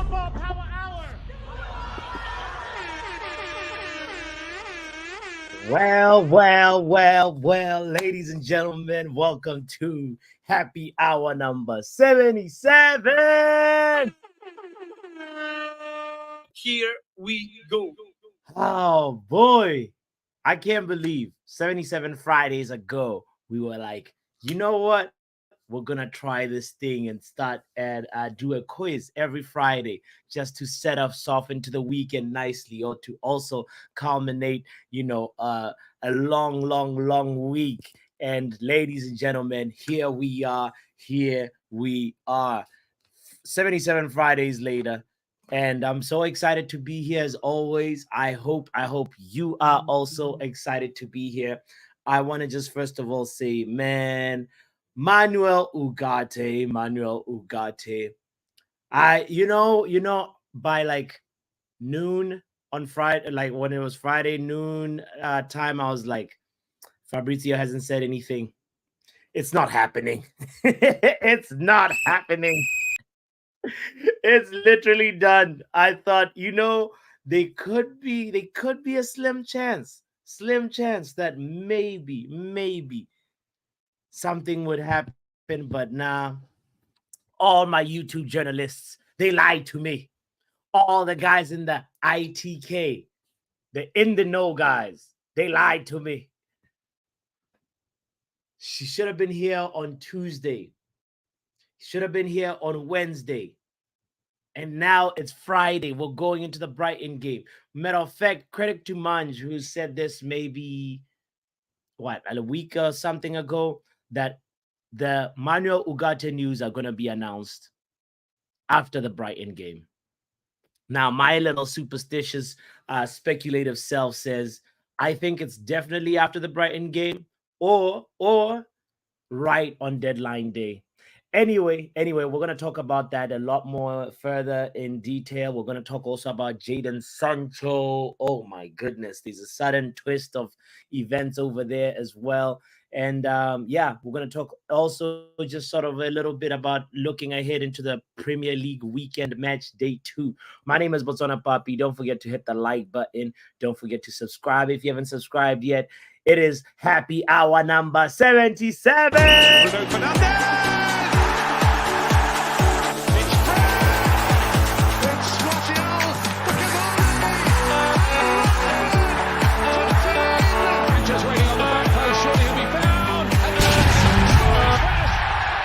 Football Power Hour. Well, ladies and gentlemen, welcome to happy hour number 77. Here we go. Oh boy, I can't believe 77 Fridays ago, we were like, you know what? We're gonna try this thing and start and do a quiz every Friday just to set us off into the weekend nicely, or to also culminate, a long week. And ladies and gentlemen, here we are 77 Fridays later, and I'm so excited to be here as always. I hope you are also excited to be here. I want to just first of all say, man, Manuel Ugarte. By like noon on Friday, like when it was Friday noon time, I was like, Fabrizio hasn't said anything. It's not happening. It's not happening. It's literally done. I thought, they could be a slim chance that maybe something would happen, but nah. All my YouTube journalists, they lied to me. All the guys in the ITK, the in the know guys, they lied to me. She should have been here on Tuesday. Should have been here on Wednesday. And now it's Friday. We're going into the Brighton game. Matter of fact, credit to Manj, who said this maybe a week or something ago, that the Manuel Ugarte news are going to be announced after the Brighton game. Now, my little superstitious, speculative self says, I think it's definitely after the Brighton game, or right on deadline day. Anyway, we're gonna talk about that a lot more further in detail. We're gonna talk also about Jaden Sancho. Oh my goodness, there's a sudden twist of events over there as well. And yeah, we're gonna talk also just sort of a little bit about looking ahead into the Premier League weekend match day 2. My name is Botswana Papi. Don't forget to hit the like button. Don't forget to subscribe if you haven't subscribed yet. It is happy hour number 77. Bruno Fernandes. It's Fred. It's Martial. Just waiting on the back post. Surely he'll be found. And scores.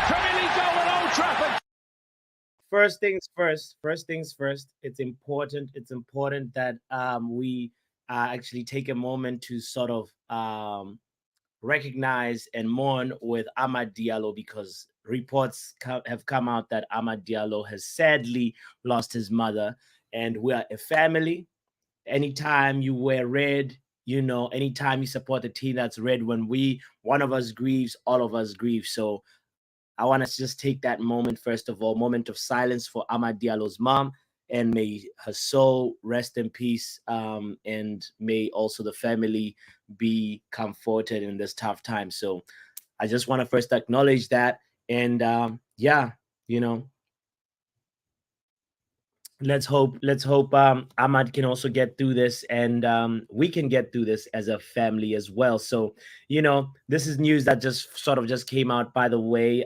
Premier League goal at Old Trafford. First things first. It's important. It's important that we actually take a moment to sort of recognize and mourn with Ahmad Diallo, because reports have come out that Ahmad Diallo has sadly lost his mother, and we are a family. Anytime you wear red, anytime you support the team that's red, when one of us grieves, all of us grieve. So I want to just take that moment, first of all, moment of silence for Ahmad Diallo's mom, and may her soul rest in peace. And may also the family be comforted in this tough time. So I just want to first acknowledge that. And yeah, you know, let's hope Ahmad can also get through this, and we can get through this as a family as well. So this is news that just sort of just came out, by the way.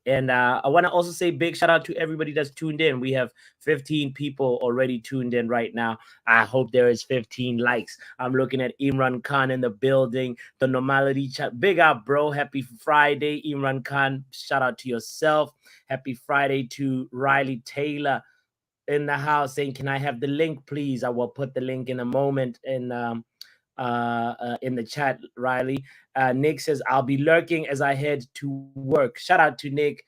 And I want to also say big shout out to everybody that's tuned in. We have 15 people already tuned in right now. I hope there is 15 likes. I'm looking at Imran Khan in the building. The Normality chat. Big up, bro. Happy Friday, Imran Khan. Shout out to yourself. Happy Friday to Riley Taylor in the house, saying, "Can I have the link, please?" I will put the link in a moment in the chat, Riley. Nick says, "I'll be lurking as I head to work." Shout out to Nick.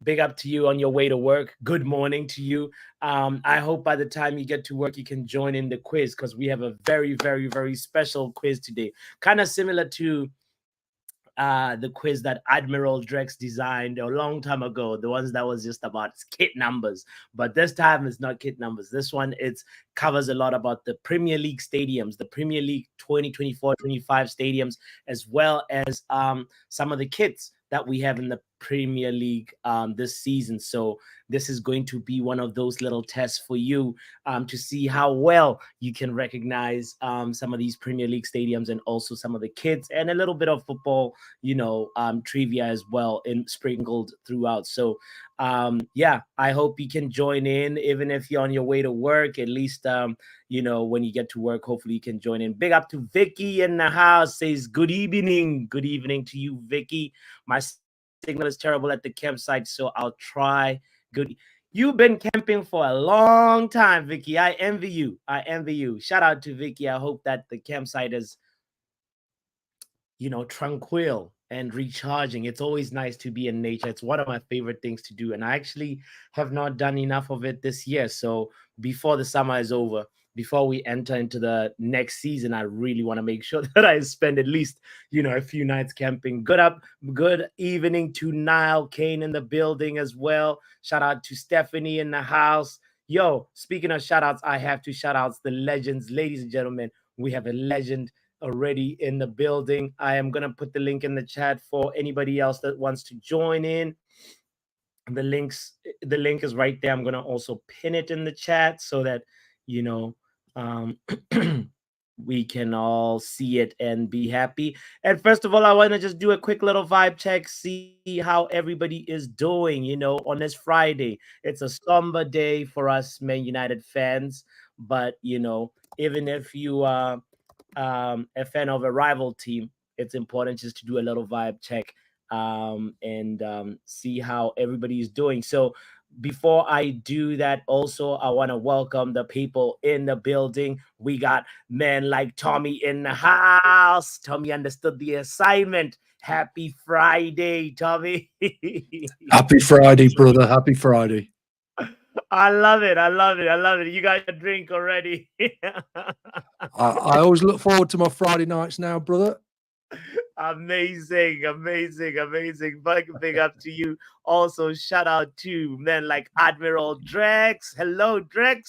Big up to you on your way to work. Good morning to you. I hope by the time you get to work, you can join in the quiz, because we have a very, very, very special quiz today. Kind of similar to the quiz that Admiral Drex designed a long time ago, the ones that was just about kit numbers. But this time it's not kit numbers. This one, it covers a lot about the Premier League stadiums, the Premier League 2024-25 stadiums, as well as some of the kits that we have in the Premier League this season. So this is going to be one of those little tests for you to see how well you can recognize some of these Premier League stadiums and also some of the kids and a little bit of football, trivia as well in sprinkled throughout. So yeah, I hope you can join in, even if you're on your way to work, at least when you get to work, hopefully you can join in. Big up to Vicky in the house, says good evening to you, Vicky. My signal is terrible at the campsite, so I'll try. Good. You've been camping for a long time, Vicky. I envy you. Shout out to Vicky. I hope that the campsite is tranquil and recharging. It's always nice to be in nature. It's one of my favorite things to do, and I actually have not done enough of it this year. So before the summer is over, before we enter into the next season, I really want to make sure that I spend at least a few nights camping. Good evening to Niall Kane in the building as well. Shout out to Stephanie in the house. Yo, speaking of shout outs, I have to shout outs the legends. Ladies and gentlemen, we have a legend already in the building. I am going to put the link in the chat for anybody else that wants to join in. The link is right there. I'm going to also pin it in the chat so that we can all see it and be happy. And first of all, I want to just do a quick little vibe check, see how everybody is doing on this Friday. It's a somber day for us Man United fans, but even if you are a fan of a rival team, it's important just to do a little vibe check and see how everybody is doing. So before I do that, also, I want to welcome the people in the building. We got men like Tommy in the house. Tommy understood the assignment. Happy Friday, Tommy. Happy Friday, brother. Happy Friday. I love it. You got a drink already. I always look forward to my Friday nights now, brother. Amazing. Big up to you. Also, shout out to men like Admiral Drex. Hello, Drex.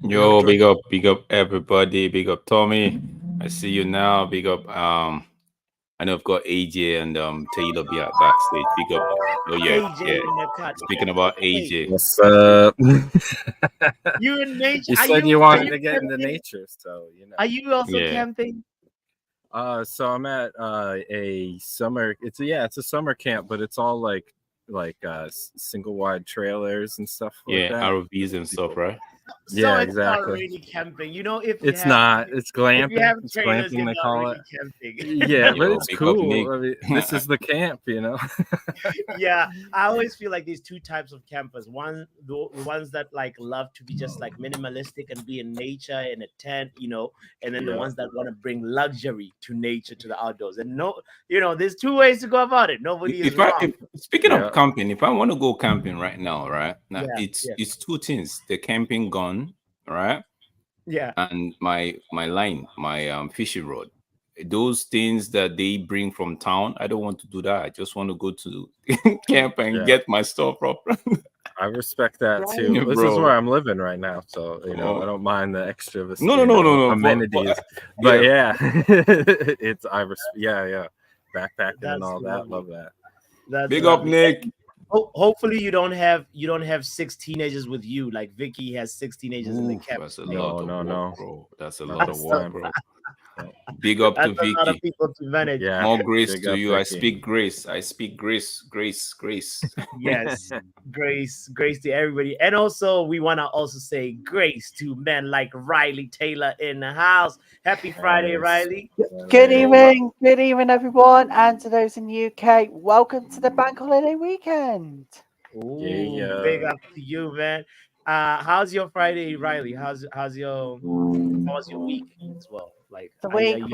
Yo, big up everybody. Big up Tommy. I see you now. Big up. I know I've got AJ and Taylor be at backstage. Big up. Oh yeah, AJ yeah. in the cut. Speaking about AJ, What's up? You in nature? You Are said you wanted are to get into camping? nature, so Are you also Yeah. camping? So I'm at a summer. It's a summer camp, but it's all like single wide trailers and stuff like yeah, that. RVs and stuff, right? So Yeah, it's not exactly. really camping. If It's not. It's If you glamping. have It's trailers, glamping. you're They not call really it. camping. Yeah, but Yo, it's big up, Nick. cool. I mean, this is the camp, Yeah, I always feel like there's two types of campers. One, the ones that like love to be just like minimalistic and be in nature in a tent, and then the Yeah. ones that want to bring luxury to nature, to the outdoors. And there's two ways to go about it. Nobody is wrong. Speaking Yeah. of camping, if I want to go camping right now, right now, Yeah, it's two things: the camping gun, right, Yeah. and my line, my fishing rod. Those things that they bring from town, I don't want to do that. I just want to go to camp and Yeah. get my stuff up. I respect that Right. too. Yeah, This is bro. where I'm living right now, so Oh. I don't mind the extra No. amenities. But yeah, yeah, backpacking That's and all that. lovely. Love that. That's Big up, lovely. Nick. Hopefully you don't have 6 teenagers with you like Vicky has 6 teenagers in the Oof, camp. that's a No, lot of no, work, no. bro. That's a No, lot of that's work, fine. bro. Big up to That's a lot of Vicky. people to manage. Yeah. More grace Big to up, you. I Vicky. speak grace. I speak grace. Yes, grace to everybody. And also we want to also say grace to men like Riley Taylor in the house. Happy Friday, Yes. Riley. Good evening, everyone, and to those in the UK, welcome to the bank holiday weekend. Ooh, Yeah. big up to you, man. How's your Friday, Riley? How was your week as well? Like The are you-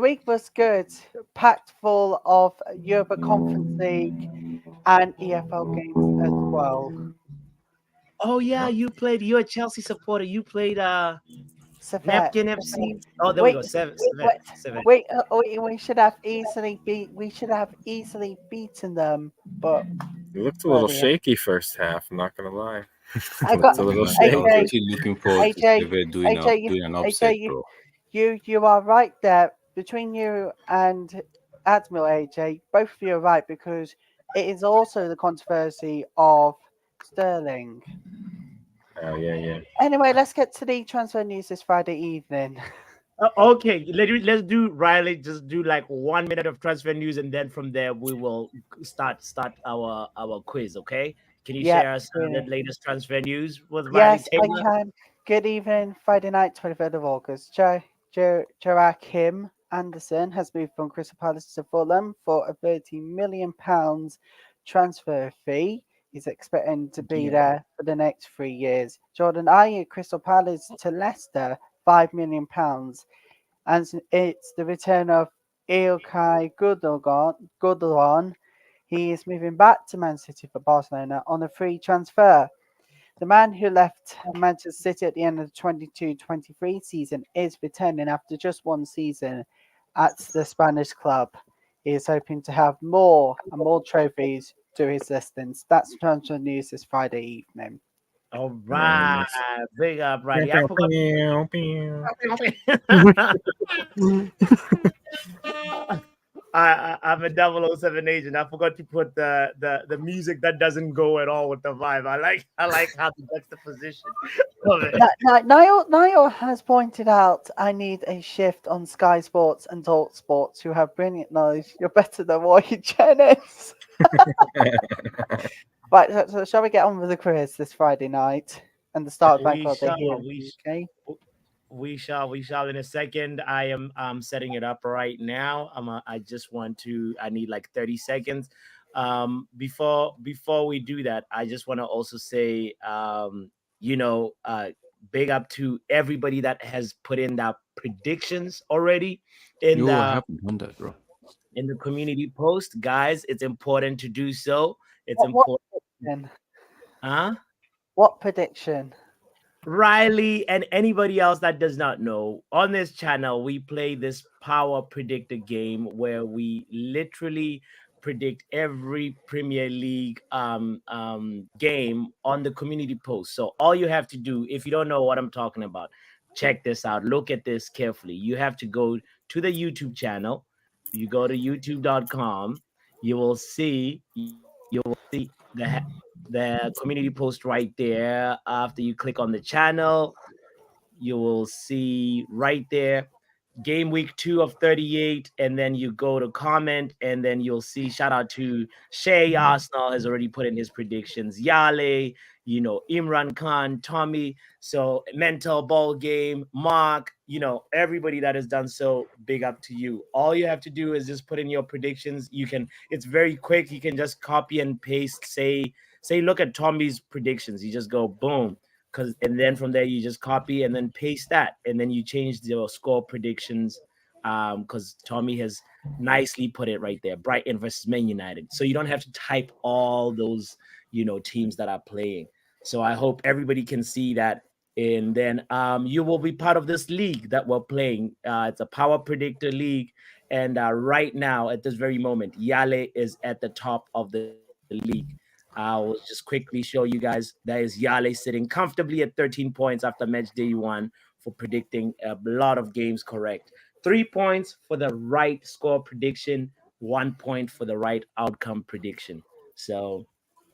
week was good, packed full of Europa Conference League and EFL games as well. Oh yeah, you're a Chelsea supporter. You played Napkin FC. Oh, there we go. Seven. We should have easily beaten them, but You looked a little yeah. shaky first half. I'm not gonna lie. I Looked got- a little I shaky. was actually looking forward to AJ, Steve doing an upset, bro. you are right there. Between you and Admiral AJ, both of you are right, because it is also the controversy of Sterling. Oh yeah. Anyway, let's get to the transfer news this Friday evening. Okay, let's do Riley. Just do like 1 minute of transfer news, and then from there we will start our quiz. Okay? Can you Yeah, share us the brilliant. latest transfer news with Riley Yes, Taylor? I can. Good evening, Friday night, 23rd of August. Joachim Anderson has moved from Crystal Palace to Fulham for a £13 million transfer fee. He's expecting to be there for the next 3 years. Jordan Ayew, Crystal Palace to Leicester, £5 million. And it's the return of Ilkay Gundogan. He is moving back to Man City for Barcelona on a free transfer. The man who left Manchester City at the end of the 22-23 season is returning after just one season at the Spanish club. He is hoping to have more and more trophies to his listings. That's transfer news this Friday evening. All right, big up, Riley. I forgot. I'm a 007 agent. I forgot to put the music that doesn't go at all with the vibe. I like how the juxtaposition of it. Niall has pointed out I need a shift on Sky Sports and Talk Sports, who have brilliant knowledge. You're better than Roy Jennings. Right, so shall we get on with the quiz this Friday night and the start of Bank Holiday here? Okay. We shall in a second. I am setting it up right now. I need like 30 seconds. Before we do that, I just want to also say big up to everybody that has put in their predictions already in I haven't done that, bro. In the community post. Guys, it's important to do so. It's What important. prediction? Huh? What prediction? Riley and anybody else that does not know, on this channel, we play this power predictor game where we literally predict every Premier League game on the community post. So all you have to do, if you don't know what I'm talking about, check this out. Look at this carefully. You have to go to the YouTube channel. You go to youtube.com. You will see the community post right there. After you click on the channel, you will see right there game week 2 of 38, and then you go to comment, and then you'll see shout out to Shay Arsenal has already put in his predictions, Yale, Imran Khan, Tommy, so Mental Ball Game, Mark, everybody that has done so, big up to you. All you have to do is just put in your predictions. It's very quick. You can just copy and paste, say look at Tommy's predictions. You just go boom, and then from there you just copy and then paste that, and then you change your score predictions because Tommy has nicely put it right there, Brighton versus Man United, so you don't have to type all those teams that are playing. So I hope everybody can see that, and then you will be part of this league that we're playing. It's a power predictor league, and right now at this very moment, Yale is at the top of the league. I'll just quickly show you guys. That is Yale sitting comfortably at 13 points after match day 1 for predicting a lot of games correct. 3 points for the right score prediction, 1 point for the right outcome prediction. So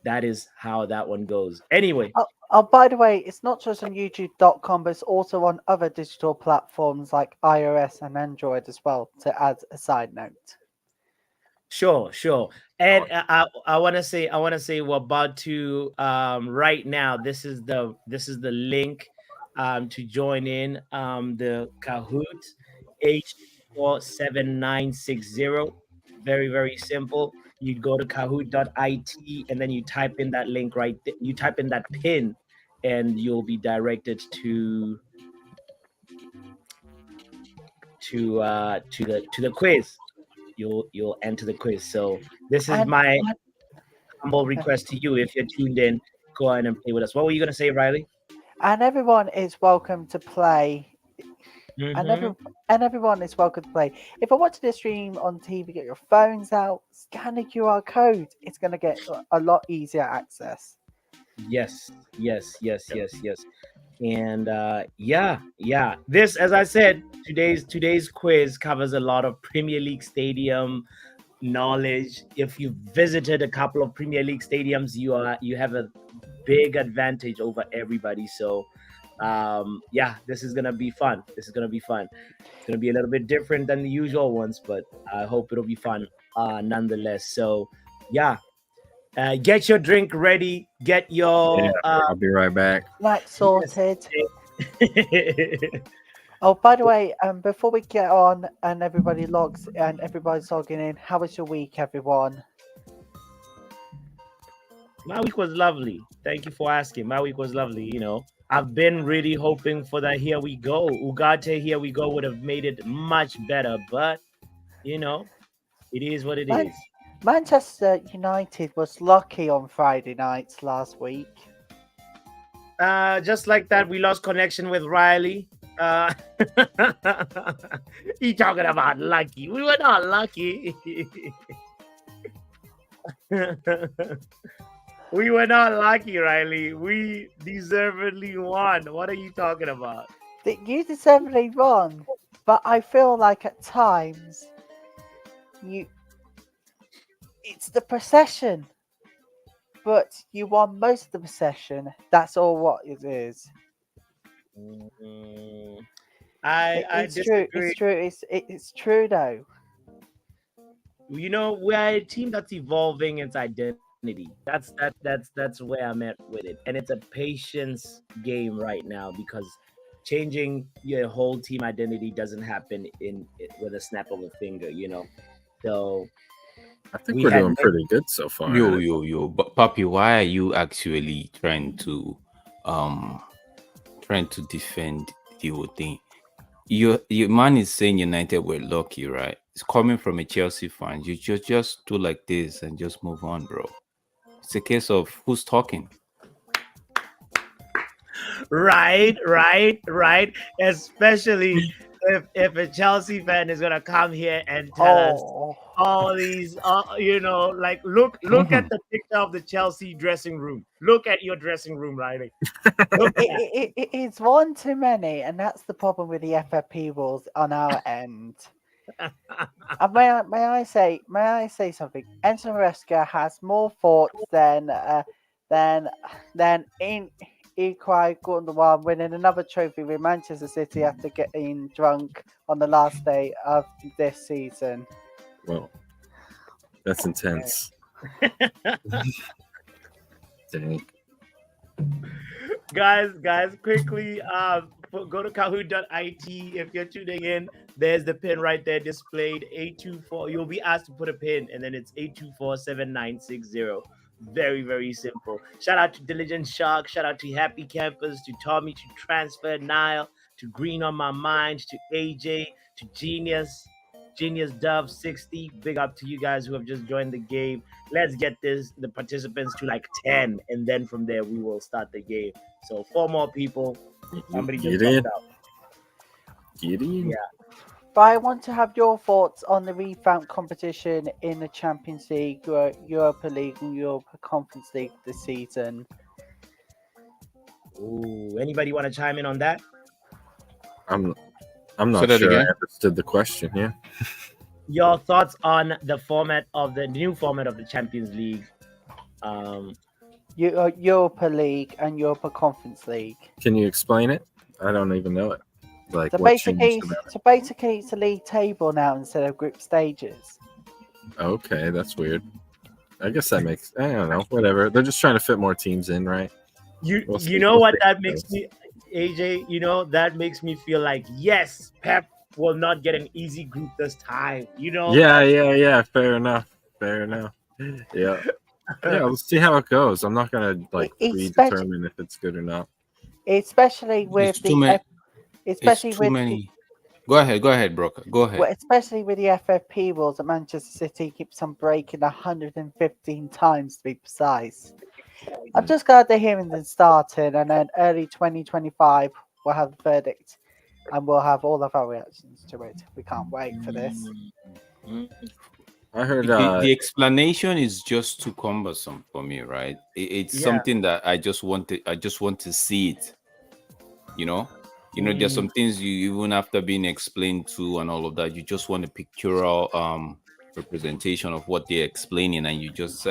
that is how that one goes. Anyway. Oh, by the way, it's not just on youtube.com, but it's also on other digital platforms like iOS and Android as well, to add a side note. Sure. And I want to say we're about to right now. This is the link to join in the Kahoot H47960. Very, very simple. You go to kahoot.it and then you type in that link right there. You type in that pin and you'll be directed to the quiz. You'll enter the quiz. So this is my humble request to you. If you're tuned in, go ahead and play with us. What were you going to say, Riley? And everyone is welcome to play. Mm-hmm. And everyone is welcome to play. If you're watching this stream on TV, get your phones out, scan the QR code. It's going to get a lot easier access. Yes. And this, as I said, today's quiz covers a lot of Premier League stadium knowledge. If you visited a couple of Premier League stadiums, you have a big advantage over everybody. So yeah, this is gonna be fun. It's gonna be a little bit different than the usual ones, but I hope it'll be fun nonetheless. So yeah, get your drink ready, get your Yeah, I'll be right back. Like sorted. Oh, by the way, before we get on and everybody's logging in, how was your week, everyone? My week was lovely. Thank you for asking. My week was lovely. I've been really hoping for that Here We Go. Ugarte Here We Go would have made it much better, but it is what it is. Manchester United was lucky on Friday nights last week. Just like that, we lost connection with Riley. He talking about lucky. We were not lucky. We were not lucky, Riley. We deservedly won. What are you talking about? You deservedly won, but I feel like at times it's the procession, but you won most of the procession. That's all what it is. I True. It's true though. We're a team that's evolving its identity. That's where I'm at with it, and it's a patience game right now because changing your whole team identity doesn't happen with a snap of a finger. So I think we're doing pretty good so far. But Papi, why are you actually trying to defend the whole thing? Your man is saying United were lucky, right? It's coming from a Chelsea fan. You just do like this and just move on, bro. It's a case of who's talking. Right. Especially if a Chelsea fan is gonna come here and tell us all these, like look at the picture of the Chelsea dressing room. Look at your dressing room, Riley. It's one too many, and that's the problem with the FFP rules on our end. And may I say something? Enzo Maresca has more thoughts than in Ilkay Gundogan winning another trophy with Manchester City after getting drunk on the last day of this season. Well, that's intense. Dang. Guys, quickly go to kahoot.it if you're tuning in. There's the pin right there displayed. 824. You'll be asked to put a pin, and then it's 824-7960. Very, very simple. Shout out to Diligent Shark. Shout out to Happy Campers, to Tommy, to Transfer Nile, to Green on My Mind, to AJ, to Genius Dove 60. Big up to you guys who have just joined the game. Let's get the participants to like 10, and then from there we will start the game. So 4 more people. Somebody just jumped out. Get in. Yeah. But I want to have your thoughts on the revamped competition in the Champions League, Europa League, and Europa Conference League this season. Ooh, anybody want to chime in on that? I'm not sure I understood the question. Yeah. Your thoughts on the new format of the Champions League? Europa League and Europa Conference League. Can you explain it? I don't even know it. Like, So what changed basically, it's a league table now instead of group stages. Okay, that's weird. I guess that makes, I don't know, whatever. They're just trying to fit more teams in, right? You know what that makes me, AJ? That makes me feel like, yes, Pep will not get an easy group this time. Yeah. Fair enough. Yeah. Yeah, let's see how it goes. I'm not gonna predetermine if it's good or not. Especially with many. Go ahead, Broker. Go ahead. Especially with the FFP rules that Manchester City keeps on breaking 115 times to be precise. I'm just glad the hearings are starting, and then early 2025 we'll have the verdict, and we'll have all of our reactions to it. We can't wait for this. I heard the explanation is just too cumbersome for me, right? It's something that I just want to see it. There's some things you, even after being explained to and all of that, you just want a pictorial representation of what they're explaining, and you just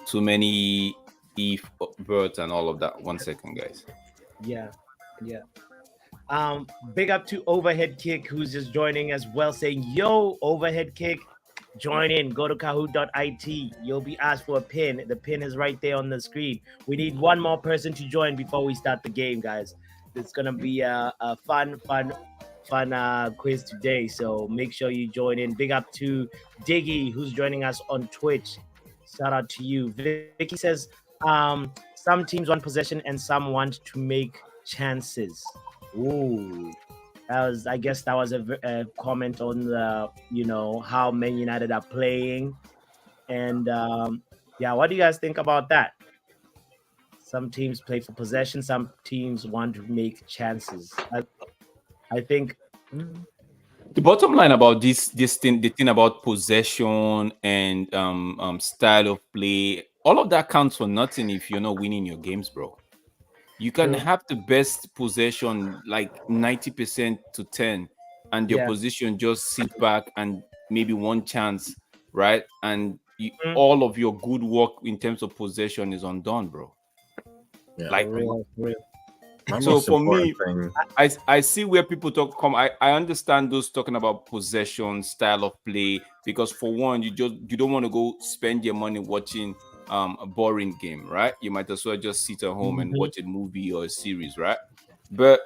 too many if birds and all of that. 1 second, guys. Yeah. Big up to Overhead Kick, who's just joining as well, saying, "Yo, Overhead Kick, join in. Go to Kahoot.it. You'll be asked for a pin. The pin is right there on the screen. We need one more person to join before we start the game, guys. It's gonna be a fun quiz today. So make sure you join in. Big up to Diggy, who's joining us on Twitch. Shout out to you. Vicky says, some teams want possession and some want to make chances. Ooh, I guess that was a comment on the, how Man United are playing, and what do you guys think about that? Some teams play for possession, some teams want to make chances. I think the bottom line about this thing, the thing about possession and style of play, all of that counts for nothing if you're not winning your games, bro. You can have the best possession, like 90% to 10, and your position just sit back and maybe one chance, right? And all of your good work in terms of possession is undone, bro. Yeah. Like, real. So for me, I see where people I understand those talking about possession, style of play, because for one, you don't want to go spend your money watching a boring game, right? You might as well just sit at home and watch a movie or a series, right? But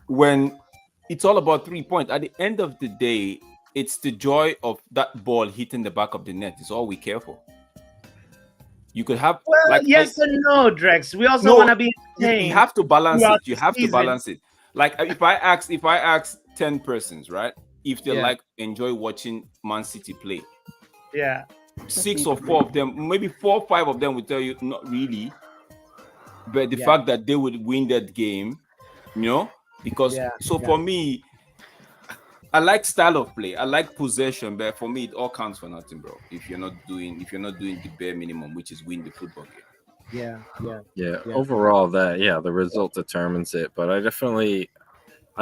when it's all about 3 points, at the end of the day, it's the joy of that ball hitting the back of the net is all we care for. You could have yes and no, Drex. We also want to be entertained. You have to balance it. You have season. to balance it. Like if I ask 10 persons, right, if they enjoy watching Man City play, 6 or 4 of them, maybe 4 or 5 of them will tell you not really, but the fact that they would win that game, because for me, I like style of play, I like possession, but for me it all counts for nothing, bro. If you're not doing the bare minimum, which is win the football game. Yeah. Overall, the result determines it, but I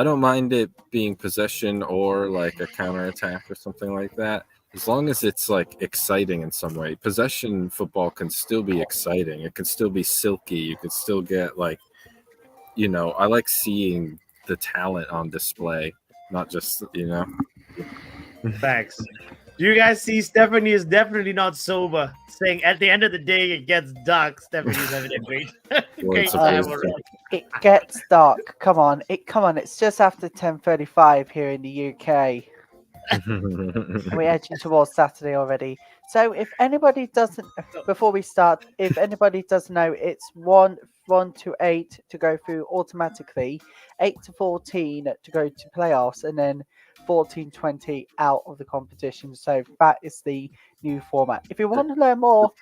don't mind it being possession or like a counterattack or something like that. As long as it's like exciting in some way. Possession football can still be exciting. It can still be silky. You can still get like, I like seeing the talent on display, not just, Facts. Do you guys see Stephanie is definitely not sober, saying at the end of the day it gets dark. Stephanie's having a great time already. It gets dark. Come on. It's just after 10:35 here in the UK. We're edging towards Saturday already. So if anybody doesn't, before we start, if anybody doesn't know, it's 1 to 8 to go through automatically, 8 to 14 to go to playoffs, and then 14-20 out of the competition. So that is the new format. If you want to learn more,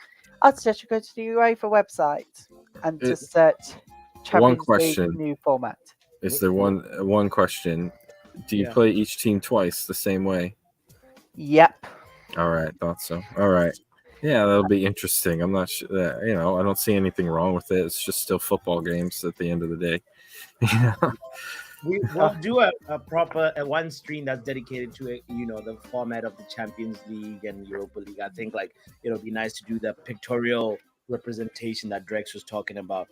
I'd suggest you go to the UEFA website and just search Champions League new format. Is there one question? Do you play each team twice the same way? Yep. All right, thought so. All right. Yeah, that'll be interesting. I'm not sure that, I don't see anything wrong with it. It's just still football games at the end of the day. We'll do a proper one stream that's dedicated to it, the format of the Champions League and Europa League. I think it'll be nice to do the pictorial representation that Drex was talking about.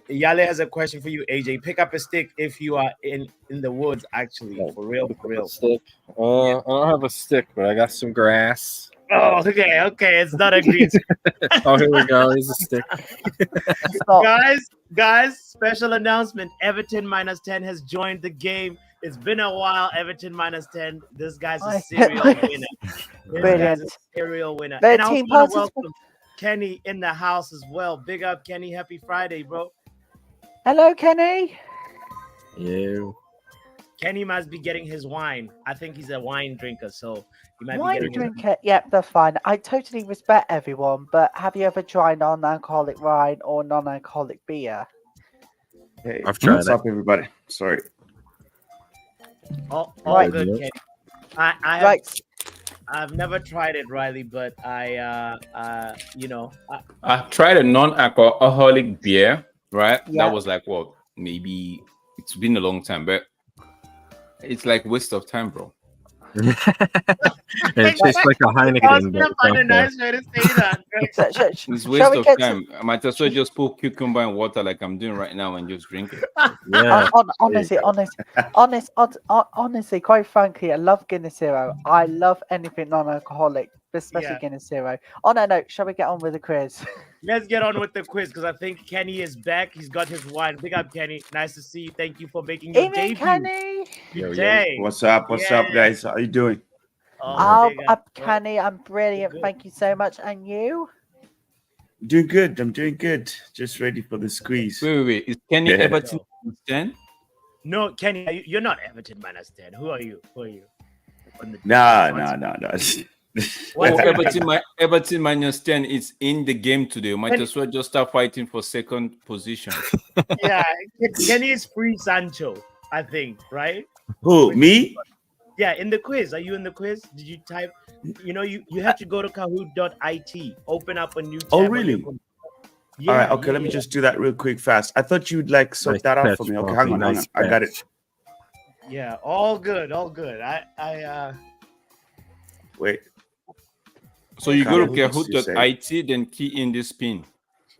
Yale has a question for you, AJ. Pick up a stick if you are in the woods, actually. For real. Stick. I don't have a stick, but I got some grass. Oh, okay. It's not a green. Oh, here we go. Here's a stick. Guys, special announcement. Everton -10 has joined the game. It's been a while. Everton -10. This guy's a serial winner. And I also want to welcome Kenny in the house as well. Big up, Kenny. Happy Friday, bro. Hello, Kenny. Yeah. Kenny must be getting his wine. I think he's a wine drinker, so he might wine be getting drinker. Yep, that's fine. I totally respect everyone, but have you ever tried non-alcoholic wine or non-alcoholic beer? Hey, I've tried what's it. up, everybody? Sorry. all Right. good, Kenny. I've never tried it, Riley, but I've tried a non-alcoholic beer, right? Yeah. That was like maybe it's been a long time, but it's like waste of time, bro. It tastes like a I was Heineken. gonna but find a it's nice way to say that. It's Shall waste we of get to- time. I might as well just put cucumber and water like I'm doing right now and just drink it. Yeah. Honestly, quite frankly, I love Guinness Zero. I love anything non-alcoholic, especially Yeah. Guinness Zero. On that note, shall we get on with the quiz? Let's get on with the quiz because I think Kenny is back. He's got his wine. Big up, Kenny. Nice to see you. Thank you for making your Evening, debut Kenny. Yo, yo. today. What's up? What's up, guys? How you doing? Oh, big I'm up. Kenny. I'm brilliant. Good. Thank you so much. And you? Doing good. I'm doing good. Just ready for the squeeze. Wait. Is Kenny Yeah. Everton 10? No, Kenny, you're not Everton minus 10. Who are you? On the- Nah. What's Oh, your- Everton minus 10 is in the game today. Might as well just start fighting for second position. Yeah, Kenny is free Sancho, I think, right? Who? Me? Yeah, in the quiz. Are you in the quiz? Did you type? You have to go to kahoot.it, open up a new tab. Oh, on your really? phone. All right. Okay. Let me just do that real quick, fast. I thought you'd like sort Nice that out catch, for me. Okay, Poppy, hang on. nice I got catch. it. Yeah, all good. I Wait. So you go to Kahoot, you say. kahoot.it, then key in this pin.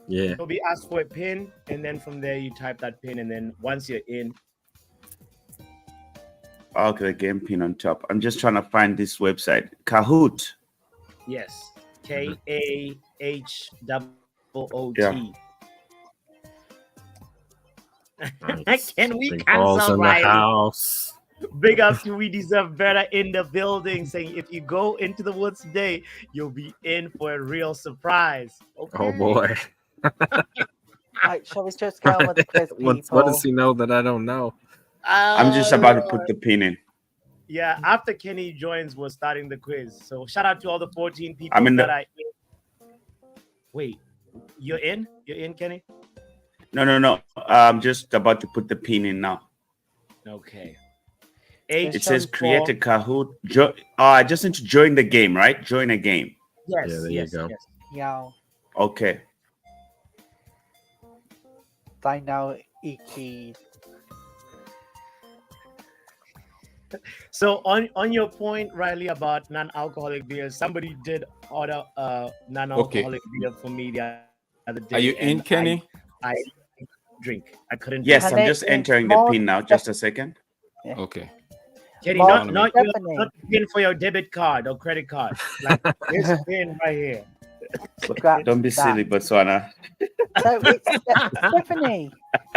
Yeah. You'll be asked for a pin, and then from there you type that pin, and then once you're in, Okay, game pin on top. I'm just trying to find this website. Kahoot. yes, KAHOOT. Yeah. Nice. Can we Big balls cancel in the Riley? house. Big up to We Deserve Better in the building, saying if you go into the woods today, you'll be in for a real surprise. Okay. Oh boy. Right, shall we just get on with the quiz, people? What does he know that I don't know? I'm just about to put the pin in. Yeah, after Kenny joins, we're starting the quiz. So shout out to all the 14 people I'm in that the- are in. Wait, you're in? You're in, Kenny? No. I'm just about to put the pin in now. Okay. It's It says on create four. a Kahoot. I just need to join the game, right? Join a game. Yes, Yeah, there you yes, go. yes. Yeah, Okay. Dino Iki. So on your point, Riley, about non-alcoholic beers, somebody did order non-alcoholic beer for me the other day. Are you in, and Kenny? I drink. I couldn't. Yes, drink. I'm Can just they entering the more pin now. Just a second. Okay. Kenny, Mark, not Stephanie. your pin for your debit card or credit card. Like this pin right here. Scrap Don't be that. silly, Botswana. So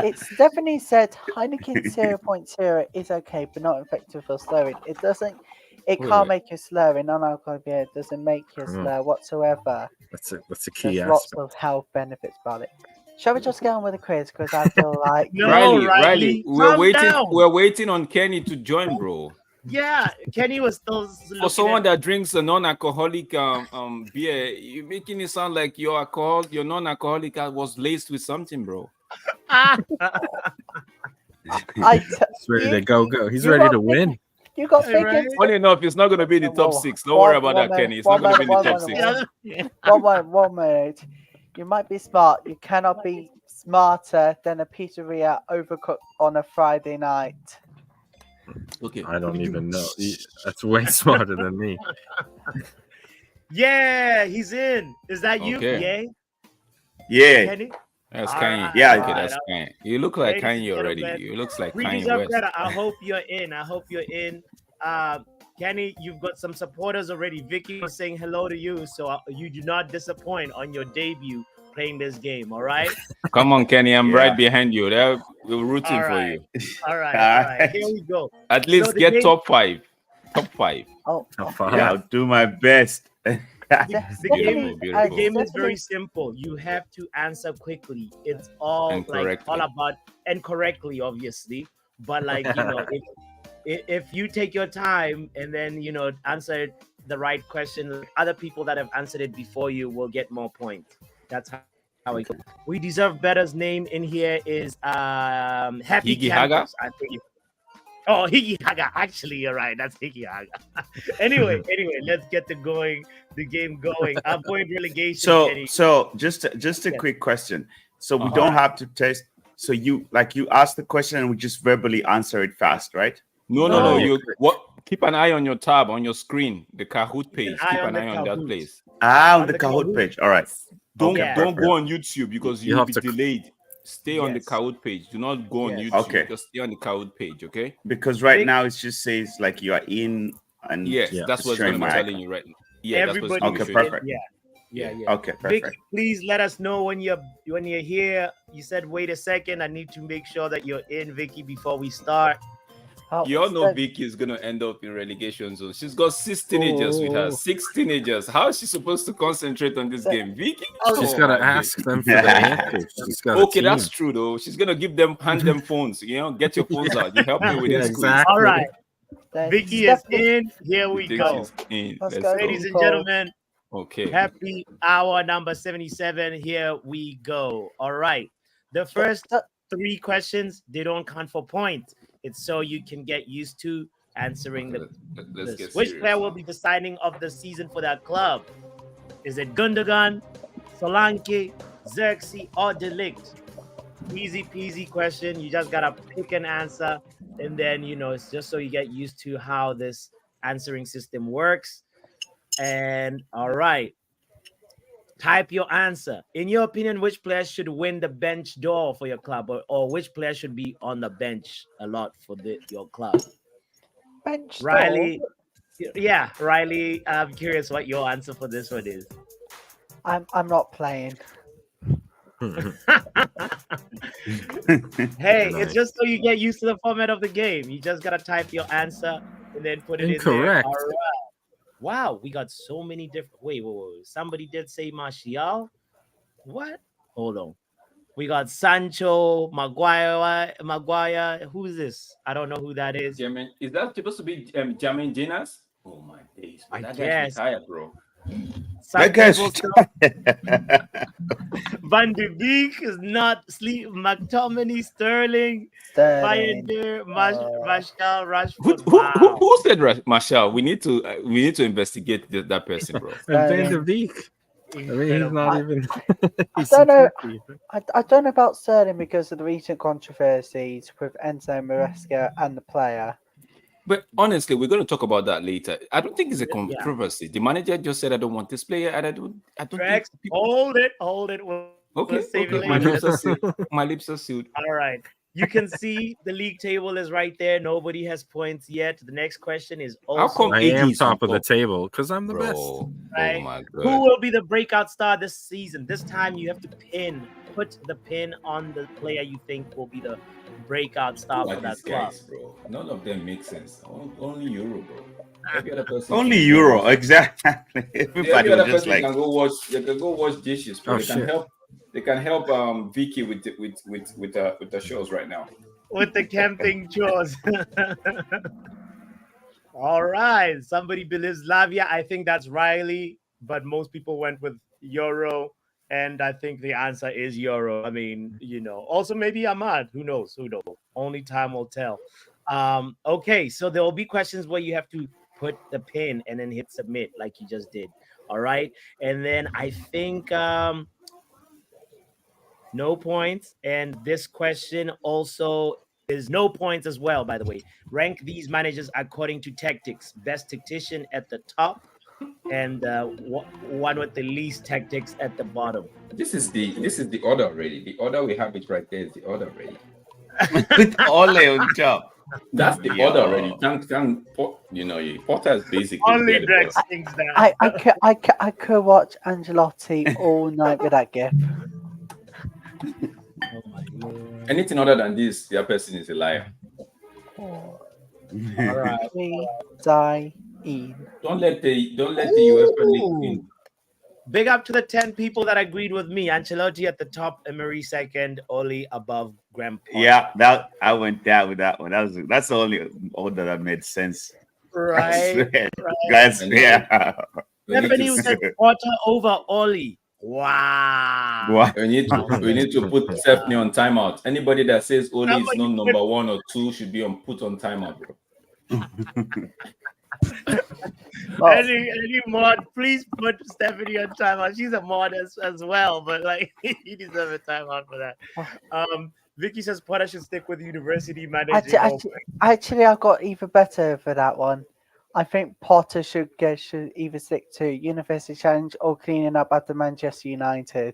it's Stephanie said Heineken 0.0 is okay, but not effective for slurring. It can't Wait. make you slur. In non-alcoholic beer, it doesn't make you slur whatsoever. That's a key There's lots aspect. of health benefits about it. Shall we just get on with the quiz? Because I feel like No, Riley, Riley, we're calm waiting. down. We're waiting on Kenny to join, bro. Yeah, Kenny was still For someone that drinks a non-alcoholic beer, you're making it sound like your non-alcoholic was laced with something, bro. He's ready to go. He's you ready got to win. you got Hey, figures. Riley. Funny enough, it's not going to be in the top Whoa. 6. Don't worry about One that, Kenny. It's minute, not going to be in the one top minute, 6. One minute. You might be smart. You cannot be smarter than a pizzeria overcooked on a Friday night. Okay. I don't even know. That's way smarter than me. Yeah, he's in. Is that you? Okay. Yeah. Kenny? That's All Kanye. right, Yeah. Okay, that's Kanye. You look like Ladies and Kanye already. gentlemen, You looks like We Kanye deserve West. better. I hope you're in. Kenny, you've got some supporters already. Vicky was saying hello to you, so you do not disappoint on your debut playing this game. All right. Come on, Kenny. I'm Yeah. right behind you. We're rooting All for right. you. All right. Here we go. At least the get game- top 5. Top 5. Oh, Top oh. five. Yeah, I'll do my best. The Beautiful, game, beautiful. the game is very Stephanie- simple. You have to answer quickly. It's all And like correctly. all about and correctly, obviously. But like if you take your time and then answer the right question, other people that have answered it before you will get more points. That's how it goes. We Deserve Better's name in here is Happy Higgy Haga? Campus, I think. Oh, Higgy Haga. Actually, you're right. That's Higgy Haga. anyway, let's get the game going. I'm going relegation. Kenny. So just a Yes. quick question. So we Uh-huh. don't have to test. So you ask the question and we just verbally answer it fast, right? No. No. You what? Keep an eye on your tab on your screen, the Kahoot page. eye Keep on an the eye on that Kahoot. place. On On the the Kahoot Kahoot. page. All right. Don't Yeah. don't go on YouTube because You you'll have be to- delayed. Stay on the Yes. Kahoot page. Do not go on Yes. YouTube. Okay. Just stay on the Kahoot page, okay? Because right Big- now it just says like you are in and Yes, Yeah. that's it's what it's showing going to be my telling icon. you right now. Yeah, that's what it's Everybody. going to Okay, be showing. perfect. Yeah. Okay, Vic, perfect. please let us know when you're here. You said wait a second. I need to make sure that you're in, Vicky, before we start. Oh, You all know so- Vicky is going to end up in relegation zone. She's got 6 teenagers with her. Oh. 6 teenagers. How is she supposed to concentrate on this So- game? Vicky? She's Oh got to my ask days. them for the answers. She's got Okay, a that's team. true though. She's gonna hand them phones. Get your phones out. You help me with Yeah, this quiz. exactly. All right, then Vicky is Stephanie- in. Here we Vicky go. is in. Let's Let's go. go. Ladies and Paul. gentlemen, Okay. happy hour number 77. Here we go. All right. The first So- 3 questions, they don't count for points. It's so you can get used to answering the Let's this. get Which serious player will now. be the signing of the season for that club? Is it Gundogan, Solanke, Xerxes, or Delict? Easy peasy question. You just gotta pick an answer, and then it's just so you get used to how this answering system works. And all right, type your answer. In your opinion, which player should win the bench door for your club, or which player should be on the bench a lot for your club? bench Riley, Dog. yeah, Riley. I'm curious what your answer for this one is. I'm not playing. Hey, Nice. it's just so you get used to the format of the game. You just gotta type your answer and then put it Incorrect. in there. All right. Wow, we got so many different. Wait. Somebody did say Martial. What? Hold on. We got Sancho, Maguire. Who is this? I don't know who that is. Jermaine, is that supposed to be Jermaine Jenas? Oh my days. I That guess. guy's retired, bro. Some That guy's people Van de Beek is not sleep. McTominay, Sterling, Sterling. Pioneer, Marshall, Who, Rashford. who, Wow. who, who said Marshall? We need to investigate that person, bro. And Van de Beek. I mean, he's not even. I don't know. I don't know about Sterling because of the recent controversies with Enzo Maresca and the player. But honestly, we're going to talk about that later. I don't think it's a controversy. The manager just said, "I don't want this player," and I don't Rex, think people... hold it. We'll Okay, save it okay. My later. lips are sealed. My lips are sealed. All right. You can see the league table is right there. Nobody has points yet. The next question is How also come I AD am is top on of the top? table because I'm the best. Bro, Right. oh my who god. will be the breakout star this season. This time you have to put the pin on the player you think will be the breakout star Who for are that these club. guys, bro? None of them make sense. Only Euro, bro. Every other person Only can Euro, go- exactly. Every Everybody other was just person like, can go watch. They can go watch dishes, bro. Oh, They can shit. help. They can help Vicky with the shows right now. With the camping chores. All right. Somebody believes Lavia. I think that's Riley, but most people went with Euro. And I think the answer is Euro. I mean, also maybe Ahmad. Who knows? Only time will tell. Okay, so there will be questions where you have to put the pin and then hit submit like you just did. All right. And then I think no points. And this question also is no points as well, by the way. Rank these managers according to tactics. Best tactician at the top and one with the least tactics at the bottom. This is the order already. The order we have it right there is the order already. with Ole on top. That's the Yeah. order already. Porter is basically Only there, Drex bro. thinks that. I could watch Angelotti all night with that gif. Anything other than this, the other person is a liar. All right. We die in. Don't let the UEFA league in. Big up to the 10 people that agreed with me. Ancelotti at the top, Emery second, Oli above Graham Potter. Yeah, that I went down with that one. That's the only order that made sense. I Right. swear. right. Guys, I know. yeah. We need Stephanie to- said Potter over Oli. Wow. What? We need to put Stephanie on timeout. Anybody that says Oli is Somebody not put- number 1 or 2 should be put on timeout, bro. Oh, Any mod, please put Stephanie on timeout. She's a mod as well, but like he deserves a timeout for that. Vicky says Potter should stick with university managing. Actually, I got even better for that one. I think Potter should either stick to University Challenge or cleaning up after Manchester United.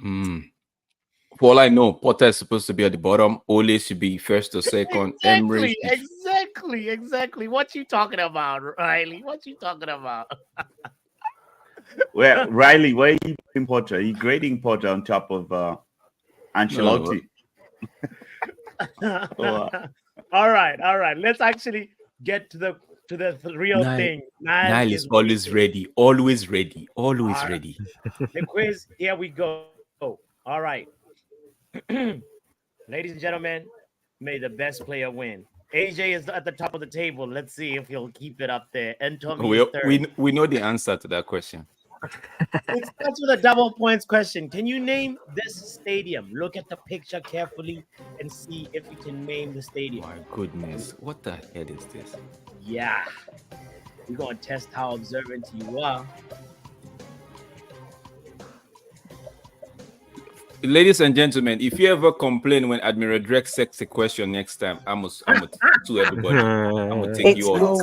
For all I know, Potter is supposed to be at the bottom. Ole should be first or second. Emery. Exactly. What you talking about, Riley? What you talking about? Well, Riley, where are you putting Potter? Are you grading Potter on top of Ancelotti? All right. Let's actually get to the real thing. Nile is always ready. Always ready. Always All right. ready. The quiz, here we go. All right. Ladies and gentlemen, may the best player win. AJ is at the top of the table. Let's see if he'll keep it up there. And Tommy is third. We know the answer to that question. It starts with a double points question. Can you name this stadium? Look at the picture carefully and see if you can name the stadium. My goodness. What the hell is this? Yeah. We're going to test how observant you are. Ladies and gentlemen, if you ever complain when Admiral Drake asks a question next time, I'm gonna to everybody. I'm gonna take you all.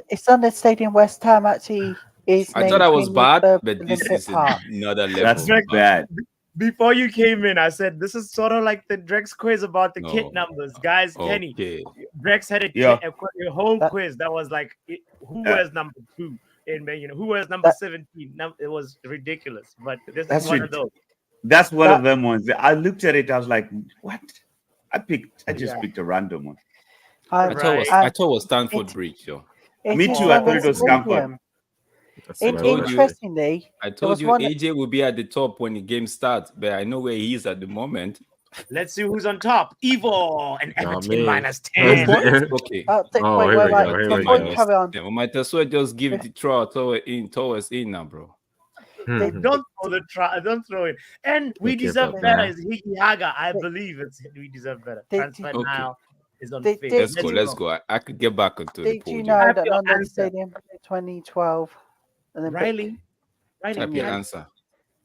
It's London Stadium. West Ham actually is. I thought I was bad, named but this Olympic is Park. another level. That's not bad. Before you came in, I said this is sort of like the Drex quiz about the kit No. numbers. Guys, Kenny, Okay. Drex had Yeah. a whole quiz that was like, who wears number 2? And who wears number 17? It was ridiculous, but this That's is one of those. That's one of them ones. I looked at it. I was like, "What?" I just picked a random one. I thought it was Stanford Bridge, yo. Me too, I thought it was Stamford. Interestingly, I told you AJ will be at the top when the game starts, but I know where he is at the moment. Let's see who's on top. Evo and Everton me. minus 10. Okay. carry on. Yeah, we might as well just give it the throw towards in now, bro. Don't throw don't throw it. And we Okay, deserve but better now- is Hiki Haga. I believe we deserve better. Transfer Okay. now is on Did- fifth. Let's go. I could get back onto the Did you podium. know Type that your London answer. Stadium 2012? Riley, Type your answer.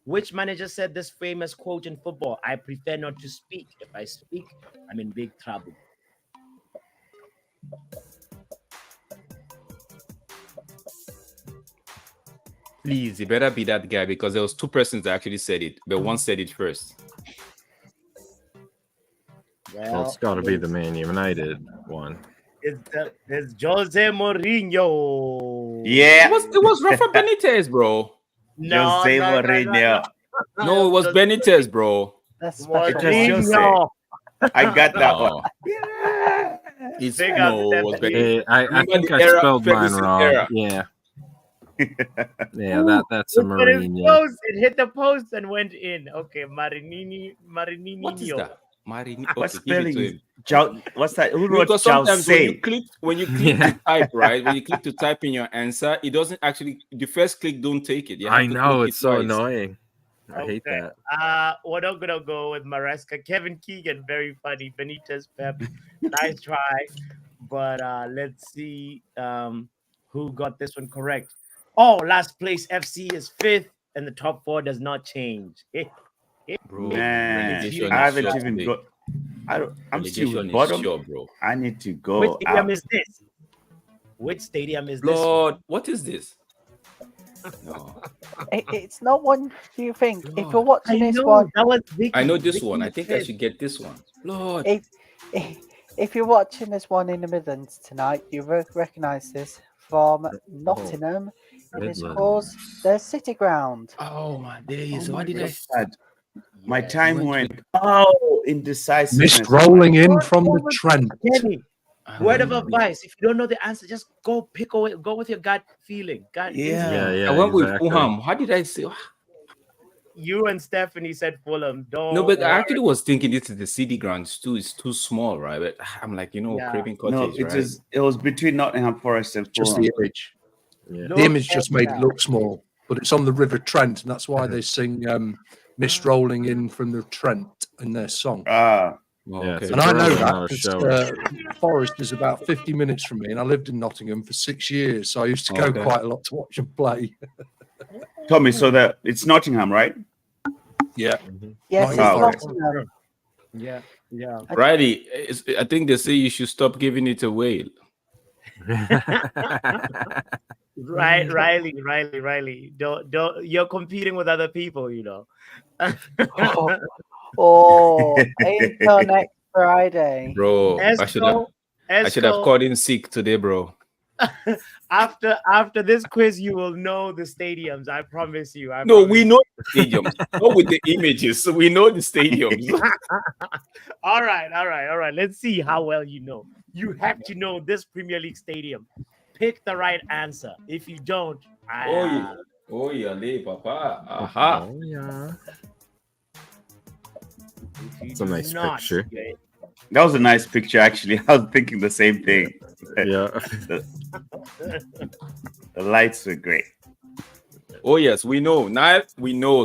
which manager said this famous quote in football? I prefer not to speak. If I speak, I'm in big trouble. Please, it better be that guy because there was 2 persons that actually said it, but one said it first. Well, it's got to be the Man United one. It's Jose Mourinho. Yeah, It was Rafa Benitez, bro. Jose Mourinho. No, it was Benitez, bro. That's It special. was Mourinho. I got that one. No. It's Big no, up it was the Benitez. I Remember think the I era, spelled mine Ferguson wrong. era. Yeah. Yeah, that's a Look at his Mourinho. post. It hit the post and went in. Okay, Marinini. What is that? Marini. What Okay, give it to spelling is him. what's that? Who wrote Because sometimes Chelsea? when you click Yeah. to type, right? When you click to type in your answer, it doesn't actually the first click don't take it. You have I to know, click it's it so twice. annoying. I hate Okay. that. We're not gonna go with Maresca. Kevin Keegan, very funny. Benitez, Pep, nice try. But let's see who got this one correct. Oh, last place FC is 5th, and the top 4 does not change. Bro, Man, relegation I is haven't short even today. got. I'm still Relegation is bottom. short, bro. I need to Which go stadium out. is this? Which stadium is this? Lord, what is this? No. It's not one you think. If you're Lord. watching I this know one, that was Vicky. I know this Vicky one. I think I said- should get this one. Lord. if you're watching this one in the Midlands tonight, you recognise this from Nottingham. It is Midlands. called the City Ground. Oh my days. Oh Why my did I? God. My Yeah, time you went. went Oh, indecisive. Mist rolling in from the Trent. Kenny, word of Oh, advice: if you don't know the answer, just go go with your gut feeling. Gut Yeah. instinct. Yeah, I went with exactly. Fulham. How did I say? You and Stephanie said Fulham. Don't. No, but I worry. actually was thinking this is the city grounds too. It's too small, right? But I'm like, Yeah. Craven No, Cottage, it right? was between Nottingham Forest and Just Fulham. the image. Yeah. No The image just made it doubt. look small, but it's on the River Trent, and that's why they sing "Mist Rolling In" from the Trent in their song. Ah, Oh, Yeah, okay. it's And I know Really that not a 'cause, show. Forest is about 50 minutes from me, and I lived in Nottingham for 6 years, so I used to go Okay. quite a lot to watch them play. Tommy. So that it's Nottingham, right? Yeah, Yes, it's Nottingham Forest. Nottingham. Yeah. Riley, I think they say you should stop giving it away. Right, Riley. Don't. You're competing with other people, you know. Until next Friday. Bro, I should have Esco, called in sick today, bro. after this quiz, you will know the stadiums. I promise you. No, we know the stadiums. Not with the images. So we know the stadiums. All right. Let's see how well you know. You have to know this Premier League stadium. Pick the right answer. If you don't, Oh yeah, papa. Aha. Oh, yeah. if you It's a do nice not, picture. That was a nice picture, actually. I was thinking the same thing. Yeah. The lights were great. Oh yes, we know. Now we know.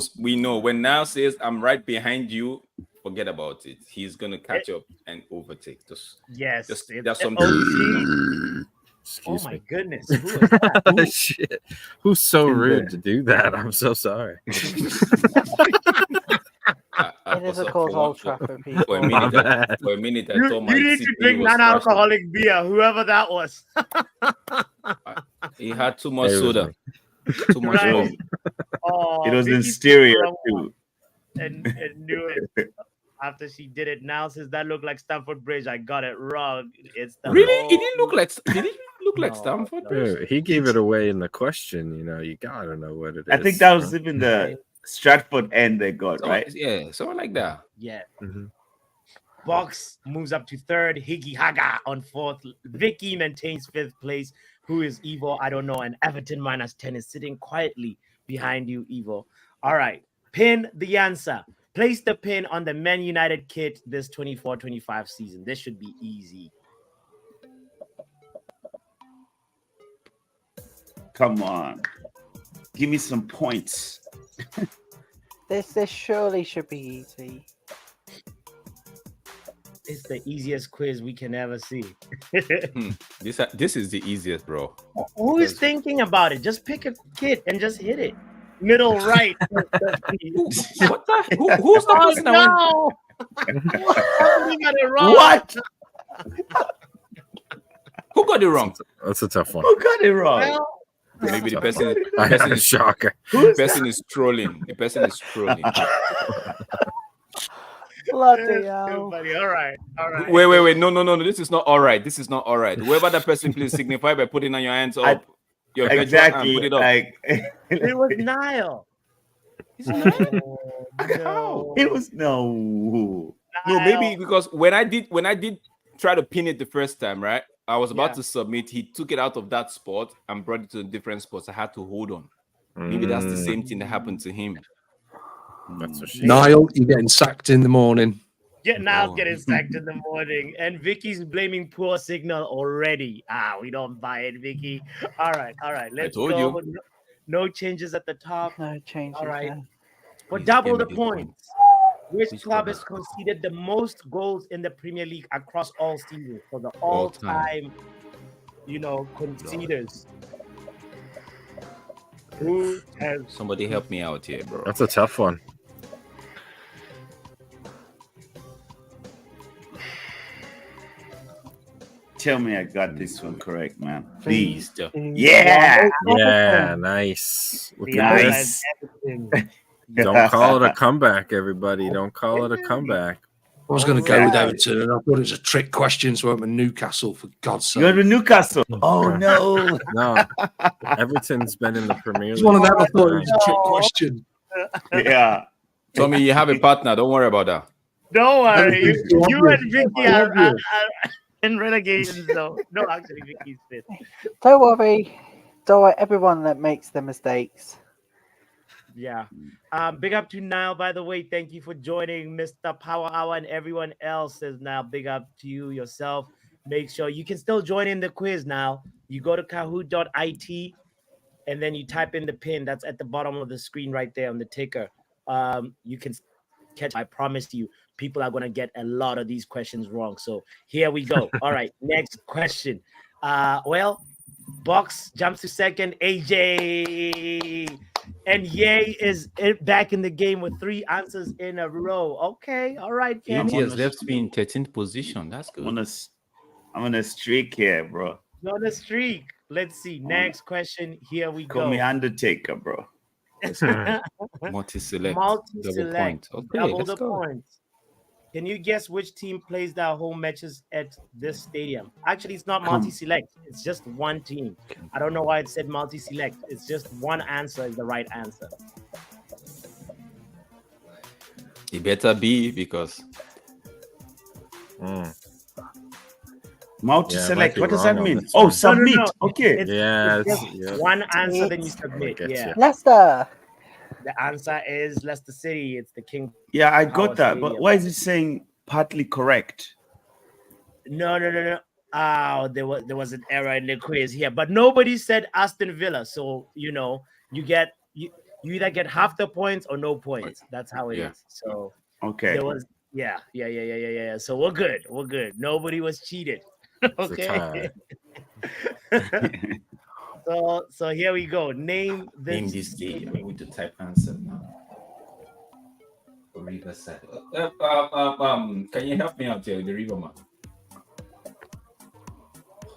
When Niall says I'm right behind you, forget about it. He's gonna catch up and overtake. Yes, That's something. Oh Excuse my me. goodness, who is that? Shit. Who's so rude to do that? I'm so sorry. It is a cold Old Trafford, people. For a My minute, bad. I You thought my need to CPU drink was non-alcoholic beer, whoever that was. crashing. He had too much It was soda. me. Too much Right. rum. Oh, It was in Vicky stereo wrong too. and knew it after she did it. Now says that looked like Stamford Bridge. I got it wrong. It's the Really? whole- It didn't look like. Did it look like No, Stamford no. Bridge? Dude, he gave it away in the question. You gotta know what it is. I think that was even the Stratford end they got, So, right? Yeah, something like that. Yeah. Mhm. Box moves up to third. Higgy Haga on fourth. Vicky maintains fifth place. Who is Evo? I don't know. And Everton -10 is sitting quietly behind you, Evo. All right. Pin the answer. Place the pin on the Man United kit this 24-25 season. This should be easy. Come on. Give me some points. This surely should be easy. It's the easiest quiz we can ever see. This is the easiest, bro. Who is thinking about it? Just pick a kit and just hit it. Middle right. What the? Who's the person that went? No. Somebody got it wrong. What? Who got it wrong? That's a tough one. Who got it wrong? Well, Maybe the person. I had a shocker. The person is trolling. The person is trolling. Bloody hell. Everybody, all right. Wait. No. This is not all right. This is not all right. Whoever that person, please signify by putting on your hands up. Your virtual hand, Exactly. put it up. Like It was Niall. No. it was no. No, maybe because when I did try to pin it the first time, right? I was about to submit. He took it out of that spot and brought it to a different spot. So I had to hold on. Maybe that's the same thing that happened to him. That's a shame. Niall, you're getting sacked in the morning. Yeah, Niall's getting sacked in the morning, and Vicky's blaming poor signal already. We don't buy it, Vicky. All right. Let's told go. you. No changes at the top. No changes. All right. there. But Please double give the me the points. Which Please club go has conceded the most goals in the Premier League across all seasons for the all-time, conceders? Who has Somebody help me out here, bro. That's a tough one. Tell me I got this one correct, man. Please, Please. Jeff. Yeah. Yeah, nice. Look the at Island this. Everton? Don't call it a comeback, everybody. Don't call it a comeback. I was going to go with Yeah. Everton, and I thought it was a trick question, so I went with Newcastle, for God's You went sake. with Newcastle. Oh no. No, Everton's been in the Premier It's League. one of them. I thought it for was a trick question. Yeah. Tommy, you have a partner. Don't worry about that. Don't worry. Everything's You obvious. and Vicky are in relegation zone. No, actually, Vicky's fifth. Don't worry. Everyone that makes the mistakes. Yeah. Big up to Niall, by the way. Thank you for joining Mr. Power Hour, and everyone else says now big up to you yourself. Make sure you can still join in the quiz now. You go to kahoot.it and then you type in the pin that's at the bottom of the screen right there on the ticker. You can catch. I promise you, people are going to get a lot of these questions wrong. So here we go. All right, next question. Box jumps to second. AJ and Ye is back in the game with 3 answers in a row. Okay, all right, Ken. He has left me in 13th position. That's good. I'm on a streak here, bro. He's on a streak. Let's see. Next question. Here we Call go. me Undertaker, bro. Multi-select. Double Multi-select. point. Okay, Double let's the go. points. Can you guess which team plays their home matches at this stadium? Actually, it's not Come. multi-select. It's just one team. I don't know why it said multi-select. It's just one answer is the right answer. It better be because Multi-select. be What does wrong that on mean? this Oh, one. submit. No. Okay. It's Yeah, just yeah. one answer, then you It's- submit. I get Yeah. you. Leicester. The answer is Leicester City. It's the King. Yeah, I Power got that. But Stadium. why is it saying partly correct? No. Oh, there was an error in the quiz here, but nobody said Aston Villa. So you either get half the points or no points. That's how it is. Yeah. So Okay. there was yeah. So we're good. Nobody was cheated. It's a Okay. tie. So here we go. Name name this. this stadium with the type answer now. Riverside. Can you help me out here with the river map?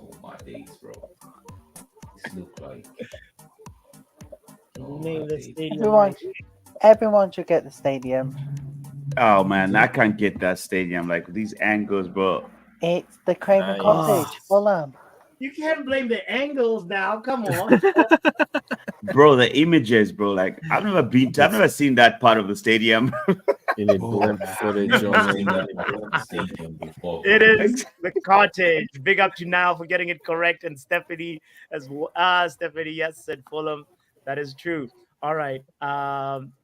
Oh my days, bro. This look like. Oh, Name my the days. stadium. Everyone should get the stadium. Oh man, I can't get that stadium. Like these angles, bro. It's the Craven Nice. Cottage, Fulham. You can't blame the angles now. Come on. Bro, the images, bro. Like I've never seen that part of the stadium. You need blimp footage I've on seen it. that in the stadium before. It is the cottage. Big up to now for getting it correct. And Stephanie as well. Stephanie, yes, said Fulham. That is true. All right.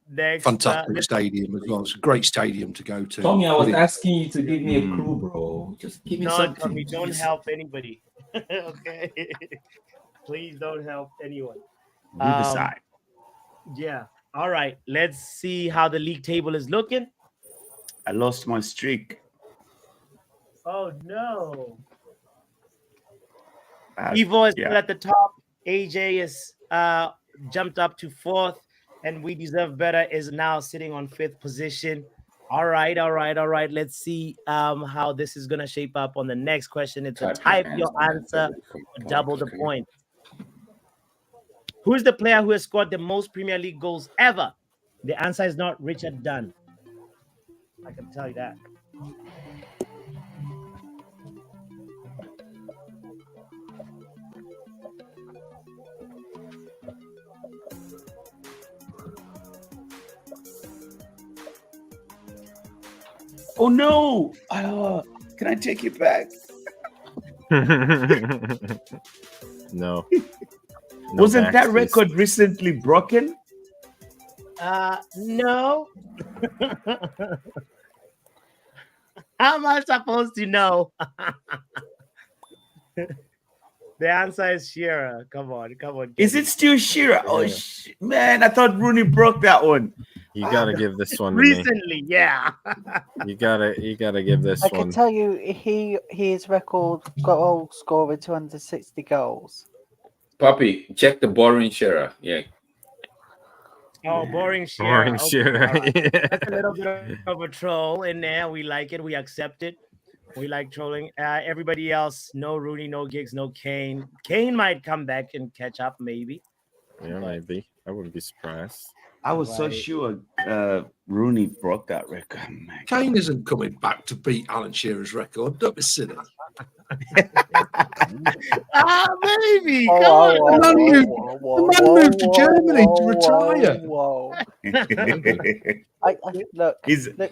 Next. Fantastic stadium as well. It's a great stadium to go to. Tommy, I was Brilliant. asking you to give me a clue, bro. Just give me No, something. Tommy, don't please. help anybody. Okay. Please don't help anyone. Riverside. Yeah. All right. Let's see how the league table is looking. I lost my streak. Oh no. Uh, Evo is yeah. still at the top. AJ is jumped up to 4th, and We Deserve Better is now sitting on 5th position. All right. Let's see how this is gonna shape up on the next question. It's a type your answer or double the point. Who is the player who has scored the most Premier League goals ever? The answer is not Richard Dunn. I can tell you that. Oh no! Can I take it back? No. Wasn't that backseat. record recently broken? No. How am I supposed to know? The answer is Shearer. Come on. Is it still Shearer? Oh man, I thought Rooney broke that one. You gotta give this one to me. Recently? Yeah. You gotta give this I one. can tell you, his record goal scorer 260 goals. Poppy, check the boring Shearer. Yeah. Oh, boring Shearer. Boring Okay, Shearer. all right. That's a little bit of a troll in there. We like it. We accept it. We like trolling. Everybody else, no Rooney, no Giggs, no Kane. Kane might come back and catch up, maybe. Yeah, maybe. I wouldn't be surprised. I was so Right. sure Rooney broke that record. Man. Kane isn't coming back to beat Alan Shearer's record. Don't be silly. Maybe. Oh, Come on. whoa, The man whoa, moved- whoa, the whoa, man whoa, moved to whoa, Germany to whoa, retire. Whoa. Look,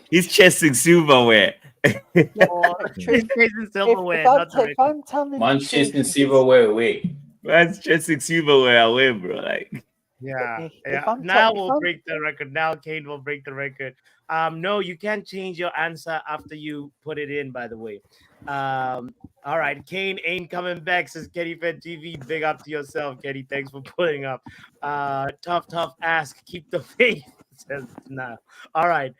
he's chasing silverware. no, He's chasing silverware, if not the if I'm telling Man the chasing truth, silverware away. Man's chasing silverware away, bro. Like Yeah. If I'm Now if we'll I'm- break the record. Now Kane will break the record. No, you can't change your answer after you put it in, by the way. All right. Kane ain't coming back, says Kenny Fed TV. Big up to yourself, Kenny. Thanks for putting up. Tough ask. Keep the faith. Says no. All right.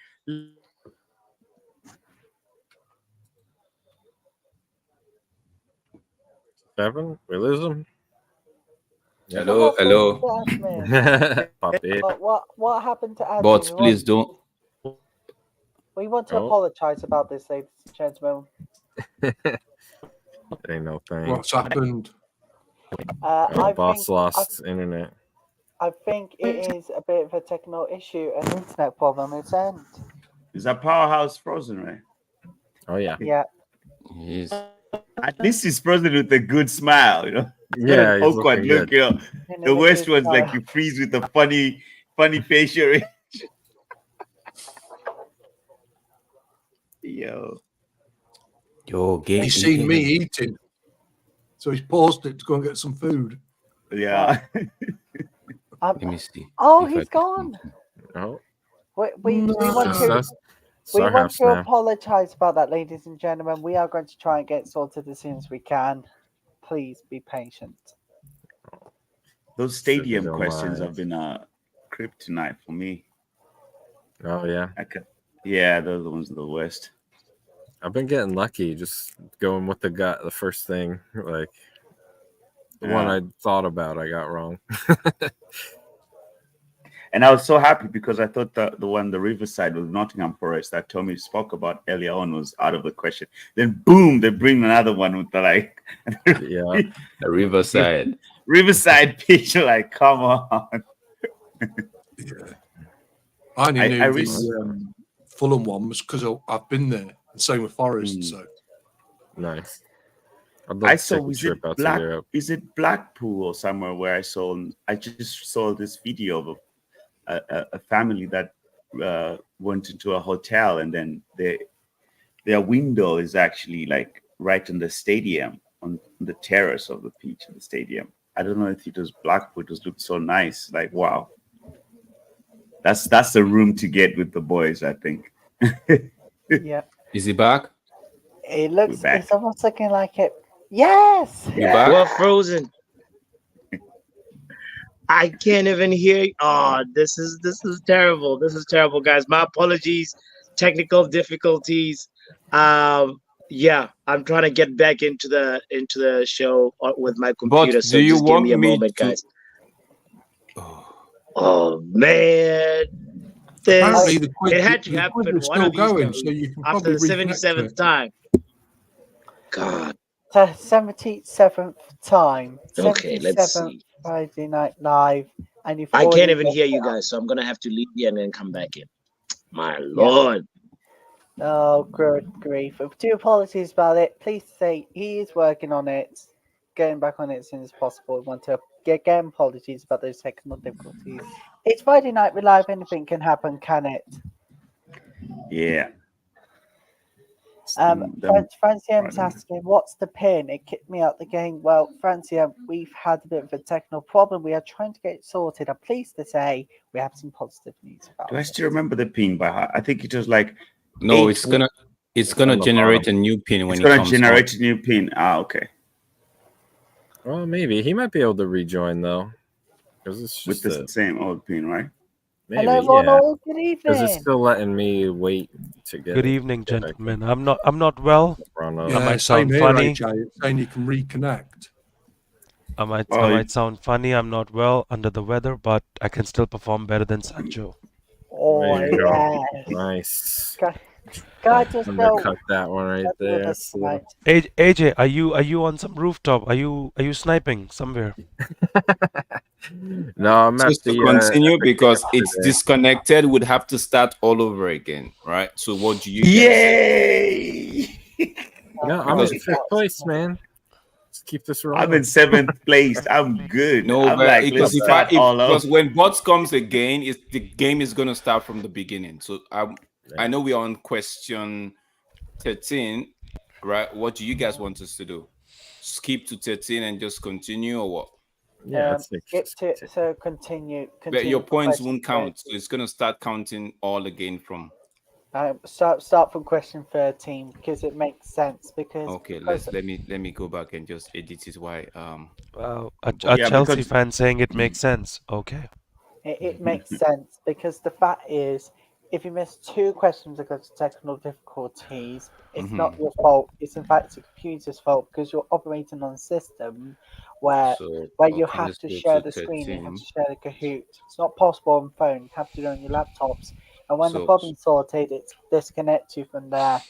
Seven? We lose them? Hello. Puppy. But what happened to Andy? Bots, please don't. We want to Oh. apologize about this, ladies and gentlemen. Ain't no thing. What's happened? I Boss think lost internet. I think it is a bit of a technical issue, an internet problem. It's end. Is that powerhouse frozen, right? Oh yeah, Yeah. He's At least he's frozen with a good smile, you know. yeah, An he's awkward looking look, good. you know. And The then worst it is, one's like you freeze with a funny facial. Yo. game. He's seen me eating, so he's paused it to go and get some food. Yeah. Let me see. Oh, if I he's can- gone. Oh, We want just to us. we Sorry, want to Snap. apologize about that, ladies and gentlemen. We are going to try and get it sorted as soon as we can. Please be patient. Those stadium Don't questions mind. have been kryptonite for me. Oh yeah, Yeah, those are the ones that are the worst. I've been getting lucky, just going with the gut. The first thing, like the one Yeah. I thought about, I got wrong. And I was so happy because I thought the one, the Riverside with Nottingham Forest that Tommy spoke about earlier on was out of the question. Then boom, they bring another one with the like Yeah, The Riverside. Riverside pitch. Like, come on. Yeah. I only I knew really- the Fulham one was because I've been there. And same with Forest. Mm. So nice. I'd love I to saw take a was trip it out to Europe. Blackpool or somewhere where I just saw this video of a family that went into a hotel and then their window is actually like right in the stadium on the terrace of the pitch of the stadium. I don't know if it was Blackpool. It looked so nice. Like, wow, that's the room to get with the boys, I think. Yeah. Is he back? It looks We're back. it's almost looking like it. Yes. You back? Well, frozen. I can't even hear. Oh, this is terrible. This is terrible, guys. My apologies. Technical difficulties. Yeah, I'm trying to get back into the show with my computer. So do you just give want me a me moment, to- guys. Oh man, this apparently the quiz, it had to the happen quiz is one still of these going, days so you can after probably the reconnect to 77th it. time. God. The 77th time. Okay, let's 77th see. Friday Night Live. And you've I can't already even got hear you that. guys, so I'm gonna have to leave here and then come back in. My lord. Oh, good grief. Do apologies about it. Please say he is working on it, getting back on it as soon as possible. We want to get apologies about those technical difficulties. It's Friday Night Live. Anything can happen, can it? Yeah. Francium's Friday. asking, what's the pin? It kicked me out the game. Well, Francium, we've had a bit of a technical problem. We are trying to get it sorted. I'm pleased to say we have some positive news about Do I it. still remember the pin by heart? I think it was like No, Eight- it's gonna on the generate bottom. a new pin when it's it gonna comes generate a new pin. Ah, okay. Well, maybe he might be able to rejoin though, because it's With just the same old pin, right? maybe Hello, yeah. Ronald. Good Because it's evening. still letting me wait to get. Good it. evening, get back gentlemen. I'm not well. Run up. I might Yeah, sound same here, funny. AJ. It's saying you can reconnect. I Oh, might sound funny. I'm not well, under the weather, but I can still perform better than Sancho. Oh, There you go. yes. Nice. God, just know Undercut that one right that's with there. us tonight. AJ, are you on some rooftop? Are you sniping somewhere? No, I'm at Just the to continue at the because camp it's today. disconnected, would have to start all over again, right? So what do you guys say? Yay! No, I'm in Because- fifth place, man. Let's keep this rolling. I'm in 7th place. I'm good. No, I'm but like, because let's start all because over. when bots comes again, the game is gonna start from the beginning. So I know we're on question 13, right? What do you guys want us to do? Skip to 13 and just continue, or what? Yeah, let's Skip to so continue. But your for points question won't count, 13. so it's gonna start counting all again from. Start from question 13 because it makes sense. Because Okay, because let me go back and just edit it. Why? A Yeah, Chelsea because- fan saying it makes sense. Okay. it makes sense because the fact is, if you miss 2 questions because of technical difficulties, it's not your fault. It's in fact the computer's fault because you're operating on a system where So you okay, have let's to go share to the screen, you have 13. to share the Kahoot. It's not possible on phone. You have to do it on your laptops. And when the So- problem's sorted, it disconnects you from there.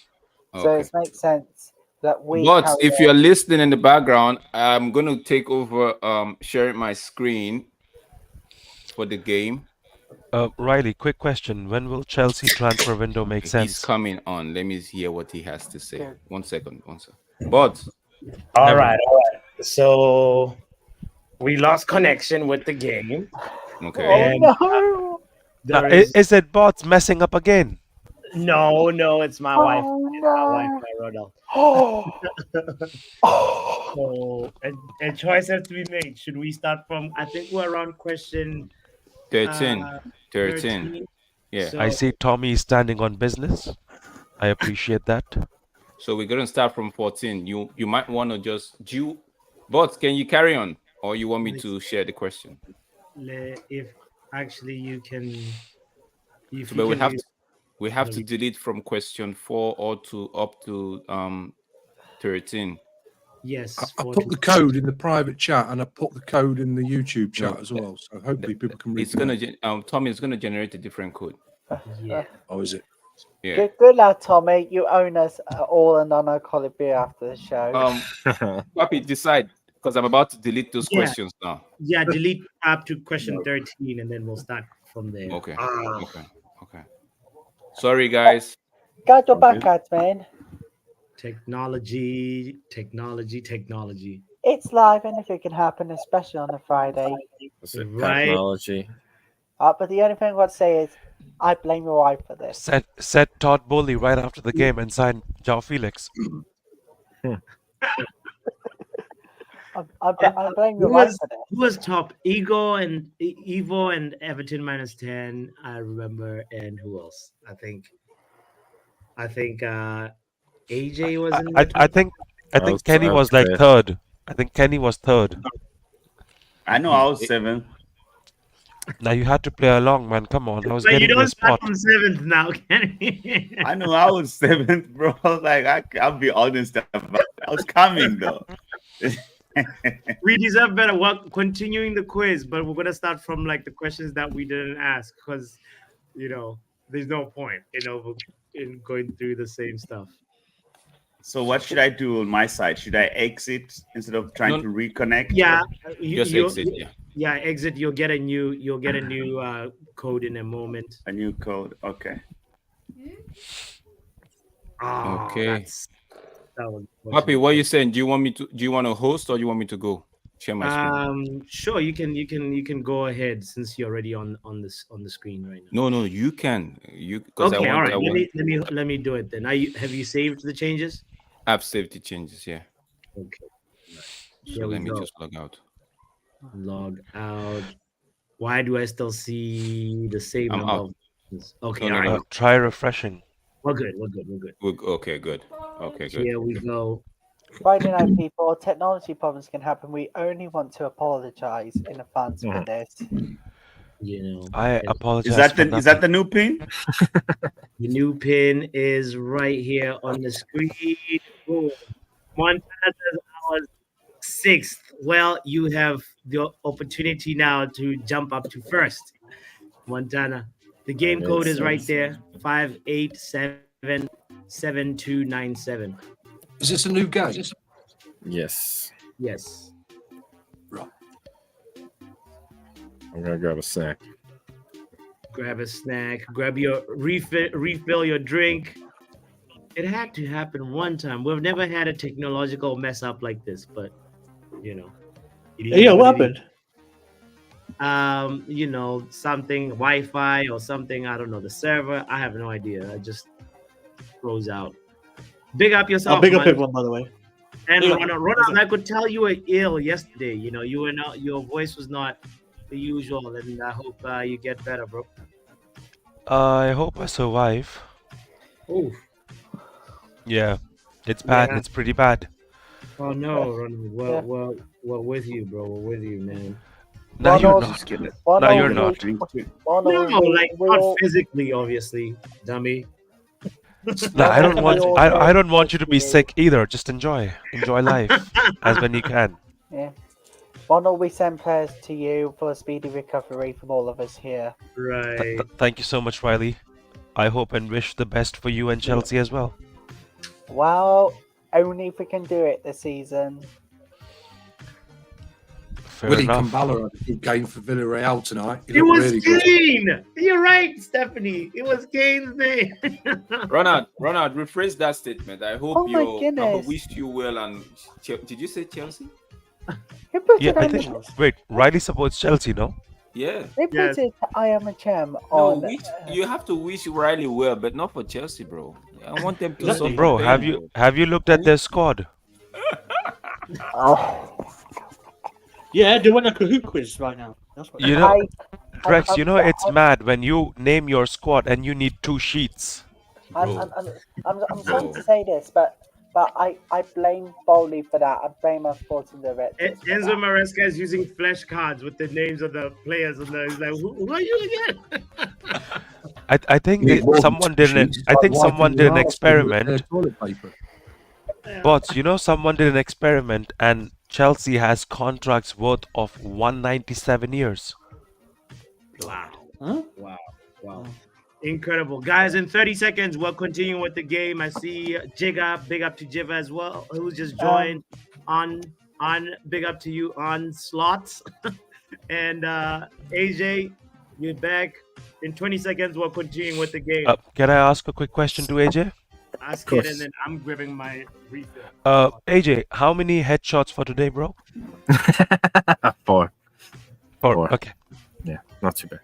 So Okay. it makes sense. that we. But carry if on. you're listening in the background, I'm gonna take over sharing my screen for the game. Riley, quick question. When will Chelsea transfer window make He's sense? coming on. Let me hear what he has to say. Good. 1 second. But All Never. right. So we lost connection with the game. okay. Oh And no! there Is it bots messing up again? no, it's my wife. Oh My no! Wi-Fi, Rodolph. Oh! So a choice has to be made. Should we start from? I think we're around question 13. uh, 13. Yeah. So, I see Tommy is standing on business. I appreciate that. So we're gonna start from 14. You might want to just But can you carry on, or you want me to share the question? if actually you can, if But you we can have to delete from question 4 or to up to 13. yes. I 14. put the code in the private chat and I put the code in the YouTube chat as well. So hopefully people can read It's gonna Tommy is gonna generate a different code. Yeah. Oh, is it? Yeah. Good lad, Tommy. You own us all a non-alcoholic beer after the show. Papi, decide, because I'm about to delete those Yeah. questions now. Yeah, delete up to question 13 and then we'll start from there. Okay. Okay. Sorry, guys. Got your back, lads, man. Technology. It's live, anything can happen, especially on a Friday. Is it Right. technology? But the only thing I want to say is, I blame your wife for this. Set Todd Bowley right after the game and sign João Felix. I blame your wife for this. Who was top? Evo and Everton -10. I remember, and who else? I think AJ was in. I think Kenny was like fifth. third. I think Kenny was third. I know I was 7th. Now you had to play along, man. Come on, I was But you getting don't the start spot. from 7th now, Kenny. I know I was 7th, bro. Like I'll be honest about it. I was coming though. We deserve better. Well, continuing the quiz, but we're gonna start from like the questions that we didn't ask because there's no point in going through the same stuff. So what should I do on my side? Should I exit instead of trying No. to reconnect? Yeah, Just exit. Yeah. Yeah, exit. You'll get a new code in a moment. A new code. Okay. Oh, Okay. that was Papi, what are you saying? Do you want to host, or do you want me to go share my screen? Sure, you can go ahead since you're already on the screen right now. No, you can. Because Okay, all right. I want, Let me do it then. Have you saved the changes? I've saved the changes. Yeah. Okay. So Here we let me go. just log out. Log out. Why do I still see the same I'm number out. of questions? Okay, No, all no, right. no. Try refreshing. We're good. Okay, good. Okay, good. Here we go. Friday night, people, technology problems can happen. We only want to apologize in advance for this. I apologize. Is that for the nothing. new pin? The new pin is right here on the screen. Boom. Montana says I was 6th. Well, you have the opportunity now to jump up to 1st. Montana. The game That code makes is right sense. there. 5877297. Is this a new game? Yes. Yes. I'm gonna grab a snack. Grab a snack. Grab your refill your drink. It had to happen one time. We've never had a technological mess up like this, but it is Yeah, what it is. happened? Something Wi-Fi or something. I don't know. The server. I have no idea. It just froze out. Big up yourself. I'll big up man. everyone, by the way. And Yeah. Ronald, I could tell you were ill yesterday. You were not. Your voice was not the usual, and I hope you get better, bro. I hope I survive. Oh, Yeah, it's bad. Yeah. It's pretty bad. oh no, Ronald. Well, Yeah. well, we're with you, bro. We're with you, man. No, you're Ronald- not. Kidding. No, you're not. Ronald, No, like not we'll- physically, obviously, dummy. No, I don't want. We'll- I don't want you to be sick either. Just enjoy life as when you can. Yeah. Ronald, we send prayers to you for a speedy recovery from all of us here. Right. Thank you so much, Riley. I hope and wish the best for you and Chelsea as well. Well, only if we can do it this season. Fair Willie enough. Kambala had a good game for Villarreal tonight. He It looked was really good. Kane. You're right, Stephanie. It was Kane's name. Ronald, rephrase that statement. I hope Oh my I goodness. wish you well. And did you say Chelsea? Who put Yeah, it I on? think. Wait, Riley supports Chelsea, no? Yeah. They put Yes. it. I am a gem No, on. you have to wish Riley well, but not for Chelsea, bro. I want them to suffer Bro, have pain, you have you looked at their squad? Oh, Yeah, doing a Kahoot quiz right now. That's what You know, I, Drex, I'm- you know it's mad when you name your squad and you need 2 sheets. I'm sorry to say this, but I blame Bowley for that. I blame our sporting director. Enzo Maresca is using flesh cards with the names of the players, and he's like, "Who are you again?" I think Need more than someone 2 did an sheets. I Like think wiping someone your did an arse with experiment. toilet paper. But you know, someone did an experiment, and Chelsea has contracts worth of 197 years. Wow. Huh? Wow. Incredible. Guys, in 30 seconds, we'll continue with the game. I see Jigga, big up to Jiva as well, who's just joined on big up to you on slots. And AJ, you're back. In 20 seconds, we'll continue with the game. Can I ask a quick question to AJ? Ask course. it, and then I'm grabbing my refill. AJ, how many headshots for today, bro? 4. 4. Four. Okay. Yeah, not too bad.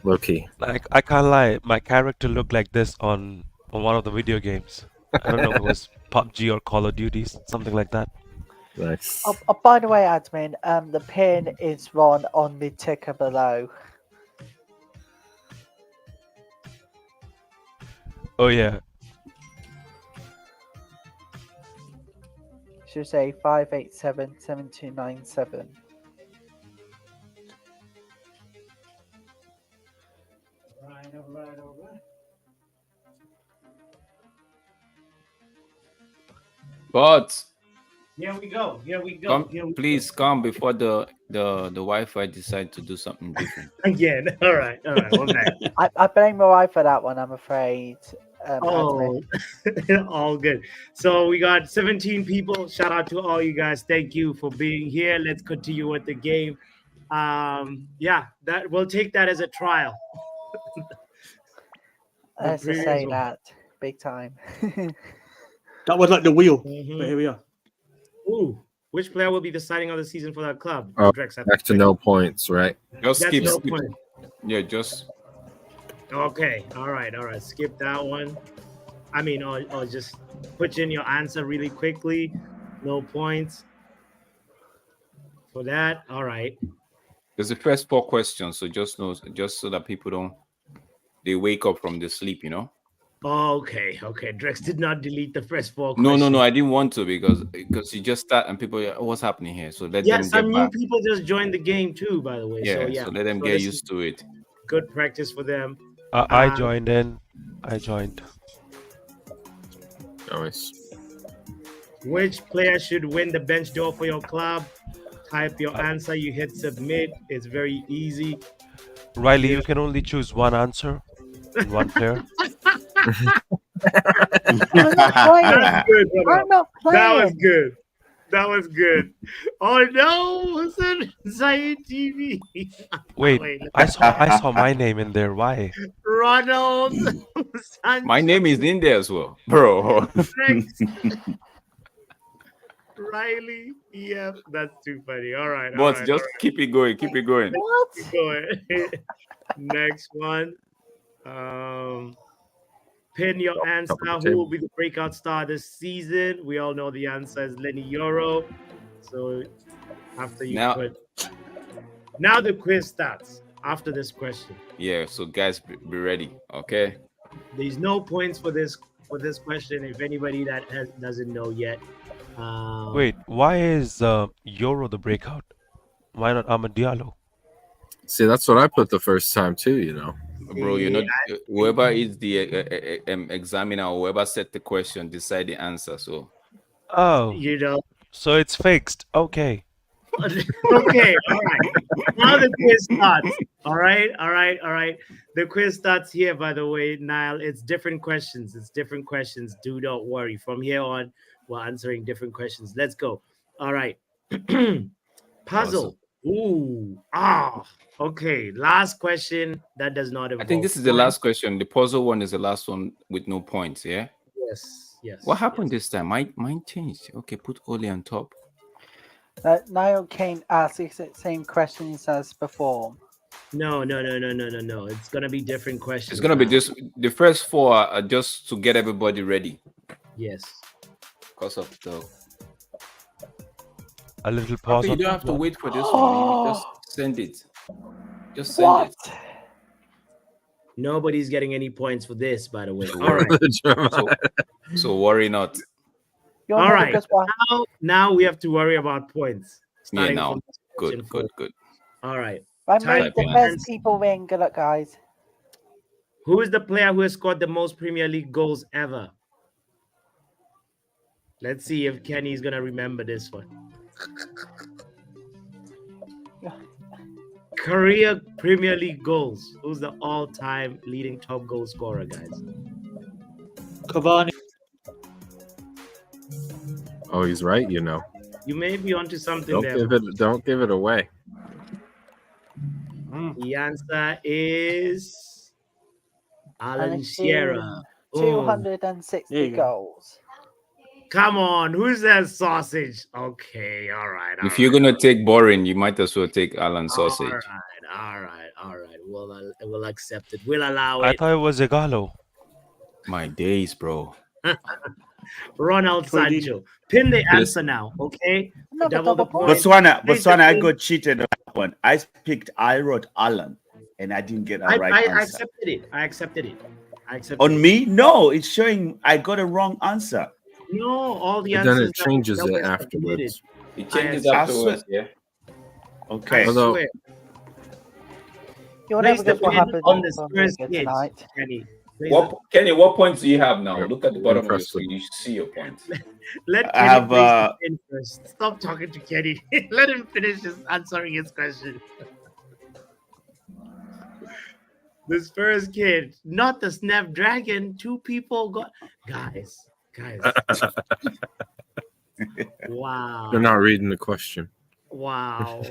Low key. Like, I can't lie, my character looked like this on one of the video games. I don't know if it was PUBG or Call of Duty, something like that. Nice. Oh, by the way, admin, the pin is Ron on the ticker below. Oh yeah. Should say 5877297. All right. But Here we go. please come before the Wi-Fi decide to do something different. Again. All right. We're back. I blame Mariah for that one, I'm afraid. Admin. Oh, all good. So we got 17 people. Shout out to all you guys. Thank you for being here. Let's continue with the game. Yeah, that we'll take that as a trial. Let's just previous say one. that. Big time. That was like the wheel. Mhm. But here we are. Ooh, which player will be deciding of the season for that club? Oh, Drex, I Back to think. no points, right? Just That's skip. no point. Yeah, just Okay, all right. Skip that one. I mean, or just put in your answer really quickly. No points for that. All right. there's the first 4 questions. So just so that people they wake up from the sleep, you know. Okay. Drex did not delete the first 4 No, questions. I didn't want to because you just start and people, oh, what's happening here? So let Yeah, them some get new back. people just joined the game too, by the way. Yeah, so let them get this is used to it. good practice for them. I joined in. I joined. Nice. Which player should win the bench door for your club? Type your answer. You hit submit. It's very easy. Riley, you can only choose one answer and one player. I'm not playing. That's good, brother. I'm not playing. That was good. Oh no, Hassan Zaid TV. Wait, I saw my name in there. Why? Ronald. My name is in there as well, bro. Sanchez, Riley. Yeah, that's too funny. All right. all But right, just all right. keep it going. Keep it going. What? Keep going. Next one. Pin your answer. Who will be the breakout star this season? We all know the answer is Lenny Yoro. So after you Now- put now the quiz starts after this question. Yeah. So guys, be ready. Okay. There's no points for this question. If anybody that doesn't know yet. Wait, why is Euro the breakout? Why not Amad Diallo? See, that's what I put the first time too, you know. Bro, you're not whoever is the examiner or whoever set the question decide the answer. So Oh, You know, so it's fixed. Okay. Okay, all right. Now the quiz starts. All right. The quiz starts here, by the way, Niall. It's different questions. Do not worry. From here on, we're answering different questions. Let's go. All right. Puzzle. Ooh. Okay. Last question. That does not involve. I think this is the last question. The puzzle one is the last one with no points. Yeah. Yes. What happened this time? Mine changed. Okay, put Oli on top. Niall Kane asks the same questions as before. No. It's gonna be different questions. It's gonna be now. just the first four are just to get everybody ready. Yes. Because of the. A little pause. Okay, you on don't that have to one. wait for this one. You just send it. Just send it. Nobody's getting any points for this, by the way. All right. So worry not. You're All never right. just one. Now we have to worry about points. Yeah, Starting now. from question Good. four. All right. I Type made the in- best people win. Good luck, guys. Who is the player who has scored the most Premier League goals ever? Let's see if Kenny's gonna remember this one. Career Premier League goals. Who's the all-time leading top goal scorer, guys? Cavani. Oh, he's right. You know, You may be onto something there. don't give it away. The answer is Alan Alan Shearer. Oh, 260 There you go. goals. come on, who's that sausage? Okay, all right. If you're gonna take boring, you might as well take Alan Sausage. All right. We'll accept it. We'll allow I it. thought it was Igalo. My days, bro. Ronald Sancho. Pin the answer now, okay? Another Double the double point. points. Botswana, I got cheated on that one. I wrote Alan, and I didn't get a right I answer. accepted it. On me? No, it's showing I got a wrong answer. No, all the But answers. then it that- changes that it were afterwards. It changes afterwards, yeah. Okay. I Although- swear. You'll Place never the guess what pin happened on the on Spurs Liga kids, tonight. Kenny. Place Kenny, what points do you have now? Look at the bottom of your Impressive. screen. You should see your points. Let I Kenny have, place the pin first. Stop talking to Kenny. Let him finish answering his question. The Spurs kid, not the Snapdragon. Two people got guys. Wow. They're not reading the question. Wow.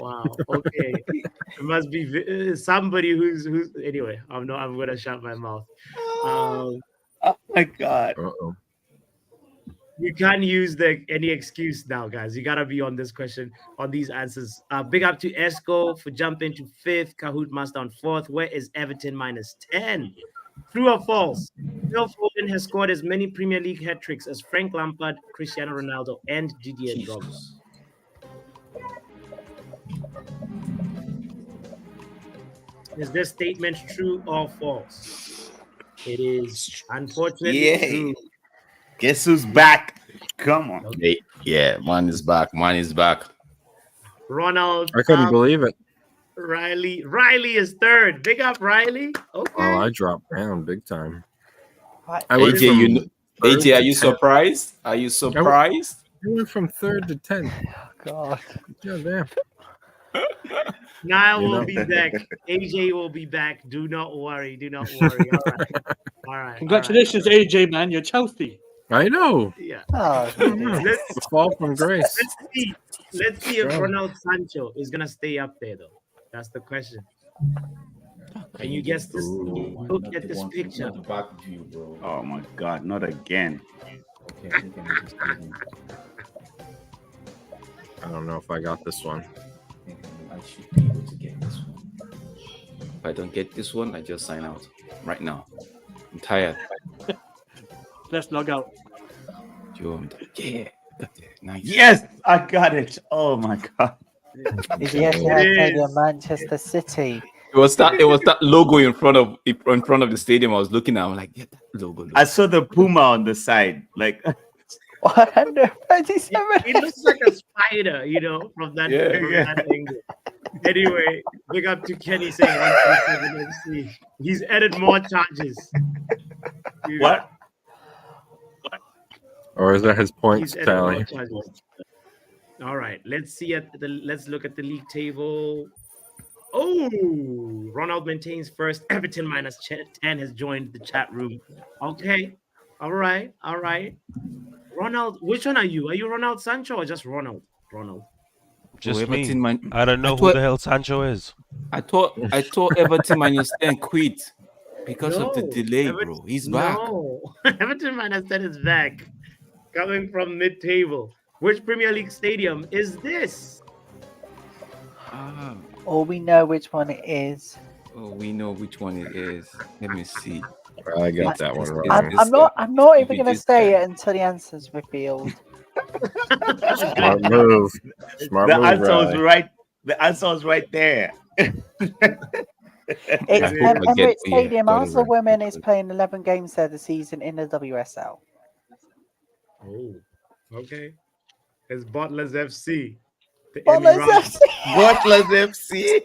Okay. It must be somebody who's anyway. I'm gonna shut my mouth. Oh my God. Uh-oh. You can't use any excuse now, guys. You gotta be on this question, on these answers. Big up to Esco for jumping to 5th. Kahoot Master on 4th. Where is Everton -10? True or false? Phil Foden has scored as many Premier League hat tricks as Frank Lampard, Cristiano Ronaldo, and Didier Drogba. Is this statement true or false? It is unfortunately Yeah. true. Guess who's back? Come on. Hey, yeah, mine is back. Ronald. I couldn't believe it. Riley is 3rd. Big up, Riley. Okay. Oh, I dropped down big time. Right. I went AJ, from you know, third AJ, are to you 10th. surprised? Are you surprised? I went from 3rd to 10th. God. Yeah, damn. Niall You will know. be back. AJ will be back. Do not worry. All right. All right. Congratulations, AJ, man. You're Chelsea. I know. Yeah. Oh, Let's A fall from grace. let's see if Sure. Ronald Sancho is gonna stay up there though. That's the question. Can you guess this? Look at this picture. Back view, bro. Oh my God, not again. Okay, I think I just I don't know if I got this one. I should be able to get this one. If I don't get this one, I just sign out right now. I'm tired. Let's log out. Joe, yeah, got it. Nice. Yes, I got it. Oh my God. yes, is. Manchester City. It was that logo in front of the stadium. I was looking at. I'm like, yeah, that logo. I saw the Puma on the side. Like, 137. It looks like a spider, from that, Yeah. from that angle. Anyway, big up to Kenny saying 137 FC. He's added more charges. what? Or is that his He's points added more tally? charges. All right, let's look at the league table. Oh, Ronald maintains first. Everton minus 10 has joined the chat room. Okay. All right. Ronald, which one are you? Are you Ronald Sancho or just Ronald? Ronald. Just Everton me. I don't know who thought- the hell Sancho is. I thought Everton minus 10 quit because of the No, delay, bro. He's back. No, Everton minus 10 is back. Coming from mid-table. Which Premier League stadium is this? All we know which one it is. Oh, we know which one it is. Let me see. I got that one right. I'm not even going to say it until the answer's revealed. Smart move. Smart The move, answer was Riley. right. The answer was right there. It's hope I get- Emirates Stadium. got it Arsenal right. Women is playing 11 games there this season in the WSL. Oh, okay. It's Butlers FC. The Butlers Emmy Ryan- FC. Butlers FC.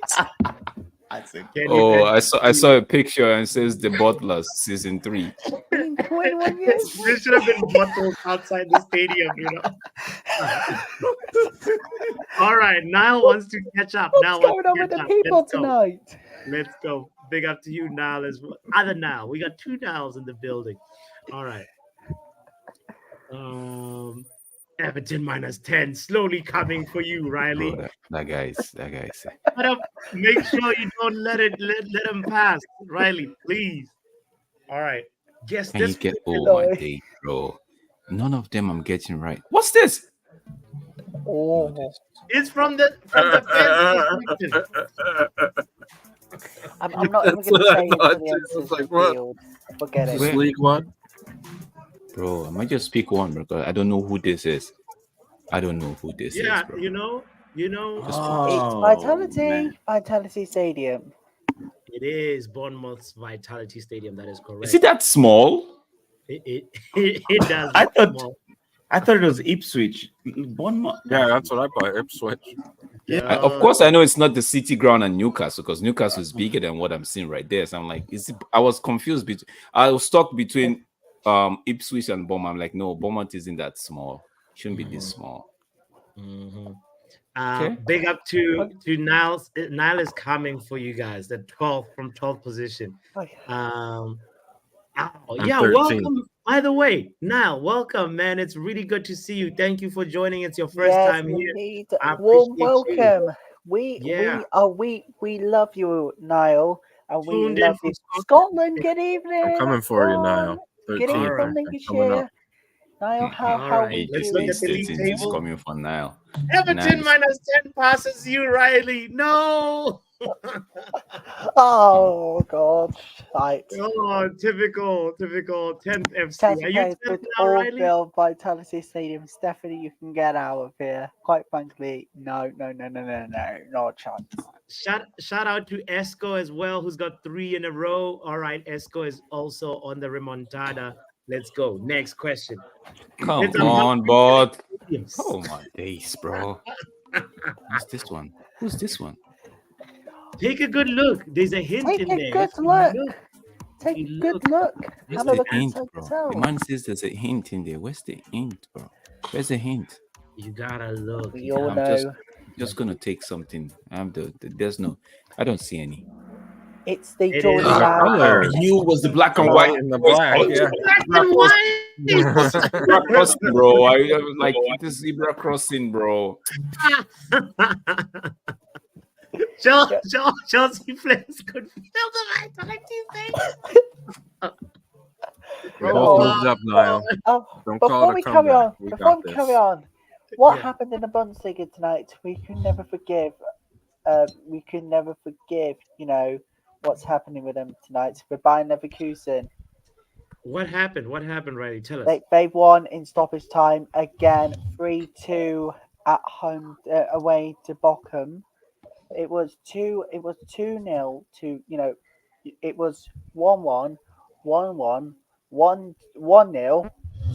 I said, Kenny Oh, Benson. I saw a picture and it says the Butlers season 3. 21 years. This should have been bottled outside the stadium, you know. All right, Niall wants to catch up. What's Now going on with the people tonight? Let's go. Big up to you, Niall, as well. Other Niall. We got 2 Niles in the building. All right. Everton minus 10. Slowly coming for you, Riley. Bro, that guy's But make sure you don't let him pass. Riley, please. All right. Guess Can you this. get one. oh my day, bro? None of them I'm getting right. What's this? Oh, It's from the fence perspective. I'm not even That's going to what I say it thought until the too. I answer's was like, what? revealed. Forget Is it. this League One? Bro, I might just pick one because I don't know who this is. I don't know who this Yeah, is, bro. you know. It's Oh, Vitality. man. Vitality Stadium. It is Bournemouth's Vitality Stadium. That is correct. Is it that small? It does. I look thought- small. I thought it was Ipswich. Bournemouth. Yeah, that's what I bought. Ipswich. Of course, I know it's not the City Ground and Newcastle because Newcastle is bigger than what I'm seeing right there. So I'm like, I was confused between. I was stuck between Ipswich and Bournemouth. I'm like, no, Bournemouth isn't that small. It shouldn't be this small. Mhm. Okay. Big up to Niles. Niall is coming for you guys. The 12th from 12th position. Oh, Yeah, 13. welcome. By the way, Niall, welcome, man. It's really good to see you. Thank you for joining. It's your first yes, time here. indeed. I Warm appreciate you. welcome. We love you, Niall, and we Tuned in love from you. Scotland. Scotland, good evening. I'm coming for you, Niall. Good 13th. evening Alright. from Coming Lincolnshire. up. Niall, how Alright, are we let's look doing? at the league 13th is table. coming for now. Everton Nice. minus 10 passes you, Riley. No. Oh God! Right. Oh, typical 10th FC. Chelsea Are you plays 10th with now, all Riley? Bill Vitality Stadium. Stephanie, you can get out of here. Quite frankly, no chance. Shout out to Esco as well, who's got 3 in a row. All right, Esco is also on the remontada. Let's go. Next question. Come It's a on, bud. Yes. Oh my days, bro. Who's this one? Who's this one? Take a good look. There's a hint Take in a there. good If you look. Take a you good look. look. Where's Have a the look hint, inside bro? yourself. The man says there's a hint in there. Where's the hint, bro? Where's the hint? You gotta look. We You all gotta- know Just gonna take something. I don't see any. it's the It Jordan is. Lamb. Color. I knew it was the black and The white. white and the black. Yeah. Black and white. Zebra crossing, bro. I was like, this zebra crossing, bro. Chelsea players could feel the Vitality Stadium. We both moved up, Niall. Oh, Don't call before it we a carry on, comeback. We before got we this. carry on, what Yeah. happened in the Bundesliga tonight? We can never forgive. We can never forgive. You know what's happening with them tonight. With Bayern Leverkusen, What happened? What happened, Riley? Tell us. they won in stoppage time again, 3-2 at home away to Bochum. It was 2-0 to it was 1-1, 1-1, 1-0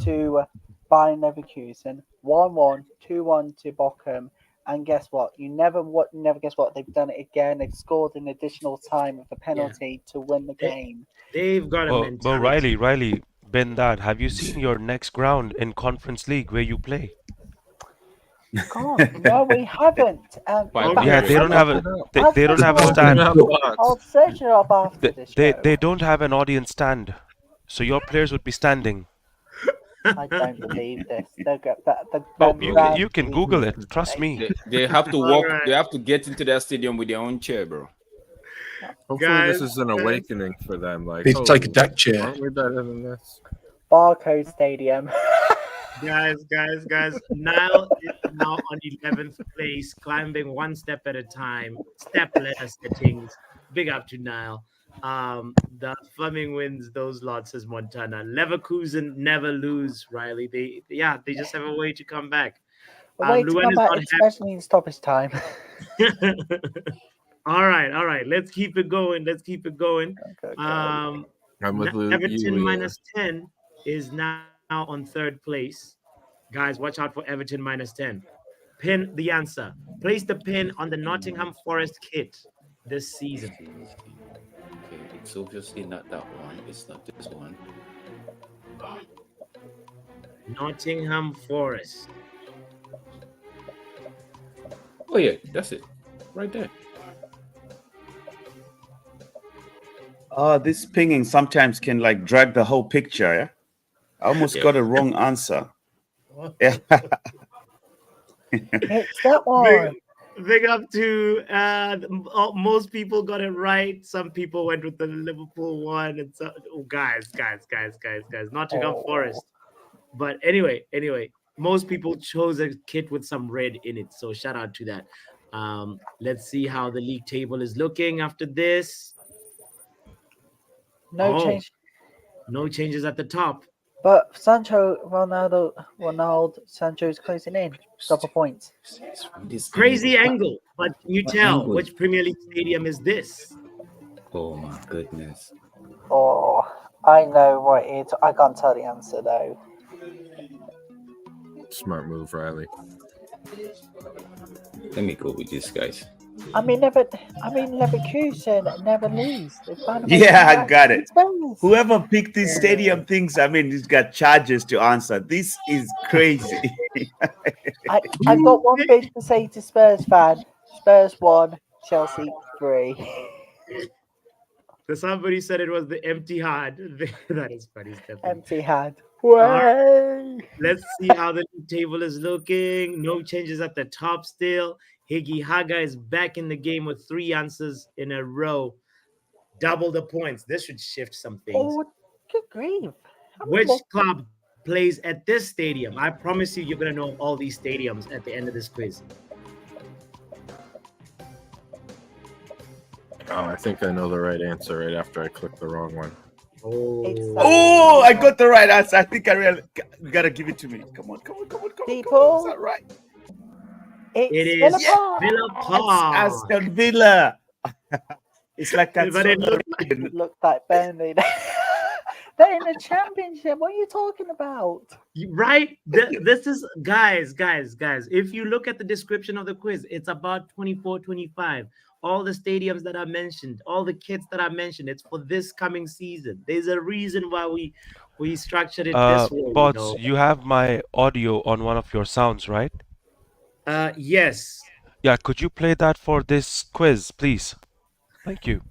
to Bayern Leverkusen, 1-1, 2-1 to Bochum, and guess what? You never guess what? They've done it again. They've scored an additional time of a penalty to win the game. They've got a But mentality. Riley, Ben Dad, have you seen your next ground in Conference League where you play? God, no, we haven't. Five but Yeah, players. they don't have a they don't have a I'll stand. I'll search it up after this They show. don't have an audience stand, so your players would be standing. I don't believe this. They'll get that. Oh, you can Google it. Trust me. They have to All walk. right. They have to get into that stadium with their own chair, bro. Hopefully, Guys, this is an awakening for them. Like, Need to take a deck chair. aren't we better than this? Barcode Stadium. guys. Niall is now on 11th place, climbing one step at a time. Step ladder settings. Big up to Niall. The Fleming wins those lots, says Montana. Leverkusen never lose, Riley. They just have a way to come back. A way to Luen come is back, not happy. especially in stoppage time. All right. Let's keep it going. I'm with Everton you. minus 10 is now on third place. Guys, watch out for Everton minus 10. Pin the answer. Place the pin on the Nottingham Forest kit this season. Okay, it's obviously not that one. It's not this one. Nottingham Forest. Oh yeah, that's it, right there. This pinging sometimes can like drag the whole picture. Yeah, I almost got a wrong answer. Yeah. It's that one. Big up to most people got it right. Some people went with the Liverpool one, and so guys, Nottingham Forest. But anyway, most people chose a kit with some red in it. So shout out to that. Let's see how the league table is looking after this. No changes at the top. But Ronaldo, Sancho's closing in. Double points. Crazy angle, but can you tell angle? which Premier League stadium is this? Oh my goodness. Oh, I know what it is. I can't tell the answer though. Smart move, Riley. Let me go with this, guys. Leverkusen never lose. Yeah, I got it. Whoever picked these stadium things, I mean, he's got charges to answer. This is crazy. I've got one thing to say to Spurs fan. Spurs 1, Chelsea 3. Somebody said it was the empty hand. That is funny, Stephanie. Empty hand. Right. Let's see how the table is looking. No changes at the top still. Higgy Haga is back in the game with 3 answers in a row. Double the points. This should shift some things. Oh, good grief. Which club plays at this stadium? I promise you're going to know all these stadiums at the end of this quiz. Oh, I think I know the right answer right after I clicked the wrong one. Oh, I got the right answer. I think I really gotta give it to me. Come on. People. Is that right? It is Villa Park. Villa Park. Aston Villa. It's like a But it looked like Burnley. They're in the championship. What are you talking about? Right? This is, guys. If you look at the description of the quiz, it's about 24-25. All the stadiums that I mentioned, all the kits that I mentioned, it's for this coming season. There's a reason why we structured it this way. Bots, you have my audio on one of your sounds, right? Yes. Yeah, could you play that for this quiz, please? Thank you.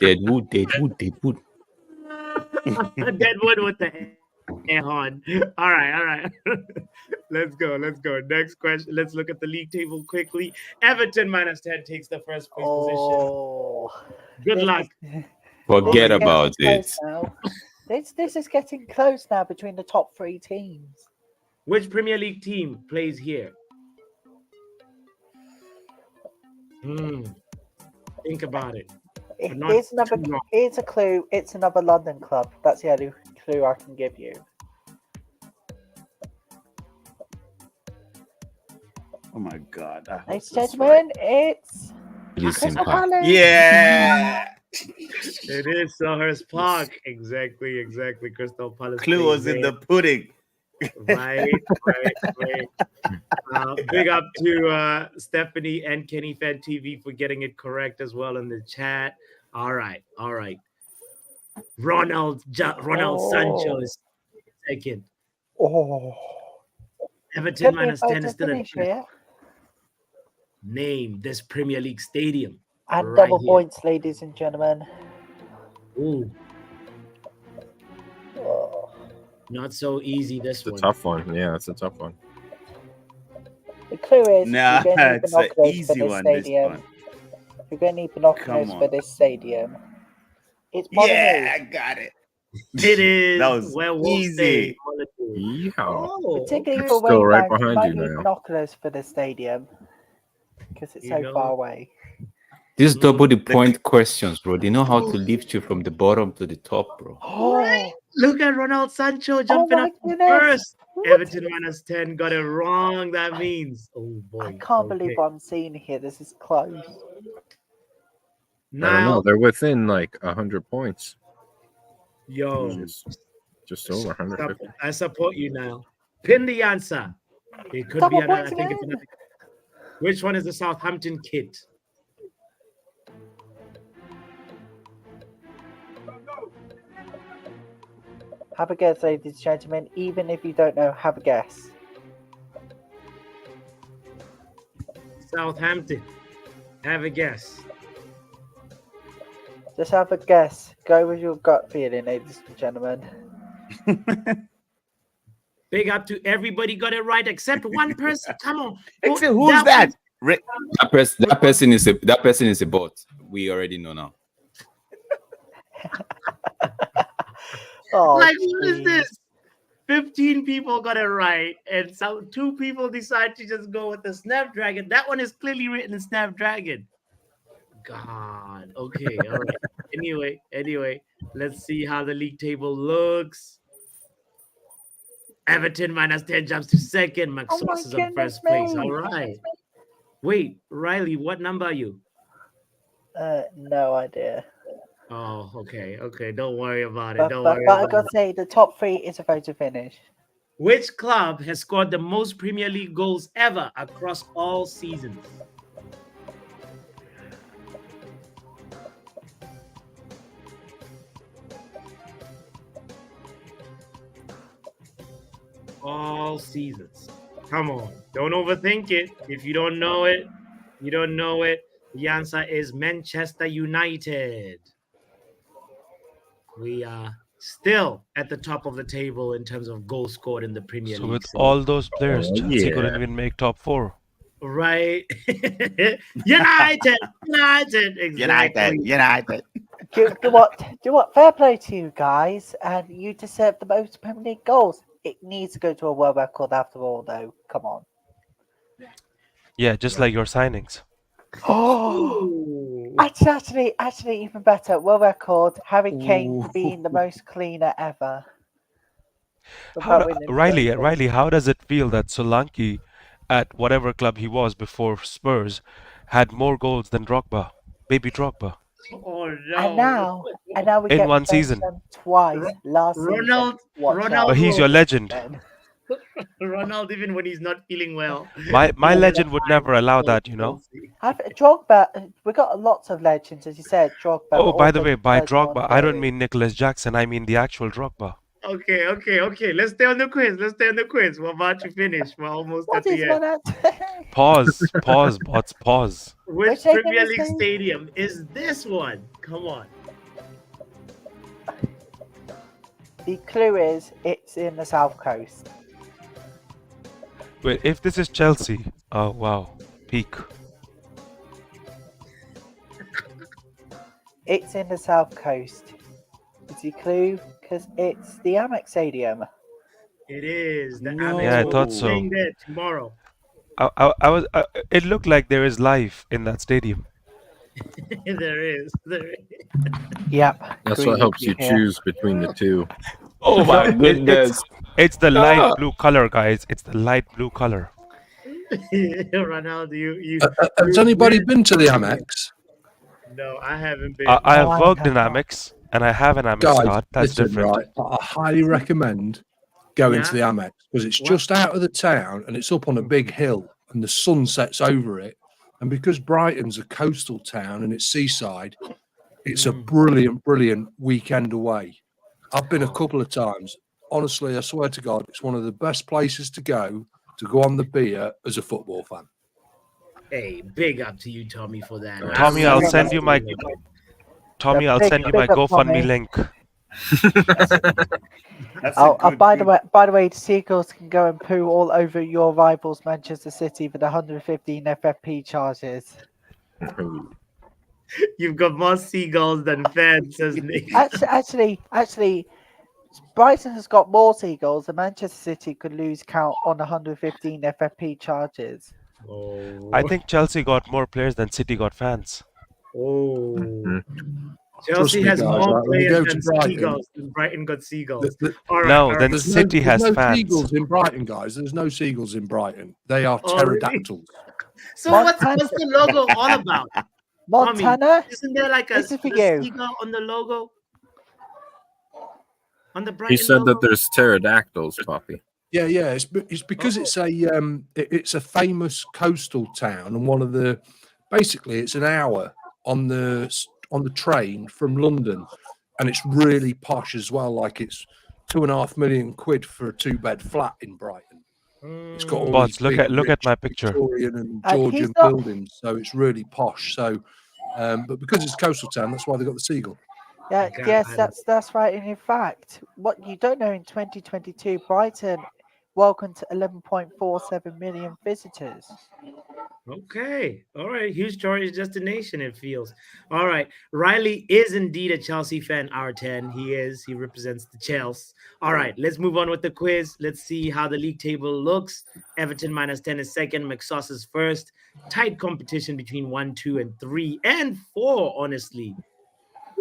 Deadwood. Deadwood with the air horn. All right. Let's go. Next question. Let's look at the league table quickly. Everton minus 10 takes the first place position. Good luck. Forget about it. This is getting close now between the top 3 teams. Which Premier League team plays here? Think about it. Here's a clue. It's another London club. That's the only clue I can give you. Oh my God. Ladies and gentlemen, it's Crystal Palace. Yeah. It is Selhurst Park. Exactly. Crystal Palace. Clue was in the pudding. Right. Big up to Stephanie and Kenny Fan TV for getting it correct as well in the chat. All right. Ronald Sancho is second. Everton Could be minus about 10 is to still a finish here. name this Premier League stadium. And right double here. points, ladies and gentlemen. Ooh, Oh. not so easy this It's a one. tough one. Yeah, it's a tough one. The clue is Nah, you're going to need it's an binoculars for easy this one. This stadium. one. You're going to need binoculars Come for on. this stadium. It's Yeah, Molineux. I got it. It is That was Werewolf easy. Stadium. Molineux. Yeah. Oh, Particularly I'm for still Wayne right fans, you behind might you need now. binoculars for this stadium because it's You so know. far away. These double the Mm. point questions, bro. They know how to lift you from the bottom to the top, bro. Oh, Look at Ronald Sancho jumping my up goodness. first. What? Everton minus 10 got it wrong. That means, oh boy. I can't believe Okay. what I'm seeing here. This is close. I don't know. Now, They're within like 100 points. yo, Just over 150. I support you now. Pin the answer. It could Double be another. I points think it's again. another. Which one is the Southampton kit? Have a guess, ladies and gentlemen. Even if you don't know, have a guess. Southampton. Have a guess. Just have a guess. Go with your gut feeling, ladies and gentlemen. Big up to everybody got it right except one person. Come on. Except who's that? That person is a bot. We already know now. Oh, Like, what is geez. this? 15 people got it right, and some 2 people decide to just go with the Snapdragon. That one is clearly written in Snapdragon. God. Okay. All right. Anyway, let's see how the league table looks. Everton minus 10 jumps to second. Oh my McSauce is on goodness first place. me. All right. Wait, Riley, what number are you? No idea. Oh, okay. Don't worry about it. But, Don't but, worry but I about got to it. say, the top 3 is about to finish. Which club has scored the most Premier League goals ever across all seasons? All seasons. Come on. Don't overthink it. If you don't know it, you don't know it. The answer is Manchester United. We are still at the top of the table in terms of goals scored in the Premier So League. with all those players, Oh, Chelsea couldn't yeah. even make top 4. Right. United. Exactly. United. Do what? Fair play to you guys, and you deserve the most Premier League goals. It needs to go to a world record after all, though. Come on. Yeah, just like your signings. Oh, Ooh. actually, even better. World record. Harry Kane being the most cleaner ever. How, Without winning Riley, trophy. Riley, how does it feel that Solanke, at whatever club he was before Spurs, had more goals than Drogba, baby Drogba? Oh no. And now we In get one to season. them twice last Ronald- season. Watch Ronald- out. But he's your legend. Ronald, even when he's not feeling well. My legend would never allow that, you know. Drogba, we got lots of legends, as you said. Drogba. Oh, by the also way, by Virgil van Drogba, I don't Dijk. mean Nicholas Jackson. I mean the actual Drogba. Okay. Let's stay on the quiz. We're about to finish. We're almost What at the is end. that? Pause, bots, pause. Which We're taking Premier this League thing. stadium is this one? Come on. The clue is it's in the south coast. Wait, if this is Chelsea, oh wow, peak. It's in the south coast. Is the clue? Because it's the Amex Stadium. It is the No. Amex. Yeah, I We'll thought be so. playing there tomorrow. I was. It looked like there is life in that stadium. There is. Yep. That's what helps you choose between the two. Oh my It- goodness. It's the Ah. light blue color, guys. It's the light blue color. Ronaldo, you. Has anybody been to the Amex? No, I haven't been. I No, have I worked in have not. Amex, and I have an Amex Guys, card. That's listen, different. right? I highly recommend going to the Amex because it's What? just out of the town and it's up on a big hill and the sun sets over it. And because Brighton's a coastal town and it's seaside, it's a brilliant weekend away. I've been a couple of times. Honestly, I swear to God, it's one of the best places to go to go on the beer as a football fan. Hey, big up to you, Tommy, for that. Tommy, I'll send you my Tommy. Yeah, I'll big- send you big my up, GoFundMe Tommy. link. That's Oh, a good, by good- the way, the Seagulls can go and poo all over your rivals, Manchester City, for the 115 FFP charges. You've got more seagulls than fans, says Nick. Actually, Brighton has got more Seagulls, and Manchester City could lose count on 115 FFP charges. Oh, I think Chelsea got more players than City got fans. oh. Trust Chelsea me, has guys, more like, when you players go to than Brighton- seagulls, and Brighton got seagulls. The- All right, No, all right. then There's City has no fans. seagulls in Brighton, guys. There's no seagulls in Brighton. They are Oh, really? pterodactyls. So what's the logo all about? Montana, Isn't there like a this is for you. seagull on the logo? On the He Brighton said logo? that there's pterodactyls, Poppy. Yeah. It's because Oh. it's a famous coastal town, and one of the basically it's an hour on the train from London, and it's really posh as well. Like it's £2.5 million for a 2-bed flat in Brighton. It's got all Bots, these look big, at rich my picture. Victorian and And he's Georgian not- buildings, so it's really posh. So, but because it's a coastal town, that's why they got the seagull. Yeah, God, yes, I that's right. And in fact, what you don't know, in 2022, Brighton welcomed 11.47 million visitors. Okay. All right. Huge tourist destination, it feels. All right. Riley is indeed a Chelsea fan, R10. He is. He represents the Chelsea. All right. Let's move on with the quiz. Let's see how the league table looks. Everton -10 is second. McSauce is first. Tight competition between 1, 2, and 3, and 4, honestly.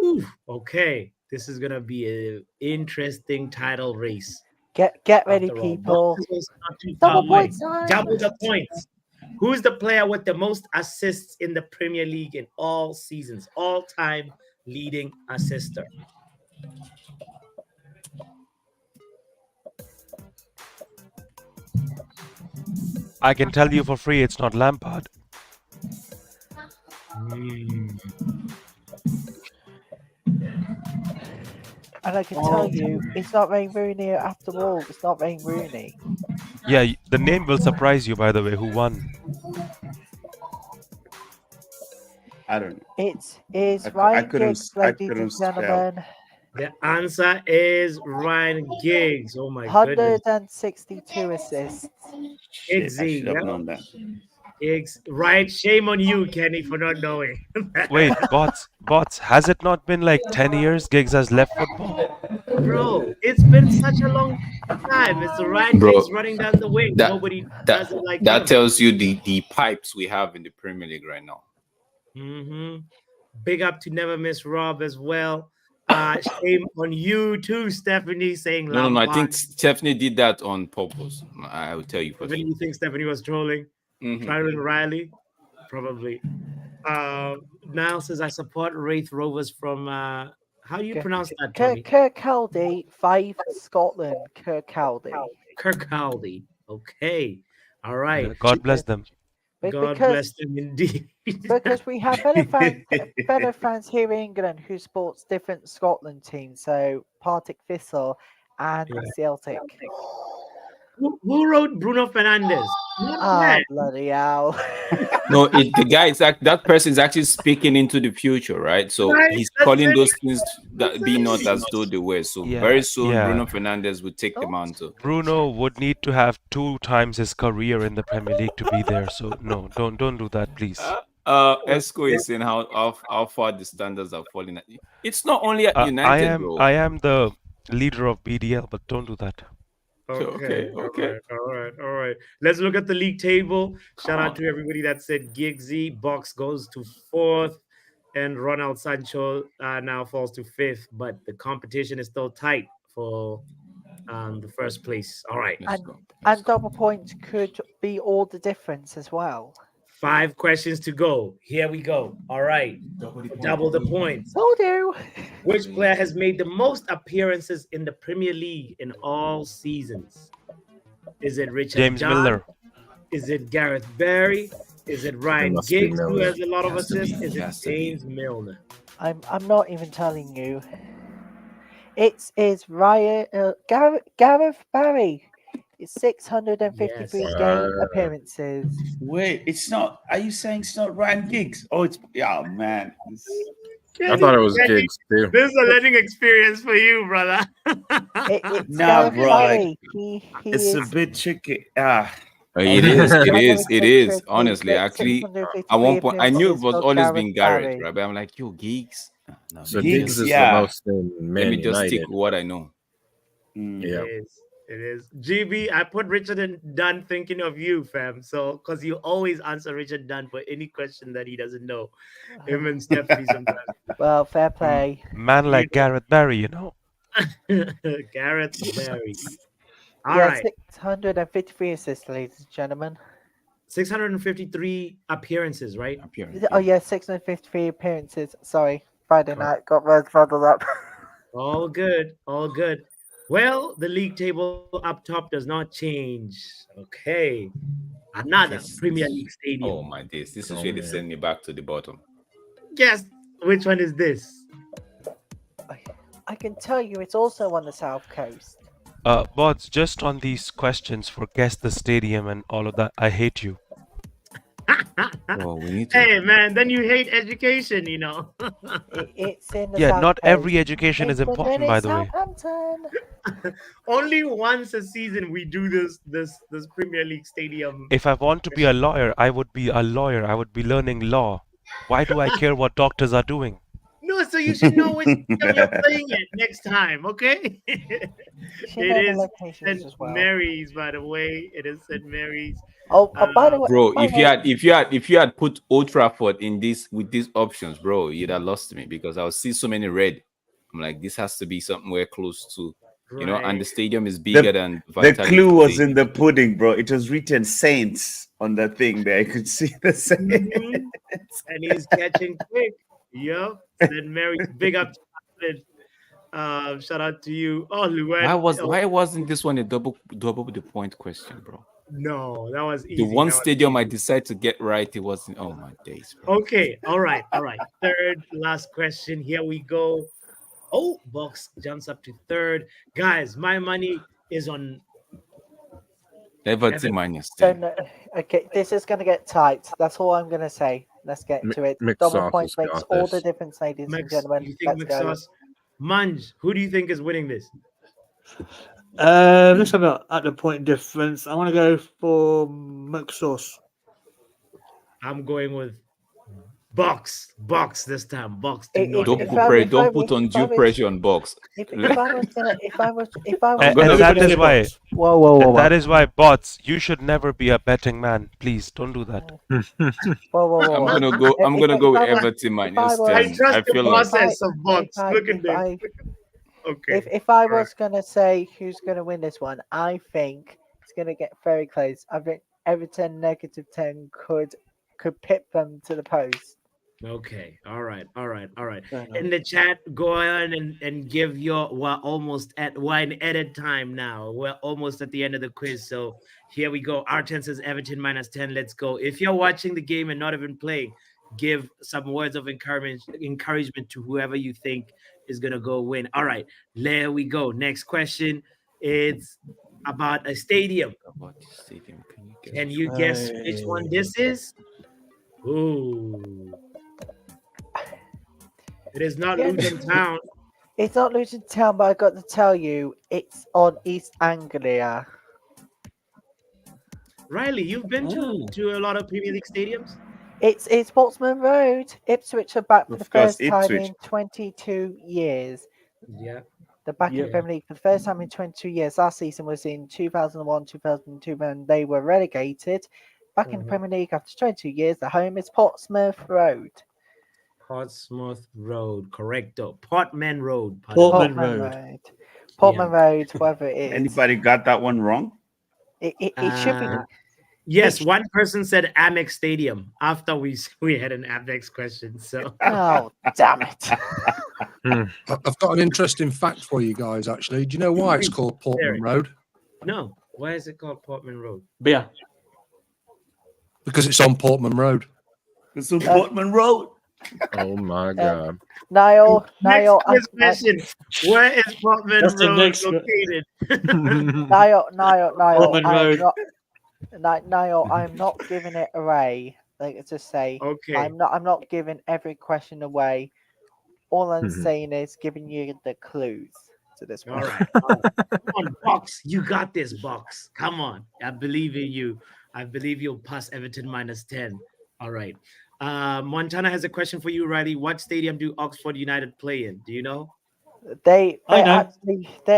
Ooh, okay. This is going to be an interesting title race. Get ready, After all, people. both teams not too far Double away. points time. Double the points. Who's the player with the most assists in the Premier League in all seasons? All-time leading assister. I can tell you for free, it's not Lampard. And I can tell you, it's not Wayne Rooney after all. It's not Wayne Rooney. Yeah, the name will surprise you, by the way, who won. I don't know. It is I Ryan couldn't- Giggs, I ladies couldn't and spell. gentlemen. The answer is Ryan Giggs. Oh my goodness. 162 assists. Shit, I Giggsy, should have yeah. known that. Giggs. Right. Shame on you, Kenny, for not knowing. Wait, bots, has it not been like 10 years Giggs has left football? Bro, it's been such a long time. It's Ryan Bro, Giggs running down the wing. that- Nobody does it like That him. tells you the pipes we have in the Premier League right now. Big up to Never Miss Rob as well. Shame on you too, Stephanie, saying No, I think Lampard. Stephanie did that on purpose. I will tell you for Even sure. you think Stephanie was trolling? Mhm. Trolling Riley? Probably. Niall says, I support Wraith Rovers from, how do you pronounce that, Tommy? Kirkcaldy, 5 Scotland. Kirkcaldy. Kirkcaldy. Okay. All right. God bless them. God because, bless them indeed. because we have fellow fans here in England who sports different Scotland teams. So Partick Thistle and Yeah. Celtic. Who wrote Bruno Fernandes? Not Ah, bad. bloody hell. No, the guy is that person is actually speaking into the future, right? So Right, he's that's calling it. those things that That's be it. not as though they were. So Yeah, very soon, yeah. Bruno Fernandes would take the mantle. Bruno would need to have 2 times his career in the Premier League to be there. So no, don't do that, please. Esco is saying how far the standards are falling. It's not only at United, bro. I am the leader of BDL, but don't do that. Okay. Okay. All right. Let's look at the league table. Shout out to everybody that said Giggsy. Box goes to 4th, and Ronald Sancho now falls to 5th. But the competition is still tight for the first place. All right. And double points could be all the difference as well. 5 questions to go. Here we go. All right. Double the points. So do. Which player has made the most appearances in the Premier League in all seasons? Is it Richard James John? Milner. Is it Gareth Barry? Is it Ryan must be Giggs, who Milner. has a lot of Has to be, assists? Is it has to be. James Milner? I'm not even telling you. It is Ryan Gareth Barry. It's 653 Yes. game appearances. Wait, it's not. Are you saying it's not Ryan Giggs? Oh, it's yeah, man. I thought it was Giggs too. This is a learning experience for you, brother. It's Nah, Gareth bro, like, Barry. He It's a is bit tricky. Ah, It is. It Gareth is. It Barry, is. tricky, Honestly, but actually, 653 at one point, I knew it appearances was for always Gareth been Garrett, Barry. right? But I'm like, yo, Geeks. No, So Giggs. Giggs is yeah. the most in Man Let me just United. stick with what I know. Yeah. It is. It is. GB, I put Richard and Dunn thinking of you, fam. So, because you always answer Richard Dunn for any question that he doesn't know. Him and Stephanie sometimes. Well, fair play. Man like Gareth Barry, you know. Gareth Barry. All Yeah, right. 653 assists, ladies and gentlemen. 653 appearances, right? Appearance. Oh yeah, 653 appearances. Sorry, Friday night got muddled up. All good. All good. Well, the league table up top does not change. Okay. Another Yes. Premier League stadium. Oh my days. This is Oh, really man. sending me back to the bottom. Guess which one is this? I can tell you, it's also on the south coast. Bods, just on these questions for guess the stadium and all of that, I hate you. Oh, we need to. Hey man, then you hate education, you know. It's in the Yeah, south not coast. every education is England important, and by the way. Southampton. Only once a season we do this Premier League stadium. If I want to be a lawyer, I would be a lawyer. I would be learning law. Why do I care what doctors are doing? No, so you should know which stadium you're playing it next time, okay? Should It know the is locations St. as well. Mary's, by the way. It is St. Mary's. Oh, by the way, Bro, by if the you way- had if you had put Old Trafford in this with these options, bro, you'd have lost me because I would see so many red. I'm like, this has to be somewhere close to, you know, and the stadium is bigger than the Vitality clue was Stadium. in the pudding, bro. It was written Saints on the thing there. You could see the Saints. Mhm. And he's catching quick. Yep. St. Mary's, big up. Shout out to you. Oh, Luan. Why wasn't this one a double the point question, bro? No, that was easy. The one That was stadium I easy. decided to get right, it wasn't. Oh my days, bro. Okay, all right. Third, last question. Here we go. Oh, Box jumps up to third. Guys, my money is on. Everton minus So 10. no, okay, this is going to get tight. That's all I'm going to say. Let's get to it. Double McSauce points has makes got all this. the difference, ladies and Max, gentlemen. you think Let's go. McSauce? Munge, who do you think is winning this? Let's have a at the point difference. I want to go for McSauce. I'm going with Box this time. Box. Do If- not Don't if put I- pressure. if I Don't was- put if I undue was- pressure on Box. If I was gonna, if I was I'm gonna- And that is why, whoa, that is why, bots, you should never be a betting man. Please don't do that. whoa. I'm gonna go. I'm If- gonna if go with I was- Everton minus was- 10. I trust the feel like process of Box. if I- Look at if this. I- Okay. If I All right. was gonna say who's gonna win this one, I think it's gonna get very close. I think Everton -10 could pip them to the post. Okay. All right. Fair enough. In the chat, go on and give your we're in edit time now. We're almost at the end of the quiz. So here we go. R10 says Everton -10. Let's go. If you're watching the game and not even playing, give some words of encouragement to whoever you think is gonna go win. All right, there we go. Next question. It's about a stadium. about this stadium. Can you guess? Can you guess which one this is? Ooh. It is not Yeah. Luton Town. It's not Luton Town, but I got to tell you, it's on East Anglia. Riley, you've been to a lot of Premier League stadiums? It's Portsmouth Road. Ipswich are back for the Of course, first time Ipswich. in 22 years. Yeah. They're back in the Yeah. Premier League for the first time in 22 years. Last season was in 2001, 2002, when they were relegated. Back in the Mhm. Premier League after 22 years. The home is Portsmouth Road. Portsmouth Road, correcto. Portman Road. pardon. Portman Road. Portman Road, whatever it is. Anybody got that one wrong? It should be. Yes, one person said Amex Stadium after we had an Amex question. So Oh, damn it. I've got an interesting fact for you guys, actually. Do you know why it's called Portman Road? no, why is it called Portman Road? But yeah, Because it's on Portman Road. It's on Portman Road. Oh my god. Niall, Next I, question. Where is Portman That's the Road next- located? Niall, Portman I'm Road. not, Niall, I'm not giving it away. Like, let's just say, Okay. I'm not giving every question away. All I'm Mhm. saying is giving you the clues to this All one. right. Come on, Box. You got this, Box. Come on. I believe in you. I believe you'll pass Everton -10. All right. Montana has a question for you, Riley. What stadium do Oxford United play in? Do you know? They I know.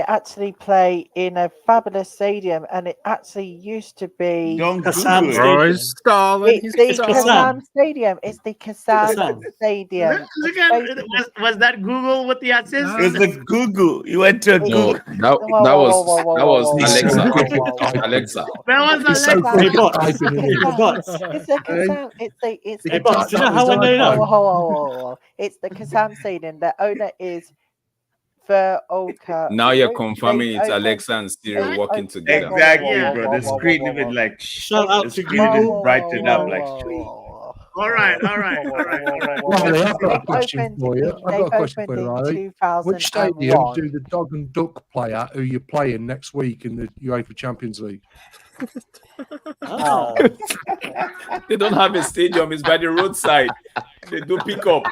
actually play in a fabulous stadium, and it actually used to be Don't Kassam Google it. Oh, Stadium. he's stalling. it's He's the It's stalling. Kassam Stadium. It's the Kassam Kassam. Stadium. Look It's at basically- was that Google with the assist? It was a Google. You went to a No, Google. that Whoa, that whoa, was whoa, whoa, that whoa, was whoa, He's so Alexa. whoa, quick whoa, at whoa, typing. Alexa. That was He's so Alexa. quick Hey, at bots. typing in. Hey, bots. It's the Kassam. It's Hey, the bots. Do you know that was how I know iPhone. that? Whoa. It's the Kassam Stadium. The owner is Veroka. Now you're Group. confirming They it's opened- Alexa and Siri they working opened- together. Exactly, Yeah. bro. The screen even like Shout the out to screen even Google. brightened up like. All right. Riley, I've got a question for you. I've got a question for you, Riley. Which stadium 2001. do the Dog and Duck play at who you're playing next week in the UEFA Champions League? Ah. They don't have a stadium, it's by the roadside. They do pick up.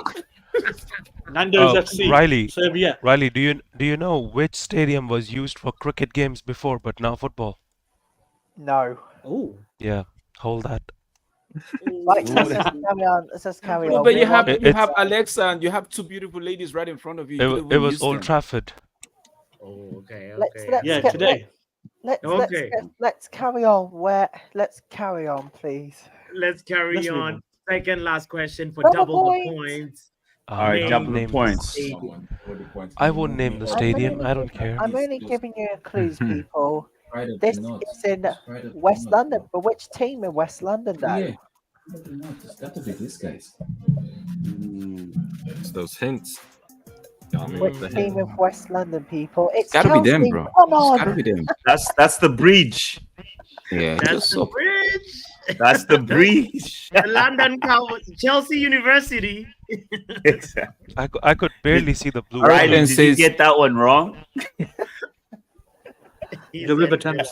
Nando's FC. Riley, Serbia. Riley, do you know which stadium was used for cricket games before, but now football? No. Oh. Yeah, hold that. Right, let's just carry on. Let's just carry No, on. but We you have want- you have Alexa and you have two beautiful ladies right in front of you. You couldn't It even was use Old them. Trafford. Oh, okay. Let's Yeah, get- today. Okay. Let's carry on. Let's carry on, please. Let's carry Let's move on. on. Second last question for Double double the points. points. All right, Name double the name points. stadium. I won't name the stadium. I don't care. I'm only giving you clues, people. This is in West London. But which team in West London, though? It's those hints. Got me Which with the team hint. of West London, people? It's Gotta be them, Chelsea. bro. Come It's on. gotta be them. That's the bridge. Yeah, That's just the so bridge. That's the bridge. The London Cowboys, Chelsea University. Exactly. I could barely see the blue. All right, Right, then and did you says- get that one wrong? The River Thames.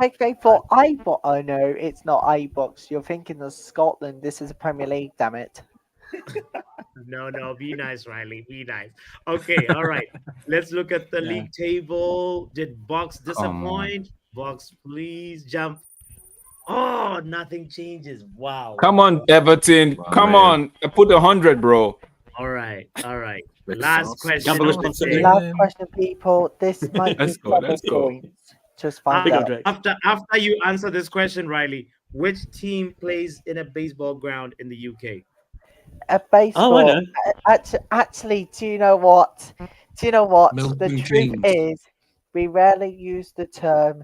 Okay, for iBox. Oh no, it's not iBox. You're thinking of Scotland. This is a Premier League, damn it. No, be nice, Riley. Be nice. Okay, all right. Let's look at the league table. Did Box disappoint? Box, please jump. Oh, nothing changes. Wow. come on, Everton. Wow, Come man. on. I put 100, bro. All right. Big Last sauce. question. Gamble of the responsibly. day. Last question, people. This might be Let's go, double let's go. points. Just find Big out. Drake. After you answer this question, Riley, which team plays in a baseball ground in the UK? A baseball. Oh, I know. Actually, do you know what? The Milton truth Keynes. is, we rarely use the term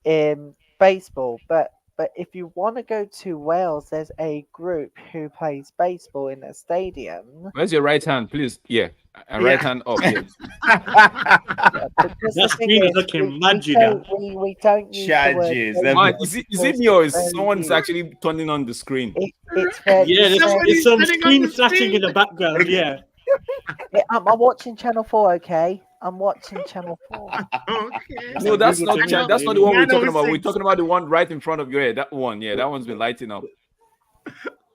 in baseball, but if you want to go to Wales, there's a group who plays baseball in a stadium. Where's your right hand, please? Yeah. And right hand up. Yeah. Because the That thing screen is is, looking we mad, you don't- we don't use the word Charges. baseball Man, is it me or is because someone's actually turning on the screen? it's very Yeah, there's Somebody's some turning on screen the flashing screen. in the background. Yeah. I'm watching Channel 4, okay? I'm watching Channel 4. Okay. No, that's Google not check that's not out, the one Yeah, we're no, talking about. We're 6. talking about the one right in front of your head. That one, yeah, that one's been lighting up.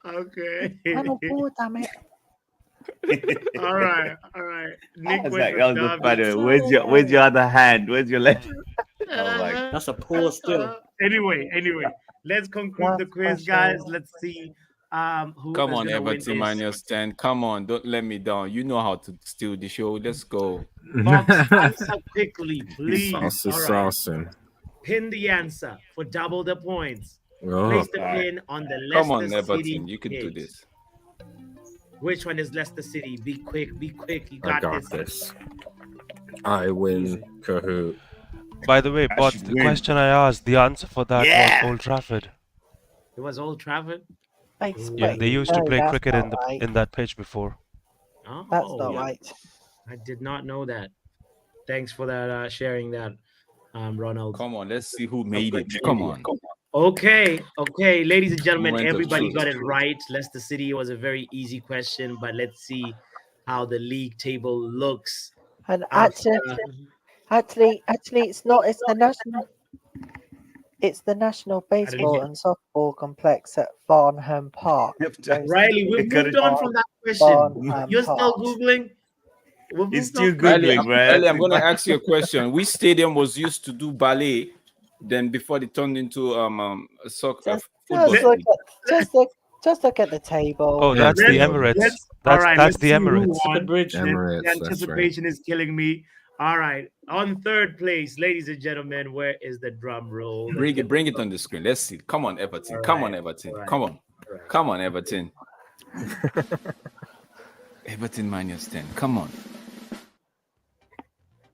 Okay. Channel 4, damn it. All right. Nick I was with like, the that was derby. funny. Where's your other hand? Where's your left? Oh my. That's a poor still. Anyway, let's conclude the Last quiz, question. guys. Let's see who Come is on, gonna win Everton this. -10. Come on, don't let me down. You know how to steal the show. Let's go. Box, answer quickly, please. Sauce is All right. saucing. Pin the answer for double the points. Oh, Place the all right. pin on the Leicester Come on, City Everton. You can do page. this. Which one is Leicester City? Be quick. You I got, got this. I win, Kahoot. By the way, I but should the win. question I asked, the answer for that Yeah. was Old Trafford. It was Old Trafford. Yeah, they used to No, play that's cricket not in the right. in that pitch before. Oh, That's not yeah. right. I did not know that. Thanks for that sharing that, Ronald. Come on, let's see who made it. Come on. Okay, ladies and gentlemen, Moment of everybody truth. got it right. Leicester City was a very easy question, but let's see how the league table looks. And after- actually, it's not. It's the national. It's the National Baseball hear. and Softball Complex at Farnham Park. Riley, we've Got moved it. on from that question. Farnham You're still Park. Googling? We've It's moved still on. Googling, right? Riley, I'm going to ask you a question. Which stadium was used to do ballet, then before they turned into soccer football? Just look at the table. Oh, that's the Emirates. All right, That's let's the see who Emirates. won. The bridge. Emirates, The that's right. anticipation is killing me. All right, on third place, ladies and gentlemen, where is the drum roll? Bring it on the screen. Let's see. Come on, Everton. All Come right, on, Everton. all right, Come on. all right. Come on, Everton. Everton -10. Come on.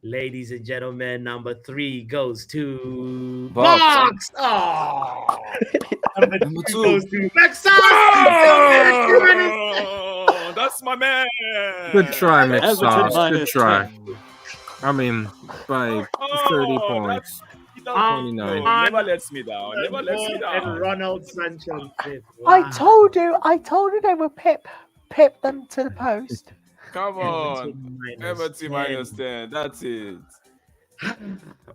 Ladies and gentlemen, number 3 goes to Box. Box. Oh, number Number 2 2. goes to Maxos. Oh, that's my man. Good try, Everton McSauce. Good minus try. 10. I mean, by 30 points. 29. Never lets me down. Never lets me And down. Ronald Sancho fifth. I Wow. told you they would pip them to the post. Come on. Everton Everton -10. That's it.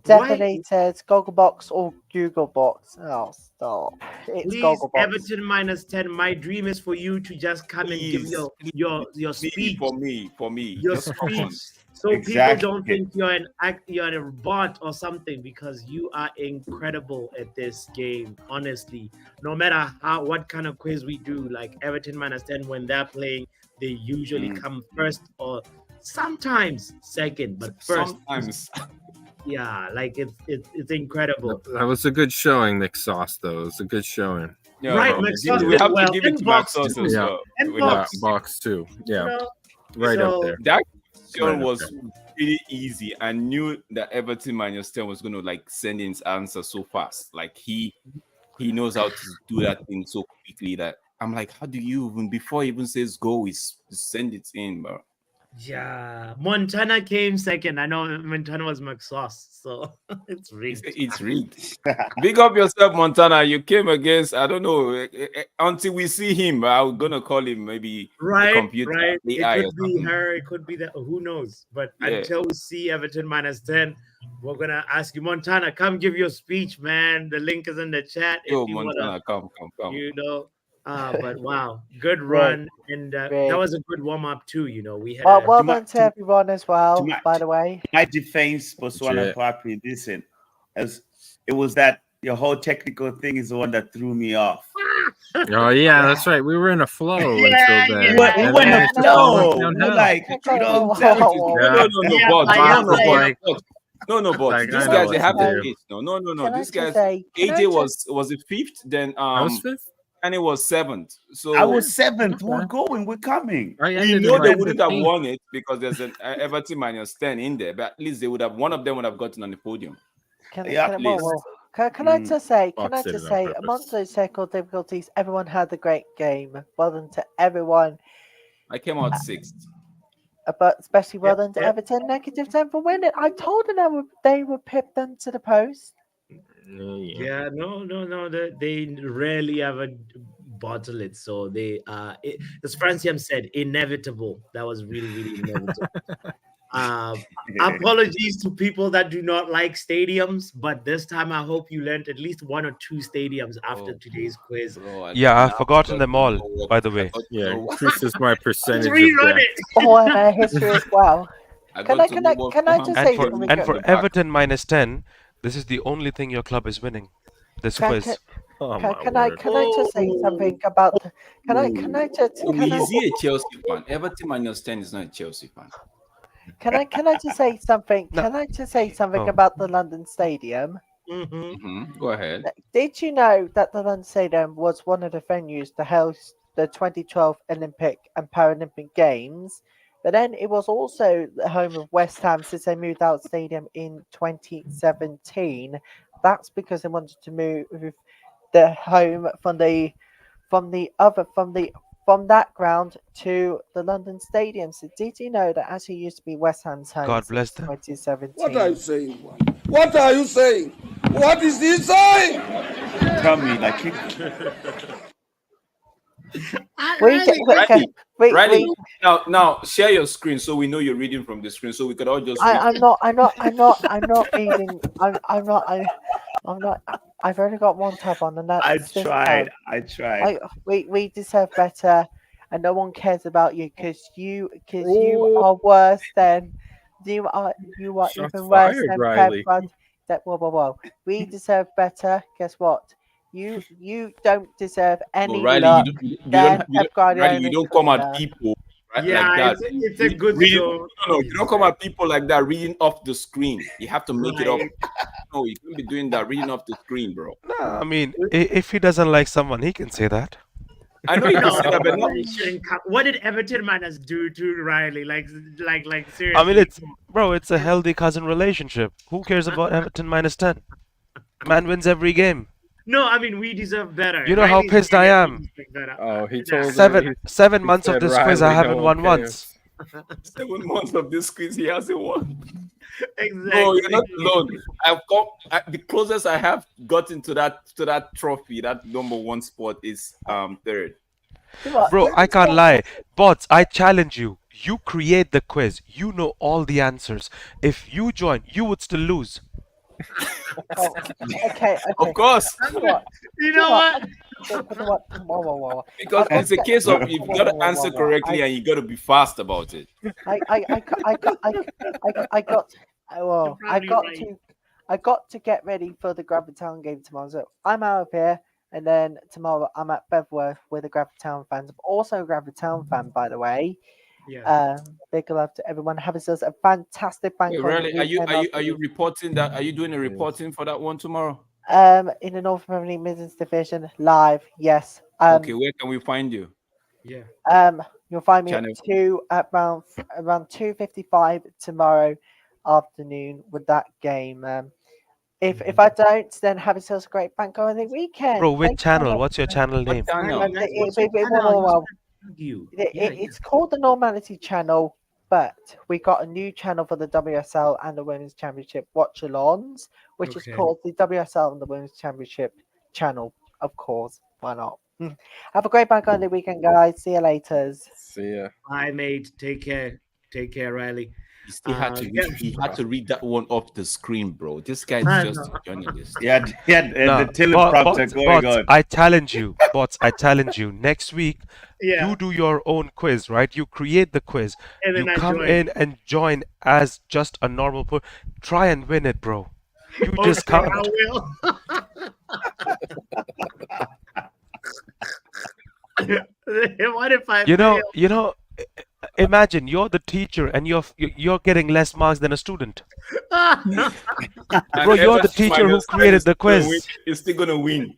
Definitely Gogglebox or Googlebox. Oh, stop! It's Please, Gogglebox. Everton -10. My dream is for you to just come and give your speech. For me. Your Just come on. speech. So Exactly. people don't think you're a bot or something, because you are incredible at this game. Honestly, no matter what kind of quiz we do, like Everton -10, when they're playing, they usually come first or sometimes second, but first. Sometimes. Yeah, like it's incredible. That was a good showing, McSauce, though. It was a good showing. Yeah, Right, bro. Maxos We have well, to give it and to Box Maxos too. as Yeah. well. And We Box. have to. Box too. Yeah, You know? right So- up there. That question Right up was there. really easy. I knew that Everton -10 was going to like send in his answer so fast. Like he knows how to do that thing so quickly that I'm like, how do you even, before he even says go, is send it in, bro? Yeah, Montana came second. I know Montana was McSauce, so it's rigged. It's rigged. Big up yourself, Montana. You came against, I don't know, until we see him, I'm gonna call him maybe Right, computer, right. AI It or could be something. her. It could be that. Who knows? But Yeah. until we see Everton -10, we're gonna ask you, Montana, come give your speech, man. The link is in the chat. Yo, if you Montana, wanna, come. you know. But wow, good run, and that was a good warm up too. You know, we had. Well To my- done to everyone as well. to my- By the way, My defense, Botswana Legit. Papi, listen, it was that your whole technical thing is the one that threw me off. Oh yeah, that's right. We were in a flow until yeah. then. We And went then in it the just all flow. went We're downhill. like, you know, Yeah. No, Yeah, but I am no, saying- but no, but Like, these I know guys what they have to the do. age. No. Can I These just guys, say, can I AJ just- was the fifth, then I was fifth. and it was seventh. So I was seventh. We're Okay. going. We're coming. I we ended know in they like wouldn't have 15th. won it because there's an Everton -10 in there, but at least they would have. One of them would have gotten on the podium. Can, Yeah, can, please. can I just say, Fox did it on purpose. amongst those technical difficulties, everyone had a great game. Well done to everyone, I came out sixth. but especially well Yeah, done to yeah. Everton -10 for winning. I told them they would pip them to the post. Yeah, no. They rarely ever bottle it. So they as Franciam said, inevitable. That was really inevitable. Apologies to people that do not like stadiums, but this time I hope you learned at least 1 or 2 stadiums after Oh. today's quiz. Bro, Yeah, I've forgotten them all, by the way. Yeah, this is my percentage. Let's of rerun death. it. Oh, and their history as well. Can I just say And for something? Everton -10, this is the only thing your club is winning. This Can- quiz. Oh, Can my I word. just say something about? Can I just? Oh, Can I, is he a Chelsea fan? Everton -10 is not a Chelsea fan. can I just say something? No. Can I just say something Oh. about the London Stadium? Mhm. Go ahead. Did you know that the London Stadium was one of the venues to host the 2012 Olympic and Paralympic Games? But then it was also the home of West Ham since they moved out stadium in 2017. That's because they wanted to move the home from that ground to the London Stadium. So did you know that actually used to be West Ham's home God bless since them. 2017? What are you saying? What are you saying? What is he saying? tell me, like, Riley, now share your screen so we know you're reading from the screen, so we could all just. I'm not reading. I'm not. I've only got one tab on, and that's I this tried. tab. I tried. We deserve better, and no one cares about you because you are worse than you are Shots even worse fired, than Riley. Pep. Whoa. We deserve better. Guess what? You don't deserve any Riley, luck you than don't, Pep Guardiola. Riley, you don't come at people right, Yeah, like that. it's a good Reading- show. No, you don't come at people like that reading off the screen. You have to make it up. Right. No, you can't be doing that reading off the screen, bro. Nah, I mean, if he doesn't like someone, he can say that. I know you can No, say that, but not. he shouldn't come. What did Everton Manners do to Riley? Like seriously. I mean, it's a healthy cousin relationship. Who cares about Everton -10? Man wins every game. No, I mean we deserve better. You know how Riley's pissed gonna I get am. something better. Oh, he Nah. told Seven he months of said, this quiz, I "Riley, haven't no won one once. 7 months of this quiz, he hasn't won. Exactly. No, you're not alone. The closest I have gotten to that trophy, that #1 spot, is third. Bro, I can't lie. Bots, I challenge you. You create the quiz. You know all the answers. If you join, you would still lose. Okay. Of course, You know what? Whoa. because it's a case of you've got to answer correctly and you got to be fast about it. I got to get ready for the Graviton game tomorrow. So I'm out of here, and then tomorrow I'm at Bevworth with the Graviton fans. I'm also a Graviton fan, by the way. Yeah. Big love to everyone. Have yourselves a fantastic bank Wait, holiday really? Are you weekend. reporting that? Are you doing a reporting for that one tomorrow? In the North Premier League Midlands Division live? Yes. Okay, where can we find you? Yeah. You'll find me Channel. at around 2:55 tomorrow afternoon with that game. If I don't, then have yourselves a great bank holiday weekend. Bro, which Thank you so channel? much. What's your channel name? It's called the Normality Channel, but we got a new channel for the WSL and the Women's Championship watch-alongs, which is called the WSL and the Women's Championship channel. Of course, why not? Have a great bank holiday weekend, guys. See you later. See ya. Hi, mate. Take care. Take care, Riley. He still had to read, he had to read that one off the screen, bro. This guy's I just know. a journalist. Yeah, Nah, the teleprompter going on. I challenge you. Bots, I challenge you. Next week, Yeah. you do your own quiz, right? You create the quiz. And You then I come join. in and join as just a normal person. Try and win it, bro. You just Okay, can't. I will. What if I You know, fail? imagine you're the teacher and you're getting less marks than a student. And Bro, you're the Everton teacher who minus 10 created is the still gonna quiz. win. You're still gonna win.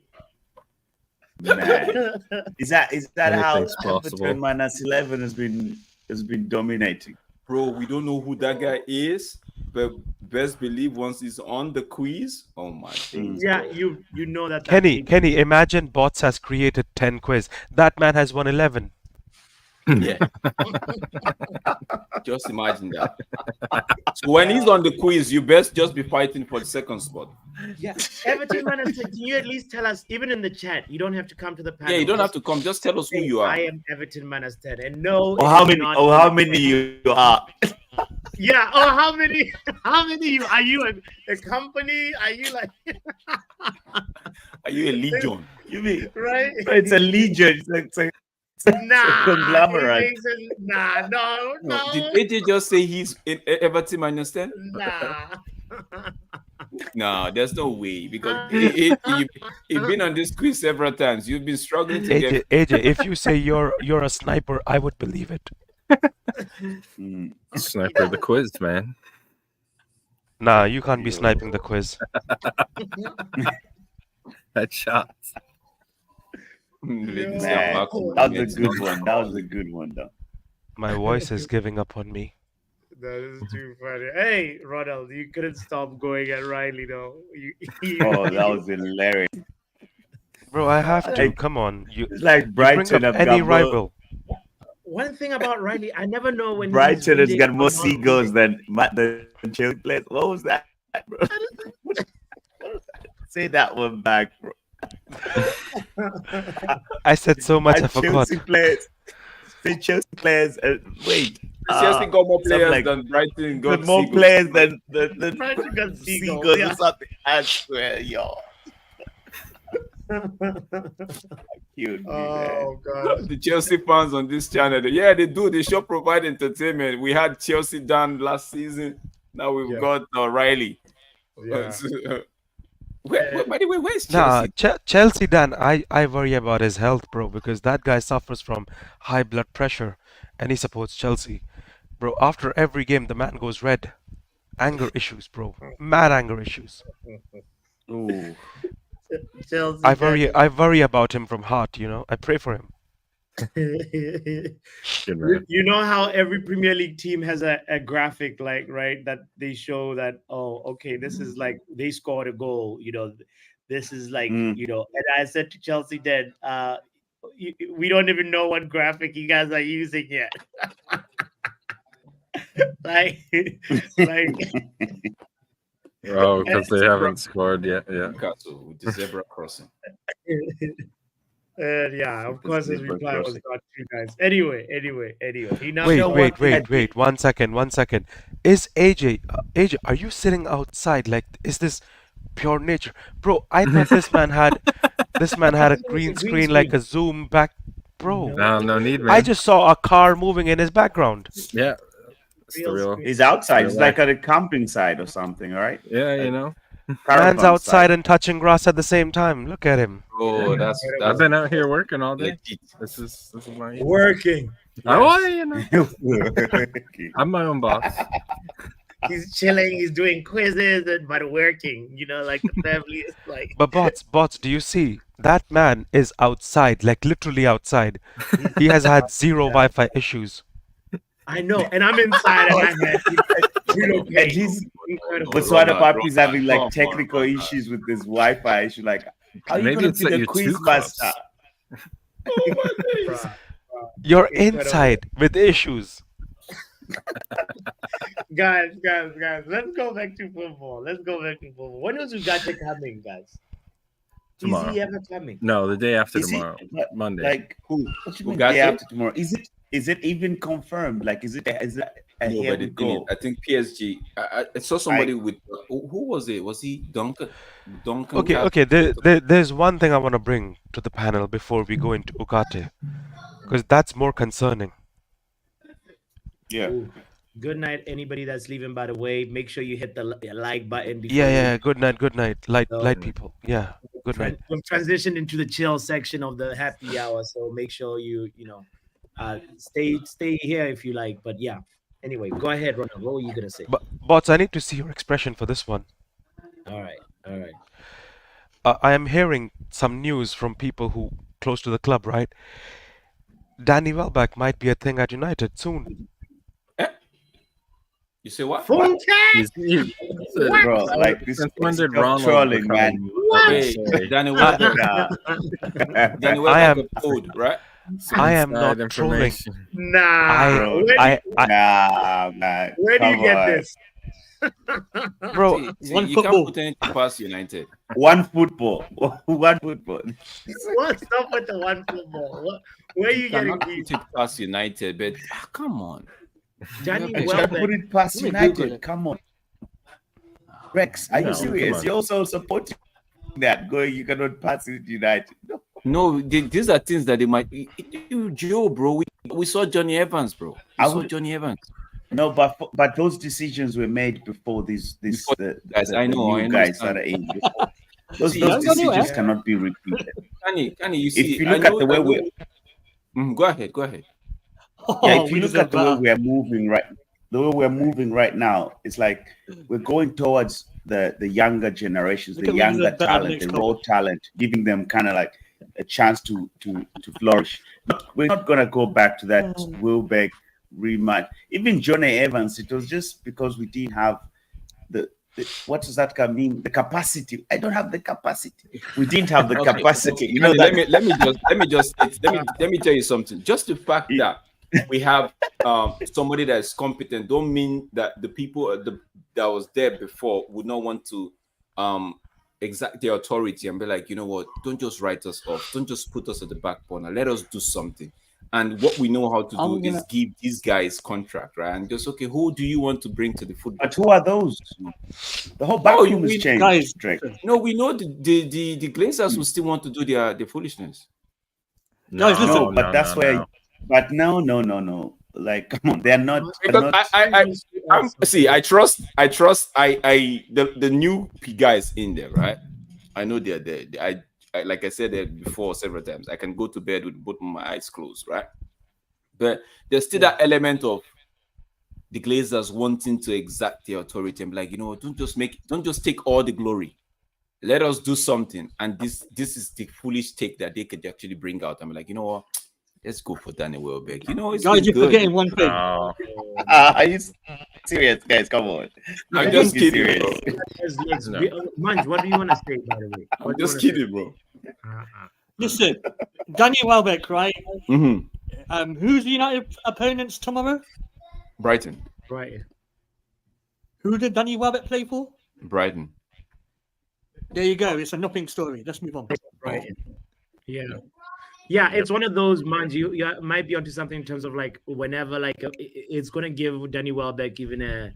Man. Is that how Anything's possible. Everton -11 has been dominating? Bro, we don't know who that guy is, but best believe once he's on the quiz, oh my days. Yeah, bro. you know that. Kenny, imagine Bots has created 10 quiz. That man has won 11. Yeah. Just imagine that. So when he's on the quiz, you best just be fighting for the second spot. Yeah, Everton Manners, can you at least tell us, even in the chat, you don't have to come to the panel. Yeah, you don't have to come. Just tell us who say, you are. I am Everton Manners 10, and no. Or it how is many? not Or how Everton many you are? Yeah. Oh, how many? How many? Are you a company? Are you like? Are you a legion? You mean Right? it's a legion? It's a Nah. conglomerate. it makes it- Nah. No. Did AJ just say he's in Everton -10? Nah. No, there's no way because you've been on this quiz several times. You've been struggling to get. AJ, if you say you're a sniper, I would believe it. Sniper the quiz, man. Nah, you can't be sniping the quiz. Headshots. Ladies Man, and gentlemen, that was a good one. That was a good one, though. My voice is giving up on me. That is too funny. Hey, Ronald, you couldn't stop going at Riley, though. Oh, that was hilarious. Bro, I have to. Hey, Come on. It's like You bring Brighton up have any got more, rival. One thing about Riley, I never know when Brighton has he's got reading more or not seagulls reading. than the Chelsea players. What was that, bro? Say that one back, bro. I said so much, I And forgot. Chelsea players. Say Chelsea players. Wait. Chelsea got more something players like- than Brighton got got more Seagulls. players than Brighton got Seagulls, Seagulls yeah. or something. I swear, yo. Cute, man. Oh god. The Chelsea fans on this channel, they do. They sure provide entertainment. We had Chelsea done last season. Now we've got Riley. Yeah. By the way, where's Nah, Chelsea? Chelsea, Dan, I worry about his health, bro, because that guy suffers from high blood pressure and he supports Chelsea. Bro, after every game, the man goes red. Anger issues, bro. Mad anger issues. Ooh. Chelsea. I worry about him from heart, you know. I pray for him. Good man. You know how every Premier League team has a graphic, like, right, that they show that, oh, okay, this is like they scored a goal, you know, this is like, you know, and I said to Chelsea then, we don't even know what graphic you guys are using yet. like Oh, because they haven't scored yet. Yeah. Newcastle with the zebra crossing. yeah, of course his reply was not true, guys. Anyway. He now Wait. 1 second. Is AJ, are you sitting outside? Like, is this pure nature? Bro, I thought this man had a green screen, like a zoom back. Bro, No need, man. I just saw a car moving in his background. Yeah. It's the real. He's outside. It's Real like at a camping site or something, right? Yeah, you know. Man's outside and touching grass at the same time. Look at him. Oh, that's I've been out here working all day. legit. This is my working. Oh, you know. I'm my own boss. He's chilling, he's doing quizzes but working, you know, like the family is like But bots, do you see? That man is outside, like literally outside. He has had zero Wi-Fi issues. I know, and I'm inside and I had And he's incredible. but Swada Ronald, Papi's having come like on, technical Ronald. issues with this Wi-Fi issue. Like, how are you Maybe gonna it's be that the you're quiz too master? You're Incredible. inside with issues. Guys, let's go back to football. When was Ugarte coming, guys? Tomorrow. Is he ever coming? No, the day after Is he- tomorrow, but, Monday. Like, who? What you mean got day it? after tomorrow? Is it even confirmed? Like, is it a No, here but we the thing is, go? I think PSG. I saw somebody with who was it? Was he Duncan? Okay. There's one thing I want to bring to the panel before we go into Ugarte, because that's more concerning. Yeah. Ooh. Good night, anybody that's leaving, by the way. Make sure you hit the like button. before Yeah. Good night. Light So- people. Yeah. Good night. We've transitioned into the chill section of the happy hour, so make sure you stay here if you like. But yeah, anyway, go ahead, Ronald. What were you gonna say? But bots, I need to see your expression for this one. All right. I am hearing some news from people who close to the club, right? Danny Welbeck might be a thing at United soon. You say what? Bro, like this When is did Ronald trolling, become- man. Wait, Danny Welbeck. Danny Welbeck I am- a code, right? I am Inside not trolling. information. Nah, bro. where, Nah, man. where do you Come get on. this? Bro, See, One you football. can't put anything past United. One football. One football. What's up with the one football? Where are you getting Cannot these? put it past United, but come on. Danny Okay, You can't Welbeck. put it past Let me Google United. it. Come on. Rex, are No, you come serious? on. You're also supporting that going, you cannot pass it United. No. No, these are things that they might. Joe, bro, we saw Johnny Evans, bro. I We saw would- Johnny Evans. No, but those decisions were made before this Before guys, the I know, new I guys understand. that are in. Before. Those See, decisions yeah. cannot be repeated. Can you see? If you I look at know the way that we Go ahead. yeah, if you look at the way we are moving right now, it's like we're going towards the younger generations, Look the at younger Windsor better talent, next the couple. raw talent, giving them kind of like a chance to flourish. We're not gonna go back to that Wilbeck rematch. Even Johnny Evans, it was just because we didn't have the what does that mean? The capacity. I don't have the capacity. We didn't have the Okay, capacity. okay, You know Andy, that. let me tell you something. Just the fact that we have somebody that is competent don't mean that the people that was there before would not want to exact the authority and be like, you know what, don't just write us off, don't just put us at the back corner, let us do something. And what we know how to do is give these guys contract, right? And just, okay, who do you want to bring to the football? But who are those? The whole backroom is changed. Guys, Drake. No, we know the Glazers will still want to do their foolishness. Guys, listen. No, but that's where. But no. Like, come on, they're not. Because I trust the new guys in there, right? I know they're there. I like I said there before several times. I can go to bed with both my eyes closed, right? But there's still that element of the Glazers wanting to exact the authority and be like, you know, don't just take all the glory. Let us do something. And this is the foolish take that they could actually bring out. I'm like, you know what? Let's go for Danny Welbeck. You know, it's Guys, you're good. forgetting one thing. Are you serious, guys? Come on. I'm just kidding, bro. Munch, what do you want to say, by the way? I'm just kidding, bro. Listen, Danny Welbeck, right? Mm-hmm. Who's the United opponents tomorrow? Brighton. Right. Who did Danny Welbeck play for? Brighton. There you go. It's a nothing story. Let's move on. Right. Yeah, it's one of those, man. You might be onto something in terms of like whenever like it's gonna give Danny Welbeck even a.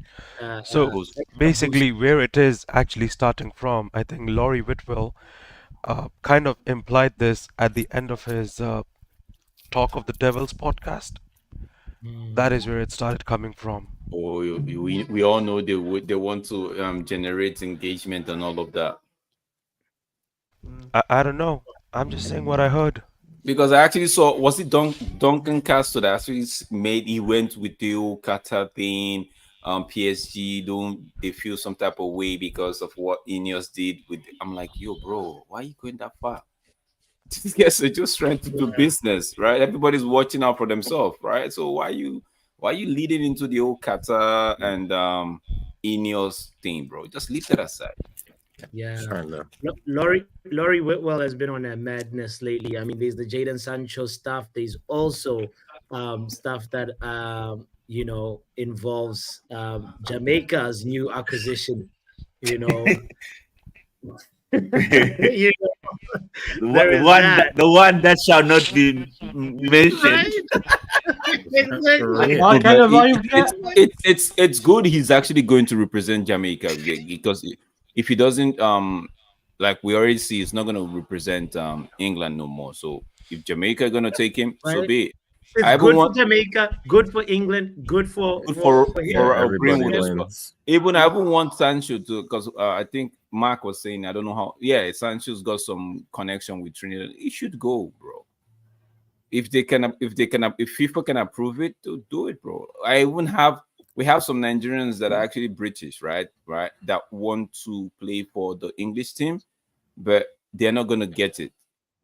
So basically, where it is actually starting from, I think Laurie Whitwell kind of implied this at the end of his Talk of the Devils podcast. That is where it started coming from. Oh, we all know they want to generate engagement and all of that. I don't know. I'm just saying what I heard. Because I actually saw, was it Duncan Castle that actually he went with the old Qatar thing, PSG, they feel some type of way because of what Ineos did with, I'm like, yo, bro, why are you going that far? These guys are just trying to do business, right? Everybody's watching out for themselves, right? So why are you leading into the old Qatar and Ineos thing, bro? Just leave that aside. Yeah, Laurie Whitwell has been on a madness lately. I mean, there's the Jadon Sancho stuff. There's also stuff that involves Jamaica's new acquisition. You know, the one that shall not be mentioned. It's good. He's actually going to represent Jamaica because if he doesn't, like we already see, he's not going to represent England no more. So if Jamaica are going to take him, so be it. It's good for Jamaica, good for England, good for Greenwood as well. Even I even want Sancho to, because I think Mark was saying, I don't know how. Yeah, Sancho's got some connection with Trinidad. He should go, bro. If FIFA can approve it, to do it, bro. We have some Nigerians that are actually British, right? That want to play for the English team, but they're not gonna get it.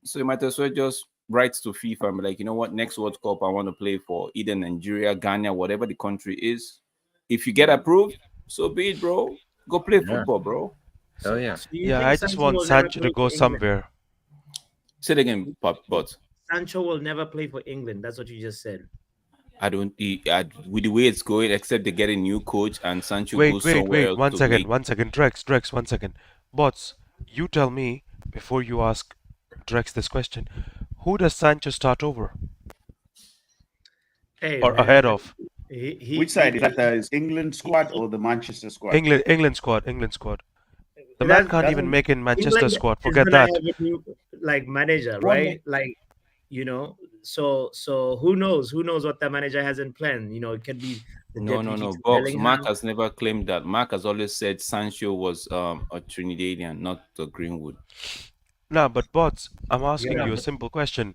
So you might as well just write to FIFA and be like, you know what, next World Cup I want to play for either Nigeria, Ghana, whatever the country is. If you get approved, so be it, bro. Go play football, bro. Hell yeah. Yeah, I just want Sancho to go somewhere. Say it again, but Sancho will never play for England. That's what you just said. I don't with the way it's going, except they get a new coach and Sancho goes somewhere else. One second, Drex, 1 second. Bots, you tell me before you ask Drex this question. Who does Sancho start over? Ahead of? Which side? Is that the England squad or the Manchester squad? England squad. The man can't even make in Manchester squad. Forget that. Like manager, right? Like, so who knows? Who knows what the manager has in plan? It can be no. Box. Mark has never claimed that. Mark has always said Sancho was a Trinidadian, not a Greenwood. No, but Bots, I'm asking you a simple question.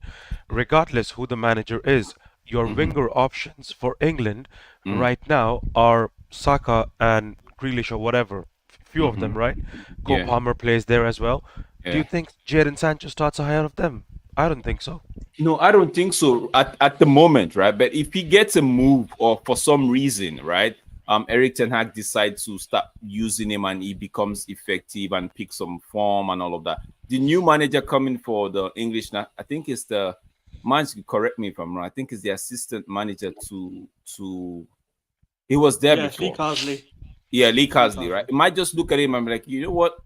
Regardless who the manager is, your winger options for England right now are Saka and Grealish or whatever. Few of them, right? Cole Palmer plays there as well. Do you think Jadon Sancho starts ahead of them? I don't think so. No, I don't think so at the moment, right? But if he gets a move or for some reason, right, Erik ten Hag decides to start using him and he becomes effective and picks some form and all of that. The new manager coming for the English, I think it's the man. Correct me if I'm wrong. I think it's the assistant manager to. He was there before. Lee Carsley. Yeah, Lee Carsley, right? It might just look at him and be like, you know what?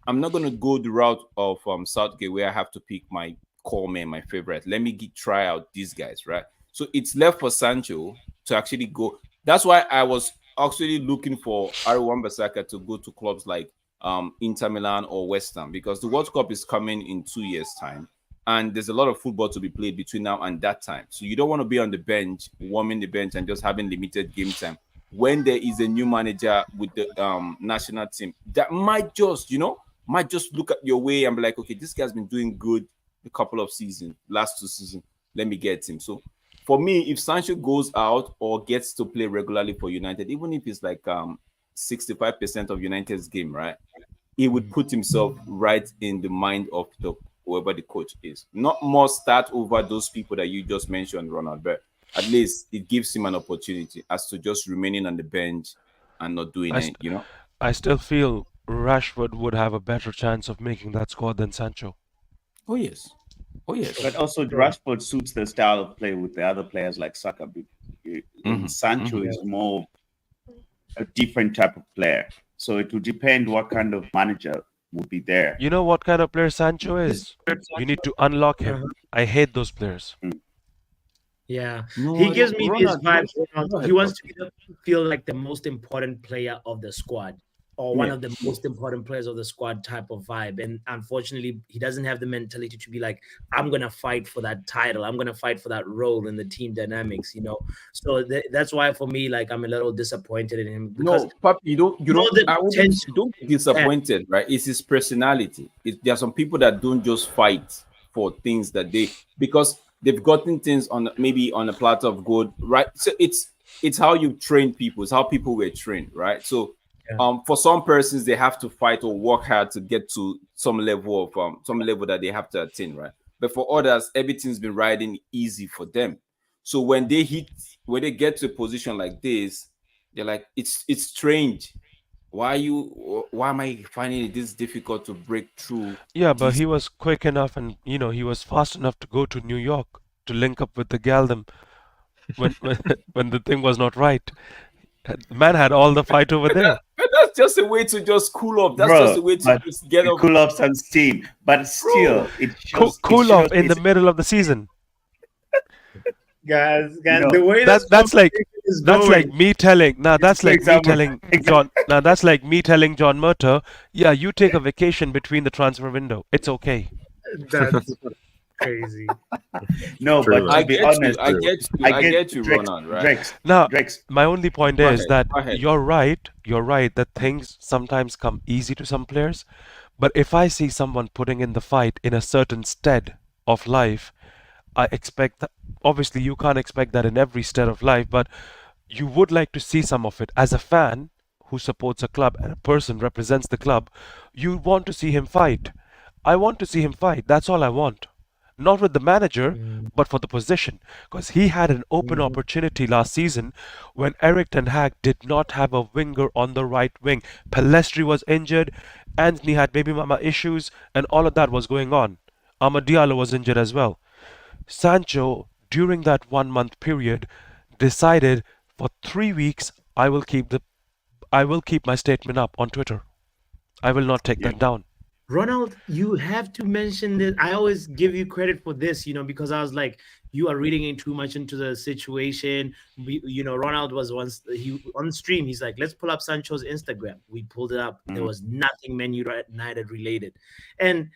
I'm not gonna go the route of Southgate where I have to pick my core man, my favorite. Let me try out these guys, right? So it's left for Sancho to actually go. That's why I was actually looking for Ari Wan-Bissaka to go to clubs like Inter Milan or West Ham, because the World Cup is coming in 2 years' time, and there's a lot of football to be played between now and that time. So you don't want to be on the bench, warming the bench, and just having limited game time when there is a new manager with the national team that might just look at your way and be like, okay, this guy's been doing good a couple of seasons, last 2 seasons, let me get him. So for me, if Sancho goes out or gets to play regularly for United, even if it's like 65% of United's game, right, he would put himself right in the mind of whoever the coach is. Not more start over those people that you just mentioned, Ronald, but at least it gives him an opportunity as to just remaining on the bench and not doing it, I still feel Rashford would have a better chance of making that squad than Sancho. Oh yes. But also Rashford suits the style of play with the other players like Saka. Sancho is more a different type of player. So it would depend what kind of manager would be there. You know what kind of player Sancho is? You need to unlock him. I hate those players. Yeah, No, he gives me this Ronald, vibe. go ahead, He wants to feel like the most important player of the squad, or one of the most important players of the squad type of vibe. And unfortunately, he doesn't have the mentality to be like, I'm going to fight for that title. I'm going to fight for that role in the team dynamics, So that's why for me, like, I'm a little disappointed in him. Because no, Pap, you don't be disappointed, right? It's his personality. There are some people that don't just fight for things that because they've gotten things maybe on a platter of gold, right? So it's how you train people. It's how people were trained, right? So for some persons, they have to fight or work hard to get to some level that they have to attain, right? But for others, everything's been riding easy for them. So when they get to a position like this, they're like, it's strange. Why am I finding it this difficult to break through? Yeah, but he was quick enough, and he was fast enough to go to New York to link up with the Galdem when the thing was not right. The man had all the fight over there. But that's just a way to just cool off. That's just a way to just get off. Cool off some steam. But still, it shows. Cool off in the middle of the season. Guys, the way that's like me telling John Murter, yeah, you take a vacation between the transfer window. It's okay. That's crazy. No, but to be honest, I get you, Ronan, right? Now, my only point is that go ahead. you're right that things sometimes come easy to some players, but if I see someone putting in the fight in a certain stead of life, I expect that. Obviously, you can't expect that in every stead of life, but you would like to see some of it. As a fan who supports a club and a person represents the club, you want to see him fight. I want to see him fight. That's all I want. Not with the manager, but for the position. Because he had an open opportunity last season when Erik ten Hag did not have a winger on the right wing. Pellistri was injured, Anthony had baby mama issues, and all of that was going on. Amad Diallo was injured as well. Sancho, during that 1 month period, decided for 3 weeks I will keep my statement up on Twitter. I will not take that down. Ronald, you have to mention this. I always give you credit for this, because I was like, you are reading in too much into the situation. Ronald was once on stream. He's like, let's pull up Sancho's Instagram. We pulled it up. There was nothing Man United related. And,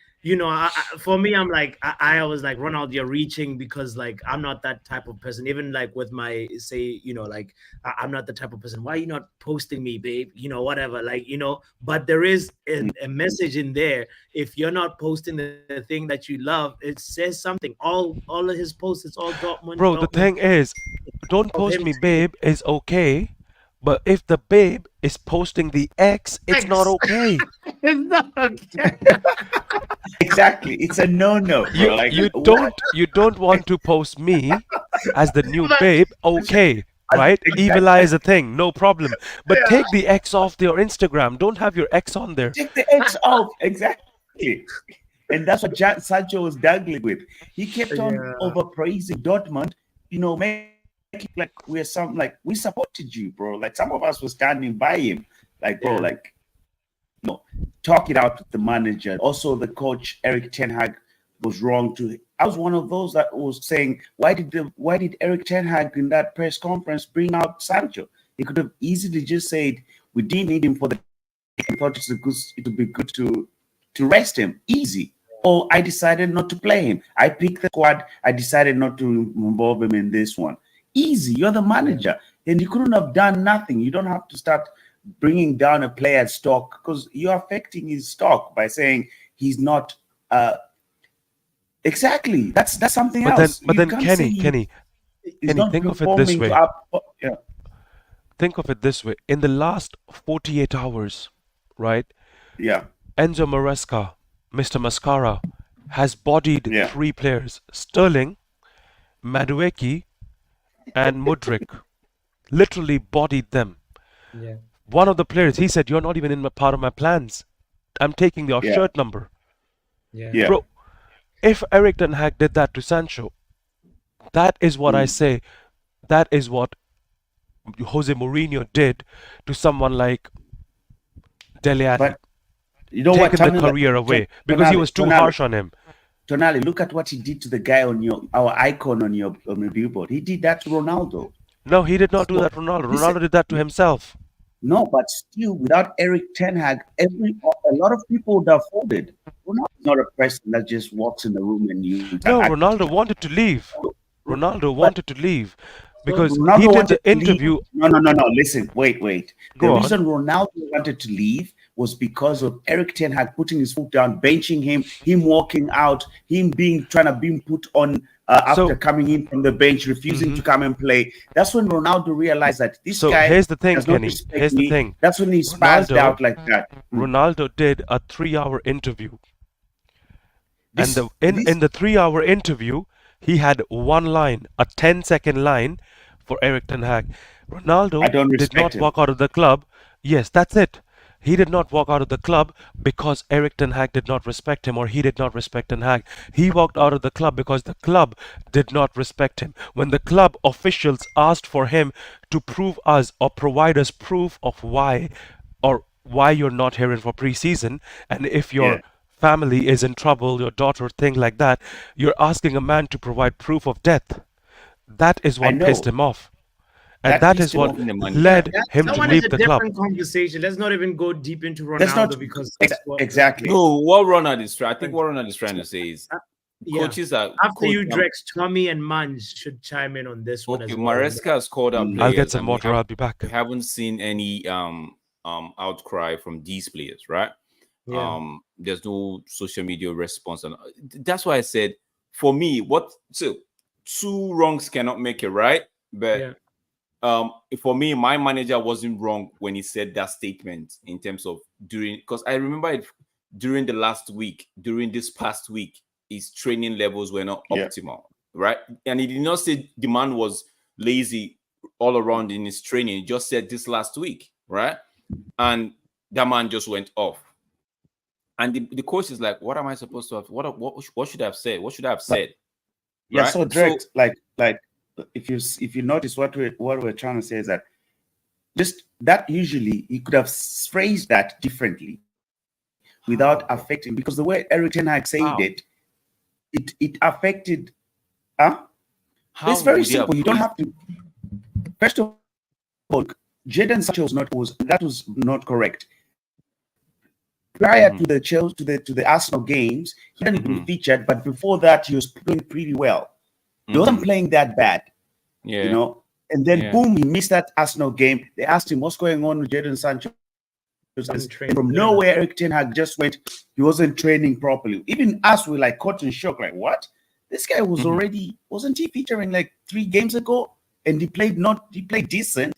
for me, I'm like, I was like, Ronald, you're reaching, because like, I'm not that type of person. Even like with my, say, I'm not the type of person. Why are you not posting me, babe? Whatever, but there is a message in there. If you're not posting the thing that you love, it says something. All of his posts, it's all Dortmund. Bro, the thing is, don't post me, babe, is okay. But if the babe is posting the X, it's not okay. It's not okay. Exactly, it's a no-no. You don't want to post me as the new babe, okay? Right? Exactly. Evil eye is a thing, no problem. But take the X off your Instagram. Don't have your X on there. Take the X off, exactly. And that's what Sancho was dangling with. He kept on overpraising Dortmund. Making like we supported you, bro. Like some of us were standing by him, like bro, like talk it out with the manager. Also, the coach Eric Ten Hag was wrong too. I was one of those that was saying, why did Eric Ten Hag in that press conference bring out Sancho? He could have easily just said, we didn't need him for the. I thought it would be good to rest him. Easy. Or I decided not to play him. I picked the squad. I decided not to involve him in this one. Easy. You're the manager, and you couldn't have done nothing. You don't have to start bringing down a player's stock because you're affecting his stock by saying he's not. Exactly. That's something else. But then Kenny, think of it this way. Think of it this way. In the last 48 hours, right? Yeah. Enzo Maresca, Mr. Mascara, has bodied 3 players: Sterling, Madueke, and Mudryk. Literally bodied them. Yeah. One of the players, he said, "You're not even in part of my plans. I'm taking your shirt number." Yeah. Bro, if Eric Ten Hag did that to Sancho, that is what I say. That is what Jose Mourinho did to someone like Dele Alli. But you know what? Taking the career away because he was too harsh on him. Tonali, look at what he did to the guy on our icon on your billboard. He did that to Ronaldo. No, he did not do that to Ronaldo. Ronaldo did that to himself. No, but still, without Eric Ten Hag, a lot of people would have folded. Ronaldo's not a person that just walks in the room and you. No, Ronaldo wanted to leave. Ronaldo wanted to leave because Ronaldo he did wanted the to leave. interview. No. Listen, wait. The Go on. reason Ronaldo wanted to leave was because of Eric Ten Hag putting his foot down, benching him walking out, him trying to be put on after coming in from the bench, refusing to come and play. That's when Ronaldo realized that this guy. Here's the thing, does not Kenny. respect Here's me. the thing. That's when he spazzed out like that. Ronaldo did a 3-hour interview. In the 3-hour interview, he had one line, a 10-second line for Eric Ten Hag. Ronaldo did not walk out of the club. Yes, that's it. He did not walk out of the club because Eric Ten Hag did not respect him, or he did not respect Ten Hag. He walked out of the club because the club did not respect him. When the club officials asked for him to prove us or provide us proof of why you're not here in for pre-season, and if your family is in trouble, your daughter, thing like that, you're asking a man to provide proof of death. That is what pissed him off. And that is what led him to leave the club. Different conversation. Let's not even go deep into Ronaldo because exactly. No, what Ronald is trying to say is coaches are after you, Drex, Tommy and Manj should chime in on this one as well. Maresca has called out players. I'll get some water. I'll be back. We haven't seen any outcry from these players, right? Yeah. There's no social media response, and that's why I said, for me, two wrongs cannot make it right, but. For me, my manager wasn't wrong when he said that statement in terms of because I remember it during this past week, his training levels were not optimal, right? And he did not say the man was lazy all around in his training. He just said this last week, right? And that man just went off. And the coach is like, what am I supposed to have? What should I have said? What should I have said? Yeah, right? so direct, like if you notice what we're trying to say is that just that usually you could have phrased that differently without affecting, because the way Eric Ten Hag said it affected. It's very simple. You don't have to. First of all, Jadon Sancho was not correct. Prior to the Chelsea to the Arsenal games, he hadn't been featured, but before that he was playing pretty well. He wasn't playing that bad, you know. And then boom, he missed that Arsenal game. They asked him what's going on with Jadon Sancho. And from nowhere, Eric Ten Hag just went. He wasn't training properly. Even us were like caught in shock. Like, what? This guy was wasn't he featuring like 3 games ago? And he played decent.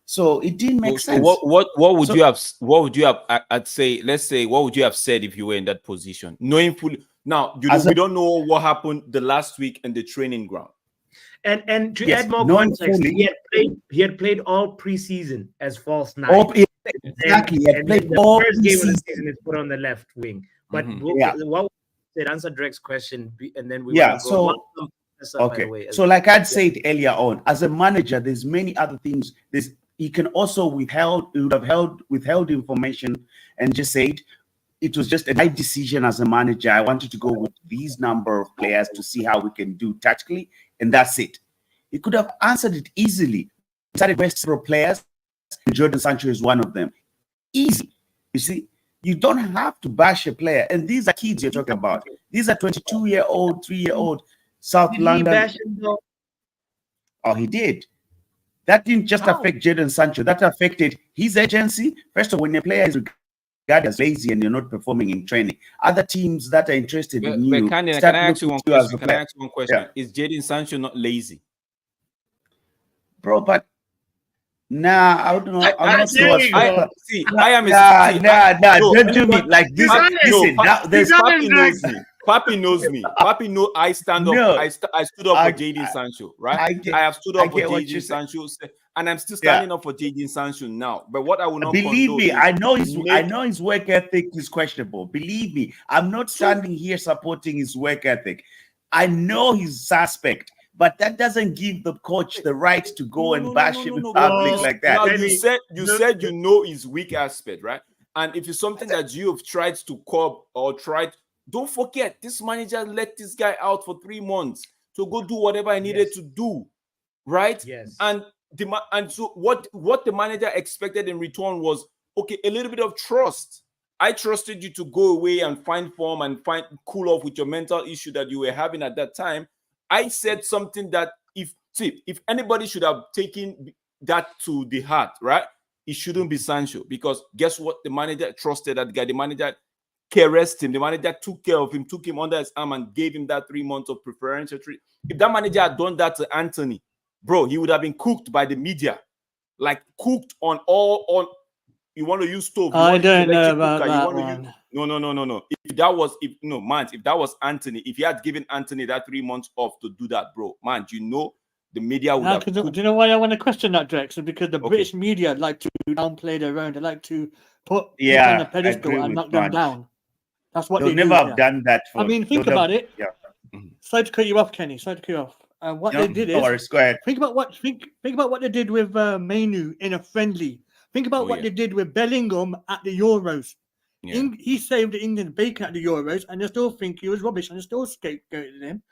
So it didn't make sense. What would you have? I'd say, let's say, what would you have said if you were in that position, knowing fully? Now, we don't know what happened the last week in the training ground. And to add more context, he had played all preseason as false nine. Exactly. He had played the all first game of the preseason. season is put on the left wing. But what said, answer Drek's question, and then we okay. So like I'd said earlier on, as a manager, there's many other things. he can also would have withheld information and just said it was just a right decision as a manager. I wanted to go with these number of players to see how we can do tactically, and that's it. He could have answered it easily. He started with several players, and Jordan Sancho is one of them. Easy. You see, you don't have to bash a player. And these are kids you're talking about. These are 22-year-old, 3-year-old South Did he London. bash him though? Oh, he did. That didn't just affect Jadon Sancho. That affected his agency. First of all, when a player is regarded as lazy and you're not performing in training, other teams that are interested in you. Can I ask you one question? Yeah. Is Jadon Sancho not lazy? Bro, but nah, I don't know. I'm not sure. Don't do me like this. Listen, Papi knows me. Papi knows me. Papi know I stand up. I stood up for Jadon Sancho, right? I have stood up for Jadon Sancho, and I'm still standing up for Jadon Sancho now. But what I will not believe me, I know his work ethic is questionable. Believe me, I'm not standing here supporting his work ethic. I know he's suspect. But that doesn't give the coach the right to go and bash him in public like that. Now, you said you know his weak aspect, right? And if it's something that you have tried to curb or tried, don't forget this manager let this guy out for 3 months to go do whatever he needed to do, right? Yes. And so what the manager expected in return was okay, a little bit of trust. I trusted you to go away and find form and cool off with your mental issue that you were having at that time. I said something that if anybody should have taken that to the heart, right? It shouldn't be Sancho, because guess what? The manager trusted that guy. The manager caressed him. The manager took care of him, took him under his arm and gave him that 3 months of preferential treatment. If that manager had done that to Anthony, bro, he would have been cooked by the media, like cooked on. You want to use stove? I don't know about that one. No. If that was Anthony, if he had given Anthony that 3 months off to do that, bro, man, the media would have. Do you know why I want to question that, Drex? Because the British media like to downplay their own. They like to put people on a pedestal and knock them down. That's what they'll they never do. Have done that. I mean, think about it. Yeah. Sorry to cut you off, Kenny. Sorry to cut you off. What they did is go ahead. think about what they did with Mainu in a friendly. Think about what they did with Bellingham at the Euros. Yeah. He saved England bacon at the Euros, and they still think he was rubbish, and they still scapegoated him.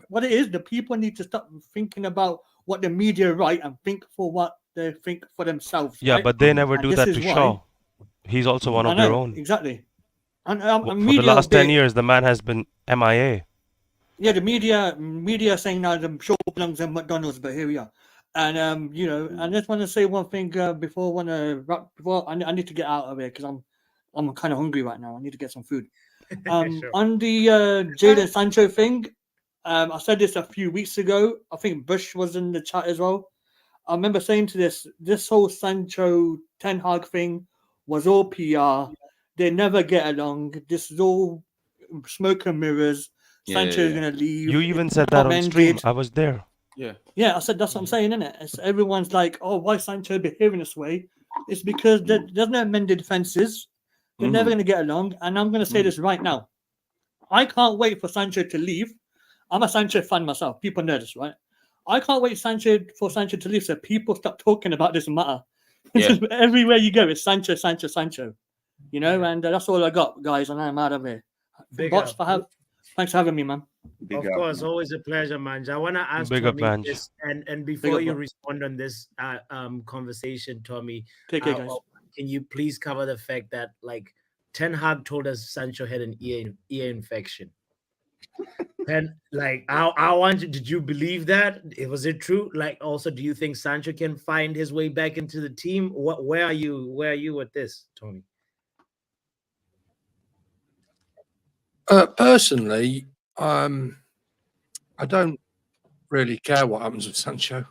What it is, the people need to stop thinking about what the media write and think for what they think for themselves. Yeah, right? but they never do that to Shaw. He's also one of their own. Exactly. And for the last 10 years, the man has been MIA. Yeah, the media saying now the show belongs in McDonald's, but here we are. And I just want to say one thing before I need to get out of here because I'm kind of hungry right now. I need to get some food. Sure. On the Jadon Sancho thing, I said this a few weeks ago. I think Bush was in the chat as well. I remember saying to this whole Sancho Ten Hag thing was all PR. They never get along. This is all smoke and mirrors. Sancho is going to leave. You even said that on stream. I was there. Yeah, I said that's what I'm saying, isn't it? Everyone's like, oh, why Sancho behaving this way? It's because there's no mended fences. They're never going to get along. And I'm going to say this right now. I can't wait for Sancho to leave. I'm a Sancho fan myself. People know this, right? I can't wait for Sancho to leave so people stop talking about this matter. Yeah. Everywhere you go, it's Sancho. You know, and that's all I got, guys, and I'm out of here. Thanks for having me, man. Of course, always a pleasure, Manj. I want to ask Tommy this, and before you respond on this conversation, Tommy, guys. Can you please cover the fact that Ten Hag told us Sancho had an ear infection? And I want you, did you believe that? Was it true? Also, do you think Sancho can find his way back into the team? Where are you with this, Tony? Personally, I don't really care what happens with Sancho.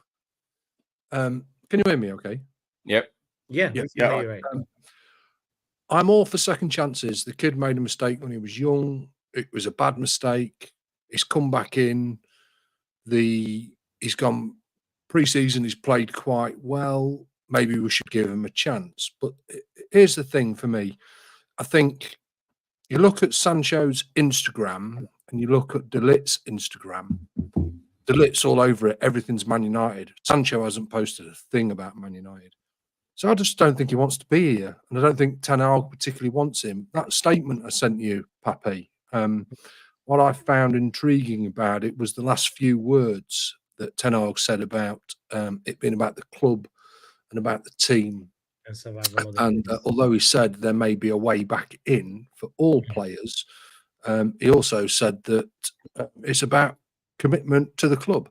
Can you hear me okay? Yep. Yeah. Right. I'm all for second chances. The kid made a mistake when he was young. It was a bad mistake. He's come back in. He's gone pre-season. He's played quite well. Maybe we should give him a chance. But here's the thing for me. I think you look at Sancho's Instagram and you look at De Ligt's Instagram. The lit's all over it. Everything's Man United. Sancho hasn't posted a thing about Man United. So I just don't think he wants to be here. And I don't think Ten Hag particularly wants him. That statement I sent you, Pape, what I found intriguing about it was the last few words that Ten Hag said about it being about the club and about the team. And survival of the And fittest. although he said there may be a way back in for all players, he also said that it's about commitment to the club.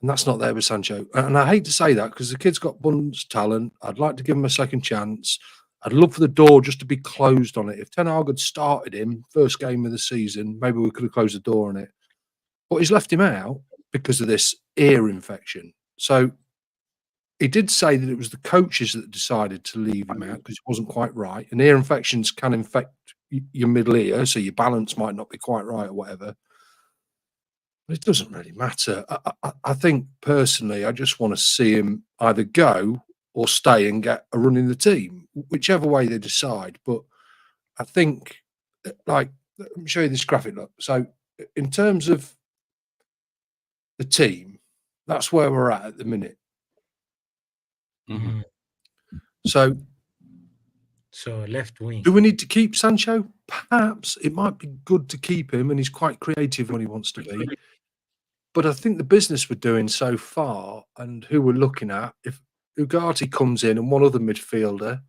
And that's not there with Sancho. And I hate to say that because the kid's got abundance of talent. I'd like to give him a second chance. I'd love for the door just to be closed on it. If Ten Hag had started him first game of the season, maybe we could have closed the door on it. But he's left him out because of this ear infection. So he did say that it was the coaches that decided to leave him out because it wasn't quite right. And ear infections can infect your middle ear, so your balance might not be quite right or whatever. But it doesn't really matter. I think personally, I just want to see him either go or stay and get a run in the team, whichever way they decide. But I think, like, let me show you this graphic. Look, so in terms of the team, that's where we're at the minute. Mhm. So So left wing. do we need to keep Sancho? Perhaps it might be good to keep him, and he's quite creative when he wants to be. But I think the business we're doing so far and who we're looking at, if Ugarte comes in and one other midfielder,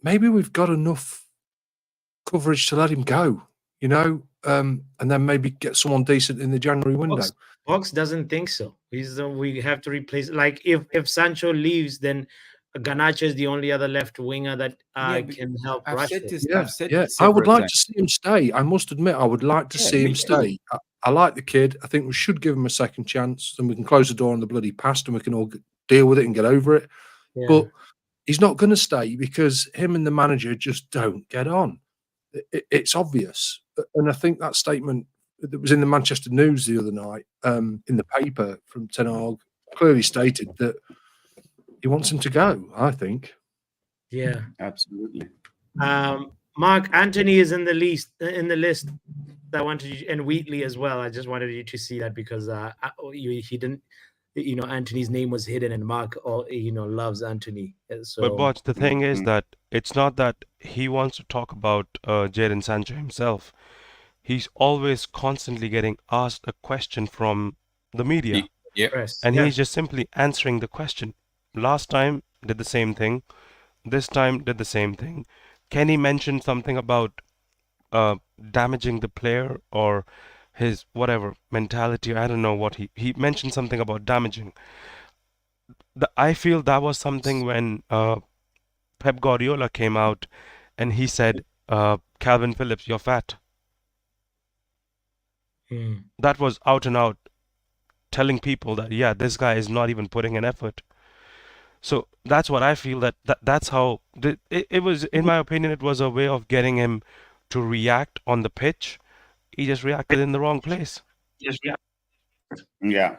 maybe we've got enough coverage to let him go, you know, and then maybe get someone decent in the January window. Box doesn't think so. We have to replace. Like if Sancho leaves, then Garnacho is the only other left winger that can help I've said Rashford. this. Yeah, I've said yeah. this I would several like times. to see him stay. I must admit, I would like to Yeah, see me him too. stay. I like the kid. I think we should give him a second chance, and we can close the door on the bloody past, and we can all deal with it and get over it. Yeah. But he's not going to stay because him and the manager just don't get on. It's obvious, and I think that statement that was in the Manchester News the other night, in the paper from Ten Hag, clearly stated that he wants him to go. I think. Yeah. Absolutely. Mark Anthony is in the list. I wanted you, and Wheatley as well. I just wanted you to see that because he didn't. You know, Anthony's name was hidden, and Mark, loves Anthony. So, But Botch, the thing is Mhm. that it's not that he wants to talk about Jadon Sancho himself. He's always constantly getting asked a question from the media, Yeah. press. and Yeah. he's just simply answering the question. Last time did the same thing. This time did the same thing. Kenny mentioned something about damaging the player or his whatever mentality. I don't know what he mentioned something about damaging. I feel that was something when Pep Guardiola came out and he said, Calvin Phillips, you're fat. That was out and out telling people that, yeah, this guy is not even putting an effort. So that's what I feel that's how it was, in my opinion, it was a way of getting him to react on the pitch. He just reacted in the wrong place. Yeah.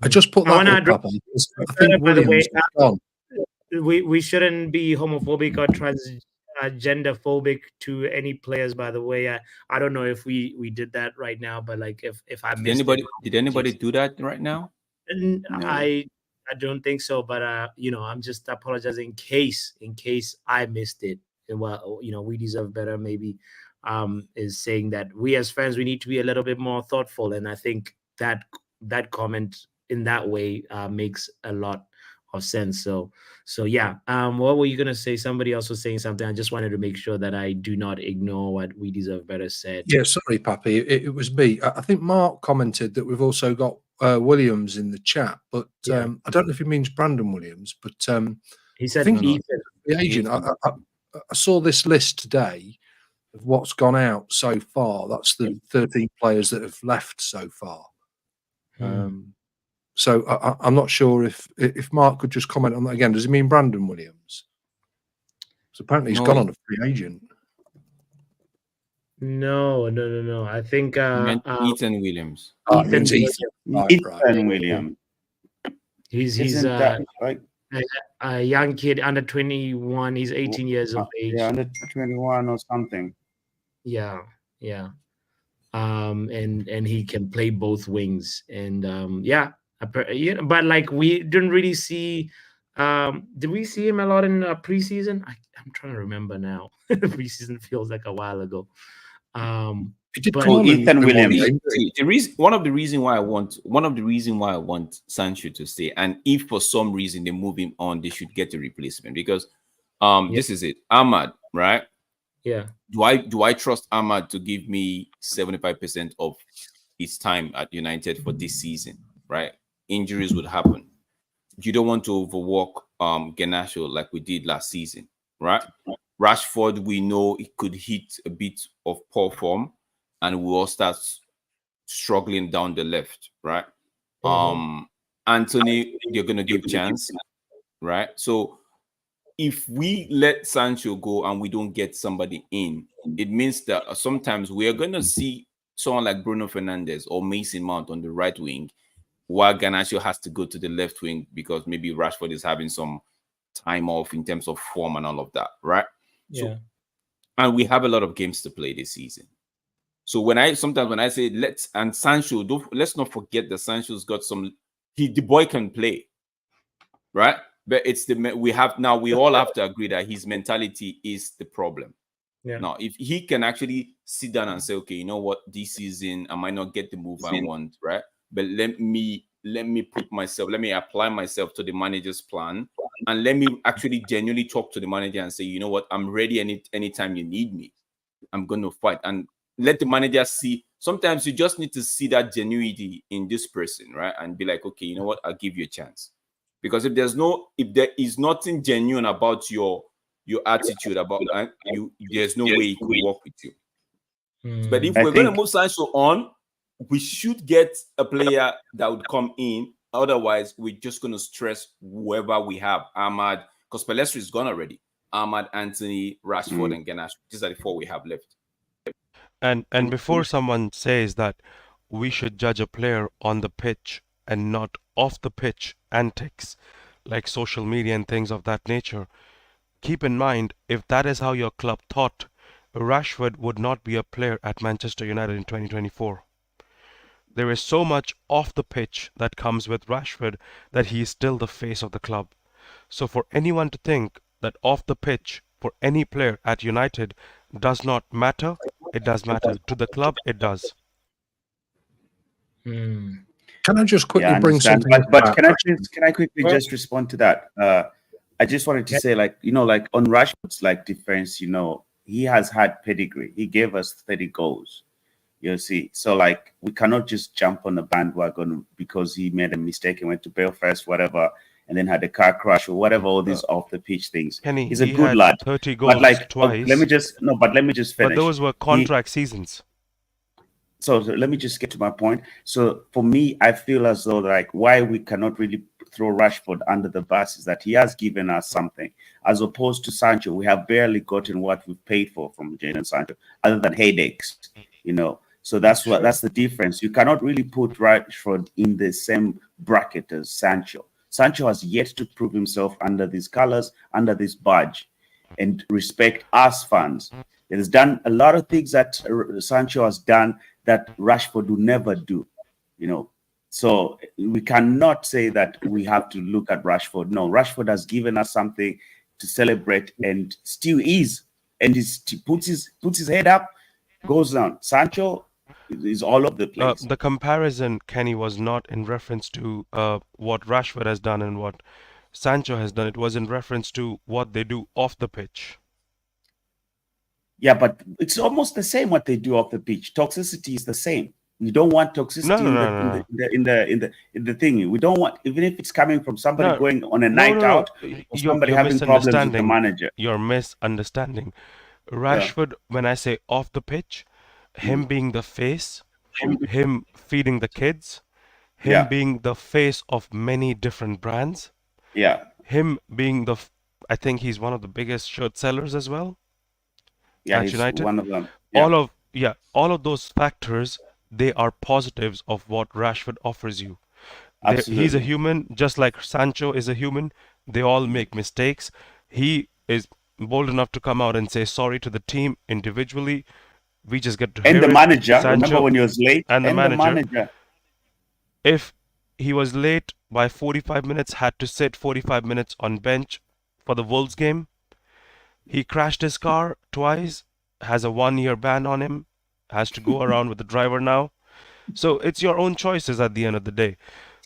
I just put I that wanna up, address- Papa, because I think by the way, Williams is gone. we shouldn't be homophobic or transgender phobic to any players. By the way, I don't know if we did that right now, but like if I missed Did anybody do that right now? it, No. I don't think so. But I'm just apologizing in case I missed it. Well, we deserve better. Maybe is saying that we as fans we need to be a little bit more thoughtful, and I think that comment in that way makes a lot of sense. So yeah. What were you gonna say? Somebody else was saying something. I just wanted to make sure that I do not ignore what We Deserve Better said. Yeah, sorry, Pappy. It was me. I think Mark commented that we've also got Williams in the chat, but Yeah. I don't know if he means Brandon Williams, but He said think Ethan. the agent. I saw this list today of what's gone out so far. That's the 13 players that have left so far. So I'm not sure if Mark could just comment on that again. Does he mean Brandon Williams? So apparently he's No, gone on a free agent. No. I think He meant Ethan Williams. Ethan it's Williams. Right. Ethan William. He's Isn't that right? a young kid under 21. He's 18 years of age. Yeah, under 21 or something. Yeah. and he can play both wings. And but like we didn't really see. Did we see him a lot in preseason? I'm trying to remember now. Preseason feels like a while ago. He did But come on Ethan in one Williams. game. The reason, one of the reason why I want Sancho to stay, and if for some reason they move him on, they should get a replacement, because this is it. Ahmad, right? yeah, Do I trust Ahmad to give me 75% of his time at United for this season? Right? Injuries would happen. You don't want to overwork Garnacho like we did last season, right? Rashford, we know it could hit a bit of poor form, and we all start struggling down the left, right? Anthony, you're gonna give chance, right? So if we let Sancho go and we don't get somebody in, it means that sometimes we are gonna see someone like Bruno Fernandes or Mason Mount on the right wing, while Garnacho has to go to the left wing because maybe Rashford is having some time off in terms of form and all of that, right? yeah. So, and we have a lot of games to play this season. So when I say Sancho, let's not forget that Sancho's got the boy can play, right? But it's we all have to agree that his mentality is the problem. Yeah. Now, if he can actually sit down and say, okay, you know what, this season I might not get the move I want, right? But let me apply myself to the manager's plan, and let me actually genuinely talk to the manager and say, you know what, I'm ready anytime you need me. I'm going to fight. And let the manager see. Sometimes you just need to see that genuinity in this person, right? And be like, okay, you know what, I'll give you a chance. Because if there is nothing genuine about your attitude about you, there's no way he could work with you. But if we're going to move Sancho on, we should get a player that would come in. Otherwise, we're just going to stress whoever we have. Ahmad, because Pelestri is gone already. Ahmad, Anthony, Rashford, and Garnacho. These are the four we have left. And before someone says that we should judge a player on the pitch and not off the pitch antics, like social media and things of that nature, keep in mind, if that is how your club thought, Rashford would not be a player at Manchester United in 2024. There is so much off the pitch that comes with Rashford that he is still the face of the club. So for anyone to think that off the pitch for any player at United does not matter, it does matter. To the club, it does. Can I just quickly bring understand. something up But about can I quickly just respond to that? I just wanted to say, like on Rashford's defense, he has had pedigree. He gave us 30 goals. You see, so we cannot just jump on the bandwagon because he made a mistake and went to Belfast, whatever, and then had a car crash or whatever, all these off the pitch things. Kenny, he's a he good had lad. 30 goals twice. let me just finish. But those were contract seasons. So let me just get to my point. So for me, I feel as though why we cannot really throw Rashford under the bus is that he has given us something, as opposed to Sancho. We have barely gotten what we've paid for from Jadon Sancho, other than headaches, So that's the difference. You cannot really put Rashford in the same bracket as Sancho. Sancho has yet to prove himself under these colors, under this badge, and respect us fans. He has done a lot of things that Sancho has done that Rashford will never do, So we cannot say that we have to look at Rashford. No, Rashford has given us something to celebrate, and still is, and he puts his head up, goes down. Sancho is all over the place. The comparison, Kenny, was not in reference to what Rashford has done and what Sancho has done. It was in reference to what they do off the pitch. Yeah, but it's almost the same what they do off the pitch. Toxicity is the same. We don't want toxicity in the thing. We don't want, even if it's coming from somebody going on a night out or somebody having problems with the manager. You're misunderstanding. Rashford, when I say off the pitch, him being the face, him feeding the kids, him being the face of many different brands, him being I think he's one of the biggest shirt sellers as well. Yeah, at he's United. one of them. All of those factors, they are positives of what Rashford offers you. He's a human, just like Sancho is a human. They all make mistakes. He is bold enough to come out and say sorry to the team individually. We just get to And hear the it. manager. Remember Sancho when he was late? and the And the manager. if he was late by 45 minutes, had to sit 45 minutes on bench for the Wolves game. He crashed his car twice, has a 1-year ban on him, has to go around with the driver now. So it's your own choices at the end of the day.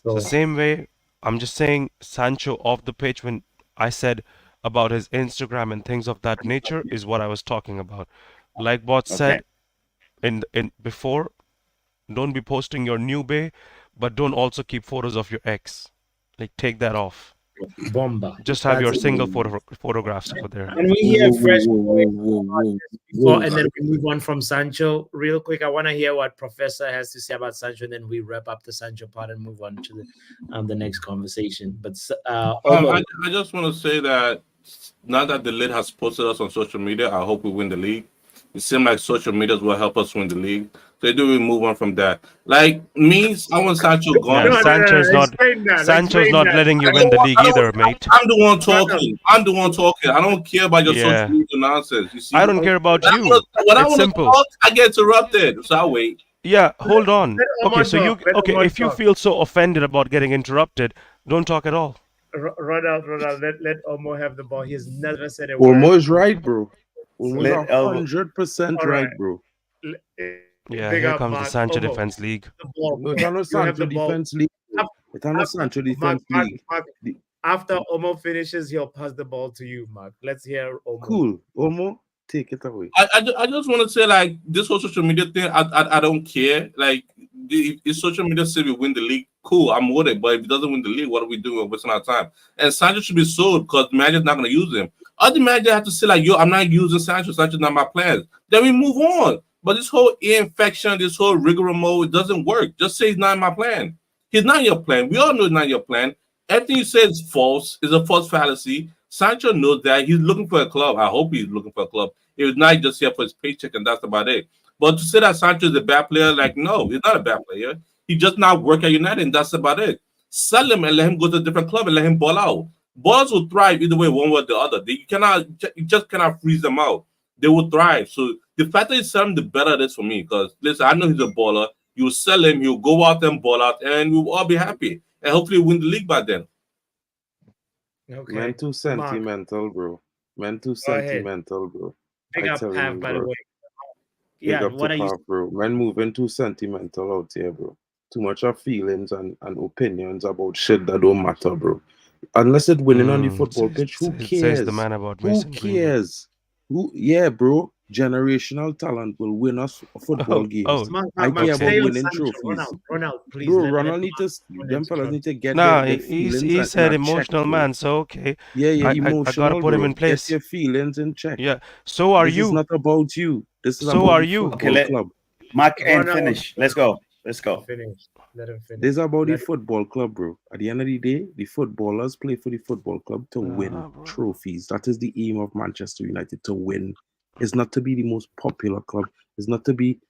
So the same way, I'm just saying Sancho off the pitch, when I said about his Instagram and things of that nature, is what I was talking about. Like Bot said in before, don't be posting your new bay, but don't also keep photos of your ex. Like, take that off. Bomba. Just have your That's it. single photographs over there. Can we hear fresh Whoa. before, and then we move on from Sancho real quick? I want to hear what Professor has to say about Sancho, and then we wrap up the Sancho part and move on to the next conversation. But I just want to say that now that the lid has posted us on social media, I hope we win the league. It seems like social media will help us win the league. So do we move on from that? Like me, I want Sancho gone. Yeah, Sancho's not letting you win the league either, mate. I'm the one talking. I don't care about your social media nonsense. You see? I don't care about you. When I It's want to simple. talk, I get interrupted. So I wait. Yeah, hold on. Okay, so Let Omar if you talk. feel so offended about getting interrupted, don't talk at all. Ronald, let Omo have the ball. He has never said a word. Almost right, bro. Almost Let Elmo- 100% All right, right. bro. Yeah, Big here up, comes the Mark. Sancho Omo, Defense League. the ball. No, it's not You have Sancho the ball. Defense League. It's not Sancho Defense League. Mark, after Omo finishes, he'll pass the ball to you, Mark. Let's hear Omo. Cool. Omo, take it away. I just want to say, like, this whole social media thing, I don't care. Like, if social media say we win the league, cool, I'm with it. But if it doesn't win the league, what are we doing? We're wasting our time. And Sancho should be sold because the manager's not going to use him. Other manager have to say, like, yo, I'm not using Sancho. Sancho's not my plans. Then we move on. But this whole ear infection, this whole rigmarole, it doesn't work. Just say he's not in my plan. He's not your plan. We all know he's not your plan. Everything you say is false. Is a false fallacy. Sancho knows that. He's looking for a club. I hope he's looking for a club. If he's not just here for his paycheck, and that's about it. But to say that Sancho is a bad player, like, no, he's not a bad player. He just not work at United, and that's about it. Sell him and let him go to a different club and let him ball out. Balls will thrive either way, one way or the other. You just cannot freeze them out. They will thrive. So the fact that you sell him, the better it is for me. Because listen, I know he's a baller. You sell him, he'll go out and ball out, and we'll all be happy. And hopefully win the league by then. Okay. Man, too sentimental, bro. Man, too Go ahead. sentimental, bro. Big I up, tell Pav, you, by the bro. way. Big Yeah, up what to are you? Pav, bro. Man moving too sentimental out here, bro. Too much of feelings and opinions about shit that don't matter, bro. Unless it's winning on the football pitch, who cares? Says the man about Who Mason Greenwood. cares? Yeah, bro. Generational talent will win us football games. Mark, I care stay about on winning Sancho. trophies. Ronald, please. Bro, let Ronald need to, Mark them finish, fellas bro. need to get Nah, their he feelings said in check, emotional bro. man, so okay. Yeah, I emotional, gotta put him bro. in place. Get your feelings in check. Yeah, so are This you. is not about you. This is So about are the you. football Okay, let club. Mark and Ronald, finish. Let's go. Let's go. finish. Let him finish. This is about the Let- football club, bro. At the end of the day, the footballers play for the football club to win bro. trophies. That is the aim of Manchester United, to win. It's not to be the most popular club. It's not to be,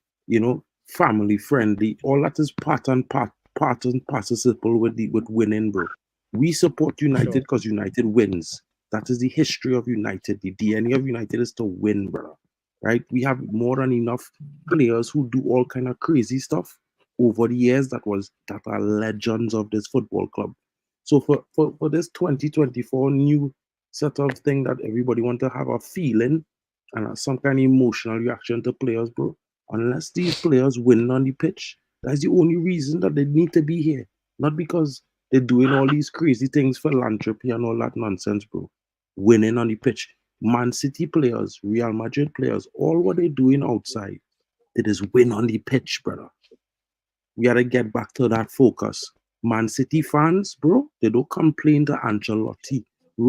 family friendly. All that is part and participle with winning, bro. We support United Sure. because United wins. That is the history of United. The DNA of United is to win, bro. Right? We have more than enough players who do all kind of crazy stuff over the years that are legends of this football club. So for this 2024 new set of thing that everybody want to have a feeling and some kind of emotional reaction to players, bro. Unless these players win on the pitch, that's the only reason that they need to be here. Not because they're doing all these crazy things, philanthropy and all that nonsense, bro. Winning on the pitch. Man City players, Real Madrid players, all what they're doing outside, they just win on the pitch, brother. We gotta get back to that focus. Man City fans, bro, they don't complain to Ancelotti.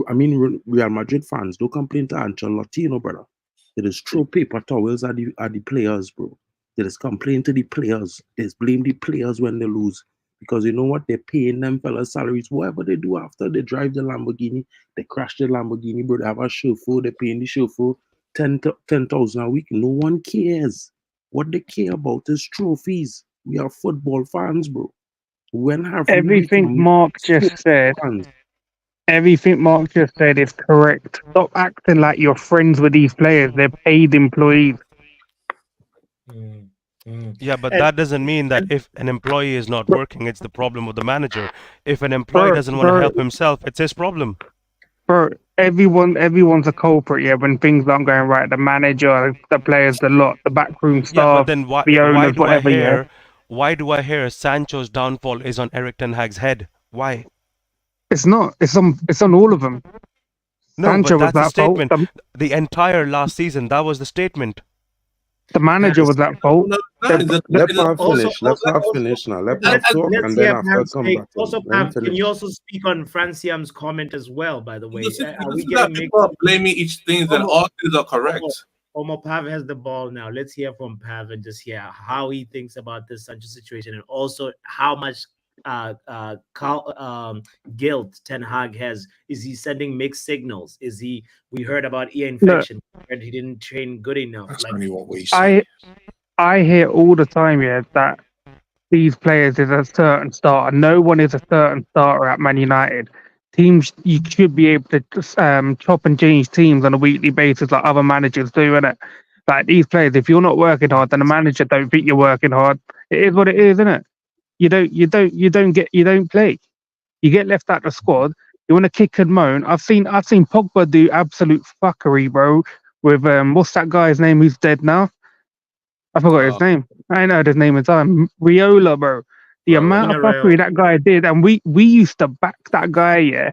I mean, Real Madrid fans don't complain to Ancelotti, brother. They just throw paper towels at the players, bro. They just complain to the players. They just blame the players when they lose. Because you know what? They're paying them fellas salaries. Whatever they do after they drive the Lamborghini, they crash the Lamborghini, bro. They have a chauffeur. They're paying the chauffeur 10,000 a week. No one cares. What they care about is trophies. We are football fans, bro. When have we Everything become Mark just said, fans? everything Mark just said is correct. Stop acting like you're friends with these players. They're paid employees. Yeah, but And that doesn't mean that if an employee is not working, it's the problem of the manager. If an employee doesn't want to help himself, it's his problem. Bro, everyone's a culprit, yeah, when things aren't going right. The manager, the players, the lot, the backroom Yeah, but staff, then why the owners, do I whatever, yeah. hear Sancho's downfall is on Eric Ten Hag's head? Why? It's not. It's on all of them. No, Sancho but was that's the that fault. statement. The entire last season, that was the statement. The manager was at fault. Let Pav finish. Let Pav finish now. Let Pav talk, let's and then hear after Pav's come take. back. to Also, him. Let him Pav, can finish. you also speak on Franciam's comment as well? By the way, are we You got getting mixed people up? blaming each thing, and all things are correct. Omo Pav has the ball now. Let's hear from Pav and just hear how he thinks about this Sancho situation, and also how much guilt Ten Hag has. Is he sending mixed signals? We heard about ear infection, and he didn't train good enough. That's Like, only what we say. I hear all the time, yeah, that these players is a certain starter. No one is a certain starter at Man United. Teams, you should be able to chop and change teams on a weekly basis like other managers do, innit? Like these players, if you're not working hard, then the manager don't think you're working hard. It is what it is, isn't it? You don't play. You get left out the squad. You want to kick and moan. I've seen Pogba do absolute fuckery, bro. With what's that guy's name who's dead now? I forgot his name. I ain't heard his name in time. Riola, bro. The amount of fuckery that guy did, and we used to back that guy, yeah,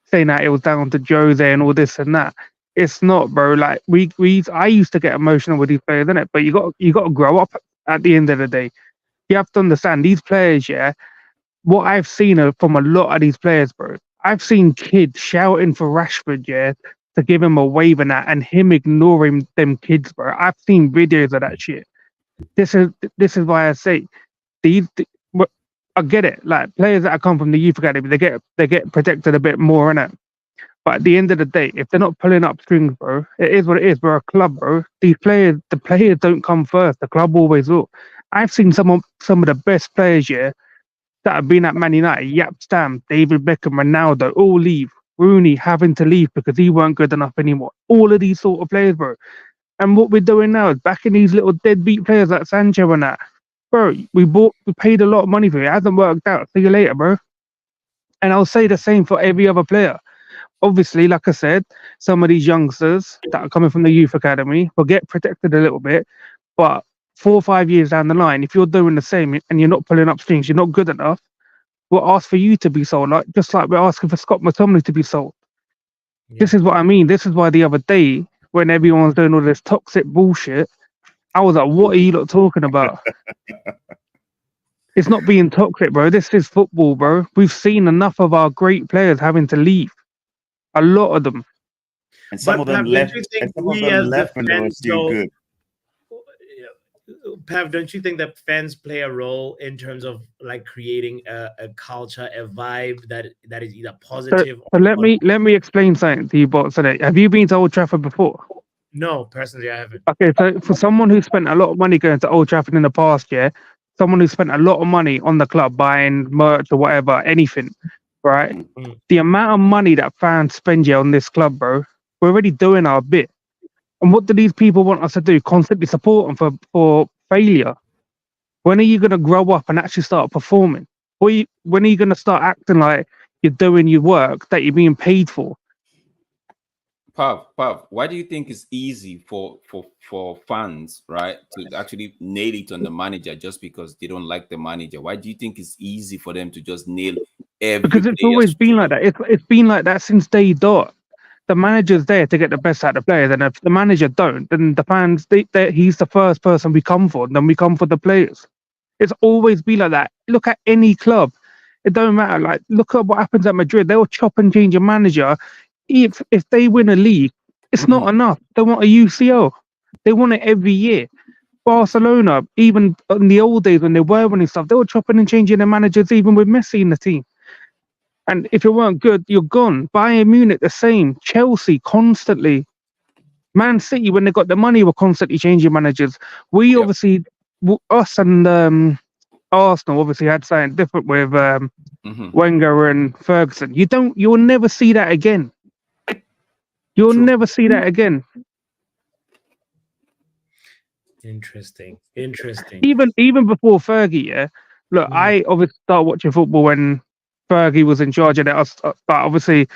saying that it was down to Jose and all this and that. It's not, bro. Like I used to get emotional with these players, innit? But you got to grow up at the end of the day. You have to understand these players, yeah. What I've seen from a lot of these players, bro. I've seen kids shouting for Rashford, yeah, to give him a wave and that, and him ignoring them kids, bro. I've seen videos of that shit. This is why I say I get it. Like players that come from the youth academy, they get protected a bit more, innit? But at the end of the day, if they're not pulling up strings, bro, it is what it is. We're a club, bro. The players don't come first. The club always will. I've seen some of the best players, yeah, that have been at Man United. Yap Stam, David Beckham, Ronaldo, all leave. Rooney having to leave because he weren't good enough anymore. All of these sort of players, bro. And what we're doing now is backing these little deadbeat players like Sancho and that. Bro, we paid a lot of money for it. It hasn't worked out. See you later, bro. And I'll say the same for every other player. Obviously, like I said, some of these youngsters that are coming from the youth academy will get protected a little bit. But 4 or 5 years down the line, if you're doing the same and you're not pulling up strings, you're not good enough, we'll ask for you to be sold. Just like we're asking for Scott McTominay to be sold. Yeah. This is what I mean. This is why the other day, when everyone was doing all this toxic bullshit, I was like, what are you lot talking about? It's not being toxic, bro. This is football, bro. We've seen enough of our great players having to leave. A lot of them. And some of them left. And some of them left when they were still good. Pav, don't you think that fans play a role in terms of like creating a culture, a vibe that is either positive? So let me explain something to you, bots. Have you been to Old Trafford before? No, personally, I haven't. Okay, so for someone who spent a lot of money going to Old Trafford in the past year, someone who spent a lot of money on the club buying merch or whatever, anything, right? Mm-hmm. The amount of money that fans spend on this club, bro, we're already doing our bit. And what do these people want us to do? Constantly support them for failure? When are you going to grow up and actually start performing? When are you going to start acting like you're doing your work that you're being paid for? Pav, why do you think it's easy for fans, right, to actually nail it on the manager just because they don't like the manager? Why do you think it's easy for them to just nail every? Because it's always been like that. It's been like that since day dot. The manager's there to get the best out of the players, and if the manager don't, then the fans, he's the first person we come for, and then we come for the players. It's always been like that. Look at any club. It don't matter. Like, look at what happens at Madrid. They'll chop and change a manager. If they win a league, it's not enough. They want a UCL. They want it every year. Barcelona, even in the old days when they were winning stuff, they were chopping and changing their managers even with Messi in the team. And if you weren't good, you're gone. Bayern Munich, the same. Chelsea, constantly. Man City, when they got the money, were constantly changing managers. We obviously, us and Arsenal obviously had something different with Wenger and Ferguson. You'll never see that again. You'll never see that again. Interesting. Interesting. Even before Fergie, yeah. Look, I obviously started watching football when Fergie was in charge of it. But obviously,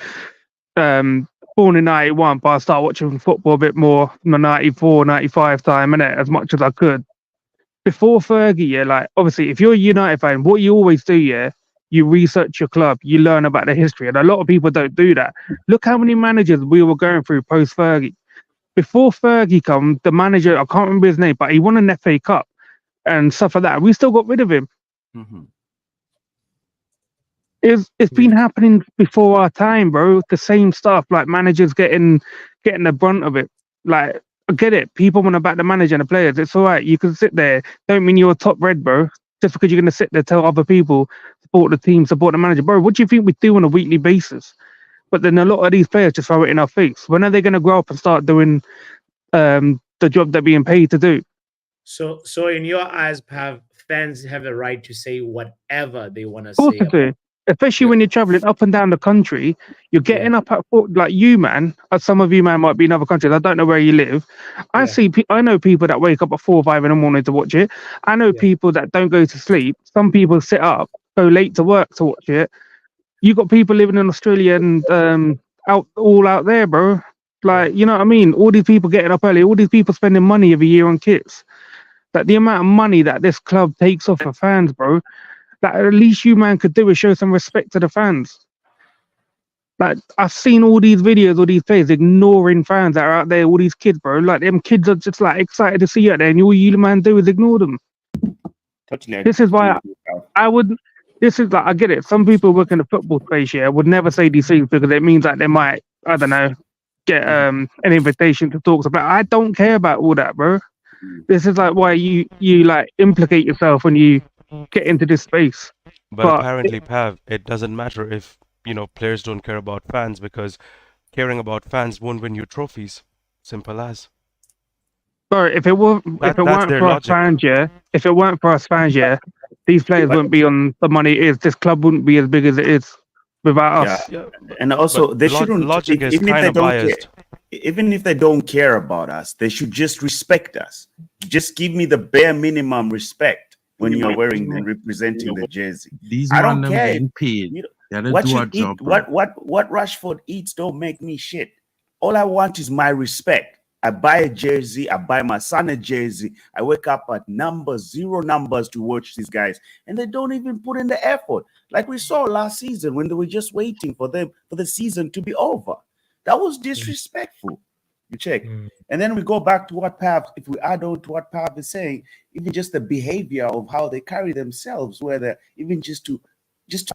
born in 91, but I started watching football a bit more in the 94, 95 time, innit, as much as I could. Before Fergie, yeah, like, obviously, if you're a United fan, what you always do, yeah, you research your club, you learn about the history, and a lot of people don't do that. Look how many managers we were going through post Fergie. Before Fergie come, the manager, I can't remember his name, but he won an FA Cup and stuff like that. We still got rid of him. It's been happening before our time, bro. The same stuff, like managers getting the brunt of it. Like, I get it. People want to back the manager and the players. It's all right. You can sit there. Don't mean you're top red, bro. Just because you're going to sit there, tell other people, support the team, support the manager. Bro, what do you think we do on a weekly basis? But then a lot of these players just throw it in our face. When are they going to grow up and start doing the job they're being paid to do? So in your eyes, fans have the right to say whatever they want to Of course say. they do. Especially when you're traveling up and down the country, you're getting up at like you, man. Some of you, man, might be in other countries. I don't know where you live. I know people that wake up at 4 or 5 in the morning to watch it. I know people that don't go to sleep. Some people sit up, go late to work to watch it. You got people living in Australia and all out there, bro. Like, you know what I mean? All these people getting up early. All these people spending money every year on kits. Like, the amount of money that this club takes off of fans, bro. That at least you, man, could do is show some respect to the fans. Like, I've seen all these videos, all these players ignoring fans that are out there, all these kids, bro. Like, them kids are just like excited to see you out there, and all you, man, do is ignore them. This is why I would. This is like, I get it. Some people work in the football space, yeah, would never say these things because it means that they might, I don't know, get an invitation to talk about. I don't care about all that, bro. This is like why you like implicate yourself when you get into this space. But apparently, Pav, it doesn't matter if, players don't care about fans, because caring about fans won't win you trophies. Simple as. Bro, if it weren't for us fans, yeah, these players wouldn't be on the money it is. This club wouldn't be as big as it is without us. Yeah. And also, they shouldn't. Logic is kind of biased. Even if they don't care about us, they should just respect us. Just give me the bare minimum respect when you're wearing and representing the jersey. I don't care. What you eat, what Rashford eats don't make me shit. All I want is my respect. I buy a jersey, I buy my son a jersey. I wake up at zero numbers to watch these guys, and they don't even put in the effort. Like we saw last season when they were just waiting for the season to be over. That was disrespectful. You check. And then we go back to what Pav, if we add on to what Pav is saying, even just the behavior of how they carry themselves, where they're even just to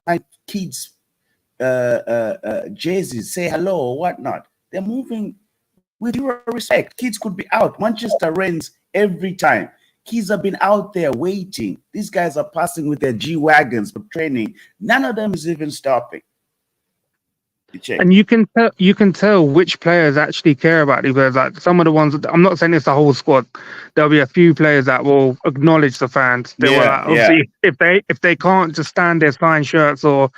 find kids jerseys, say hello or whatnot. They're moving with zero respect. Kids could be out. Manchester rains every time. Kids have been out there waiting. These guys are passing with their G-Wagons for training. None of them is even stopping. And you can tell which players actually care about these players. Like some of the ones, I'm not saying it's the whole squad. There'll be a few players that will acknowledge the fans. They will, obviously, if they can't just stand there, sign shirts or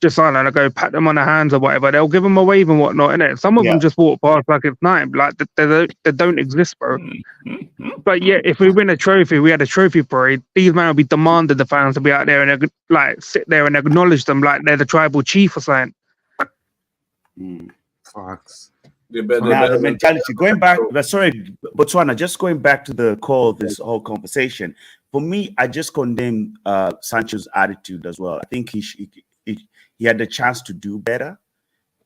just I don't know, go pat them on the hands or whatever, they'll give them a wave and whatnot, innit? Some of them just walk past like it's night, like they don't exist, bro. But yeah, if we win a trophy, we had a trophy parade, these men will be demanding the fans to be out there and like sit there and acknowledge them like they're the tribal chief or something. Facts. Now the mentality, going back, sorry, Botswana, just going back to the core of this whole conversation. For me, I just condemn Sancho's attitude as well. I think he had the chance to do better.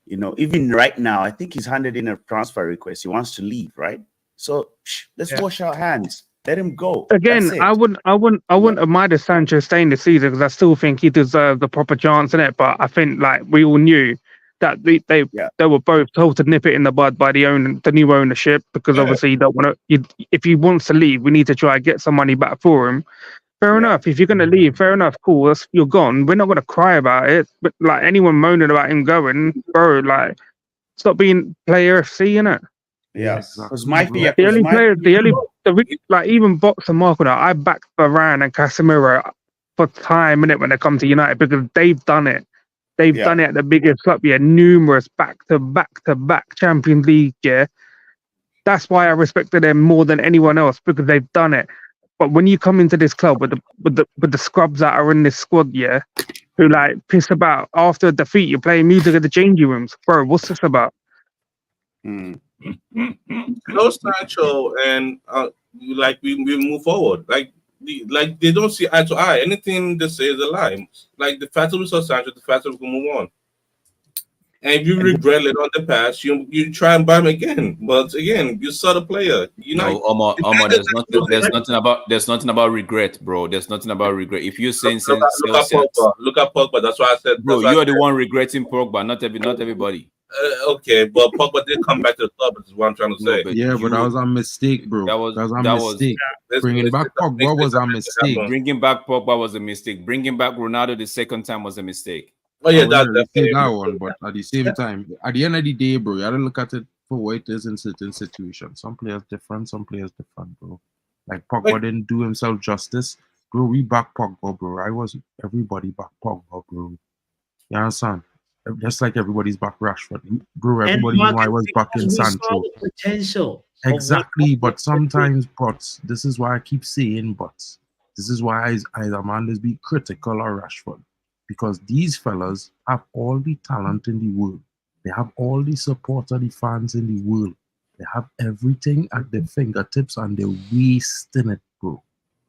Even right now, I think he's handed in a transfer request. He wants to leave, right? So let's wash our hands. Let him go. Again, I wouldn't admire Sancho staying this season because I still think he deserves the proper chance in it. But I think like we all knew that they were both told to nip it in the bud by the new ownership, because obviously you don't want to. If he wants to leave, we need to try and get some money back for him. Fair enough. If you're going to leave, fair enough. Cool. You're gone. We're not going to cry about it. But like anyone moaning about him going, bro, like stop being player FC, innit? Yeah. Because even Box and Marco now, I backed Varane and Casemiro for time, innit, when they come to United, because they've done it. They've done it at the biggest club, numerous back-to-back Champions League, That's why I respected them more than anyone else, because they've done it. But when you come into this club with the scrubs that are in this squad, yeah, who like piss about after a defeat, you're playing music at the changing rooms, bro. What's this about? No Sancho, and like we move forward. Like they don't see eye to eye. Anything they say is a lie. Like the faster we saw Sancho, the faster we can move on. And if you regret it on the past, you try and buy him again. But again, you saw the player. You know, Omar, there's nothing about regret, bro. There's nothing about regret. If you're saying look at Pogba. That's why I said, bro, you are the one regretting Pogba, not everybody. Okay, but Pogba did come back to the club. Is what I'm trying to say. But that was a mistake, bro. That was a mistake. Bringing back Pogba was a mistake. Bringing back Pogba was a mistake. Bringing back Ronaldo the second time was a mistake. Oh yeah, that's that one. But at the same time, at the end of the day, bro, you gotta look at it for what it is in certain situations. Some players different, bro. Like Pogba didn't do himself justice, bro. We back Pogba, bro. Everybody back Pogba, bro. You understand? Just like everybody's back Rashford, bro. Everybody knew I was back in Sancho. Potential. Exactly, but sometimes, but this is why I keep saying, but this is why I demand is be critical of Rashford. Because these fellas have all the talent in the world. They have all the support of the fans in the world. They have everything at their fingertips and they're wasting it, bro.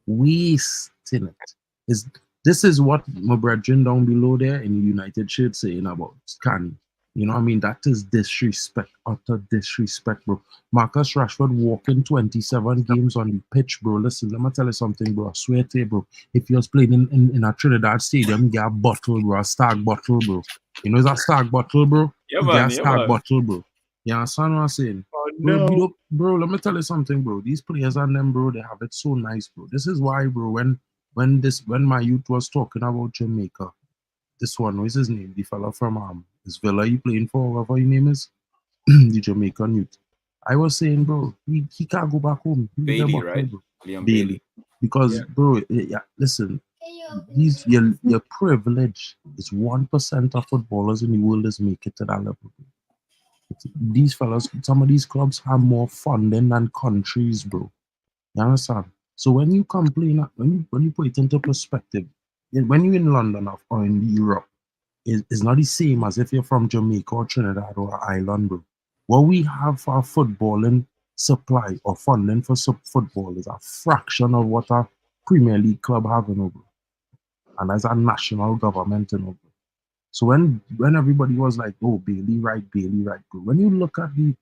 Wasting it. This is what my brethren down below there in the United shirt saying about Scanny. You know what I mean? That is disrespect, utter disrespect, bro. Marcus Rashford walking 27 games on the pitch, bro. Listen, let me tell you something, bro. I swear to you, bro. If you was playing in a Trinidad stadium, you get a bottle, bro. A Stag bottle, bro. You know that Stag bottle, bro? Yeah, you man, get a Stag bottle, bro. You understand what I'm saying? Oh, Bro, no. bro, let me tell you something, bro. These players and them, bro, they have it so nice, bro. This is why, bro, when my youth was talking about Jamaica, this one, what's his name? The fella from this Villa you playing for, whatever his name is, the Jamaican youth. I was saying, bro, he can't go back home. Bailey, right? Liam Bailey. Because, bro, listen, your privilege is 1% of footballers in the world is make it to that level. These fellas, some of these clubs have more funding than countries, bro. You understand? So when you complain, when you put it into perspective, when you're in London or in Europe, it's not the same as if you're from Jamaica or Trinidad or Ireland, bro. What we have for our footballing supply or funding for football is a fraction of what our Premier League club have, bro. And as a national government, bro. So when everybody was like, oh, Bailey right, bro. When you look at the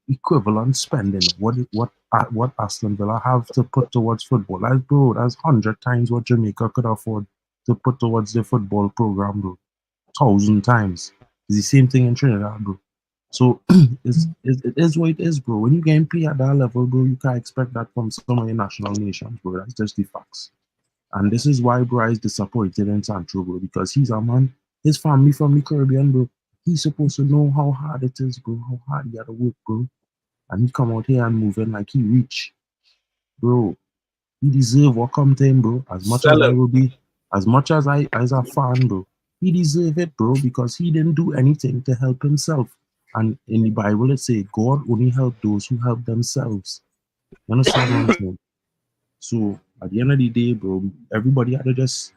equivalent spending, what Aston Villa have to put towards football, that's 100 times what Jamaica could afford to put towards the football program, bro. 1,000 times. It's the same thing in Trinidad, bro. So it is what it is, bro. When you can play at that level, bro, you can't expect that from some of your national nations, bro. That's just the facts. And this is why, bro, I is disappointed in Sancho, bro, because he's a man. His family from the Caribbean, bro. He's supposed to know how hard it is, bro. How hard he got to work, bro. And he come out here and moving like he rich, bro. He deserve what come to him, bro. As much as I will be, as much as a fan, bro. He deserve it, bro, because he didn't do anything to help himself. And in the Bible, it say God only help those who help themselves. You understand what I'm saying? So at the end of the day, bro, everybody had to just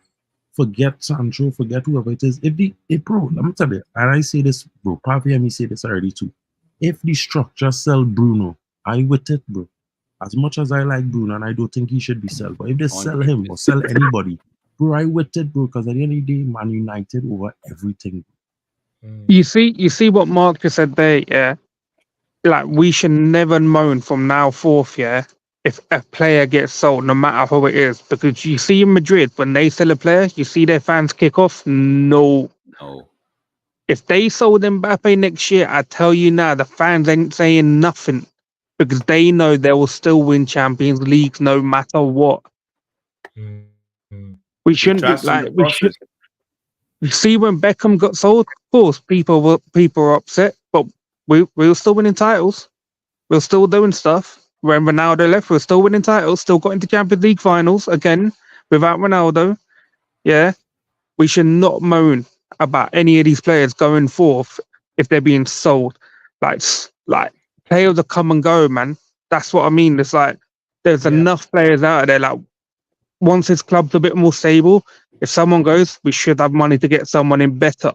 forget Sancho, forget whoever it is. Bro, let me tell you, and I say this, bro, Pavi and me say this already too. If the structure sell Bruno, I with it, bro. As much as I like Bruno, and I don't think he should be sold, but if they sell him or sell anybody, bro, I with it, bro, because at the end of the day, Man United over everything. You see what Mark just said there, yeah? Like, we should never moan from now forth, yeah, if a player gets sold, no matter who it is. Because you see in Madrid, when they sell a player, you see their fans kick off? No. If they sold Mbappe next year, I tell you now, the fans ain't saying nothing. Because they know they will still win Champions Leagues no matter what. We shouldn't be like, we should. You see, when Beckham got sold, of course, people were upset, but we were still winning titles. We were still doing stuff. When Ronaldo left, we were still winning titles, still got into Champions League finals again without Ronaldo. Yeah, we should not moan about any of these players going forth if they're being sold. Like players will come and go, man. That's what I mean. It's like there's enough players out there. Like once this club's a bit more stable, if someone goes, we should have money to get someone in better.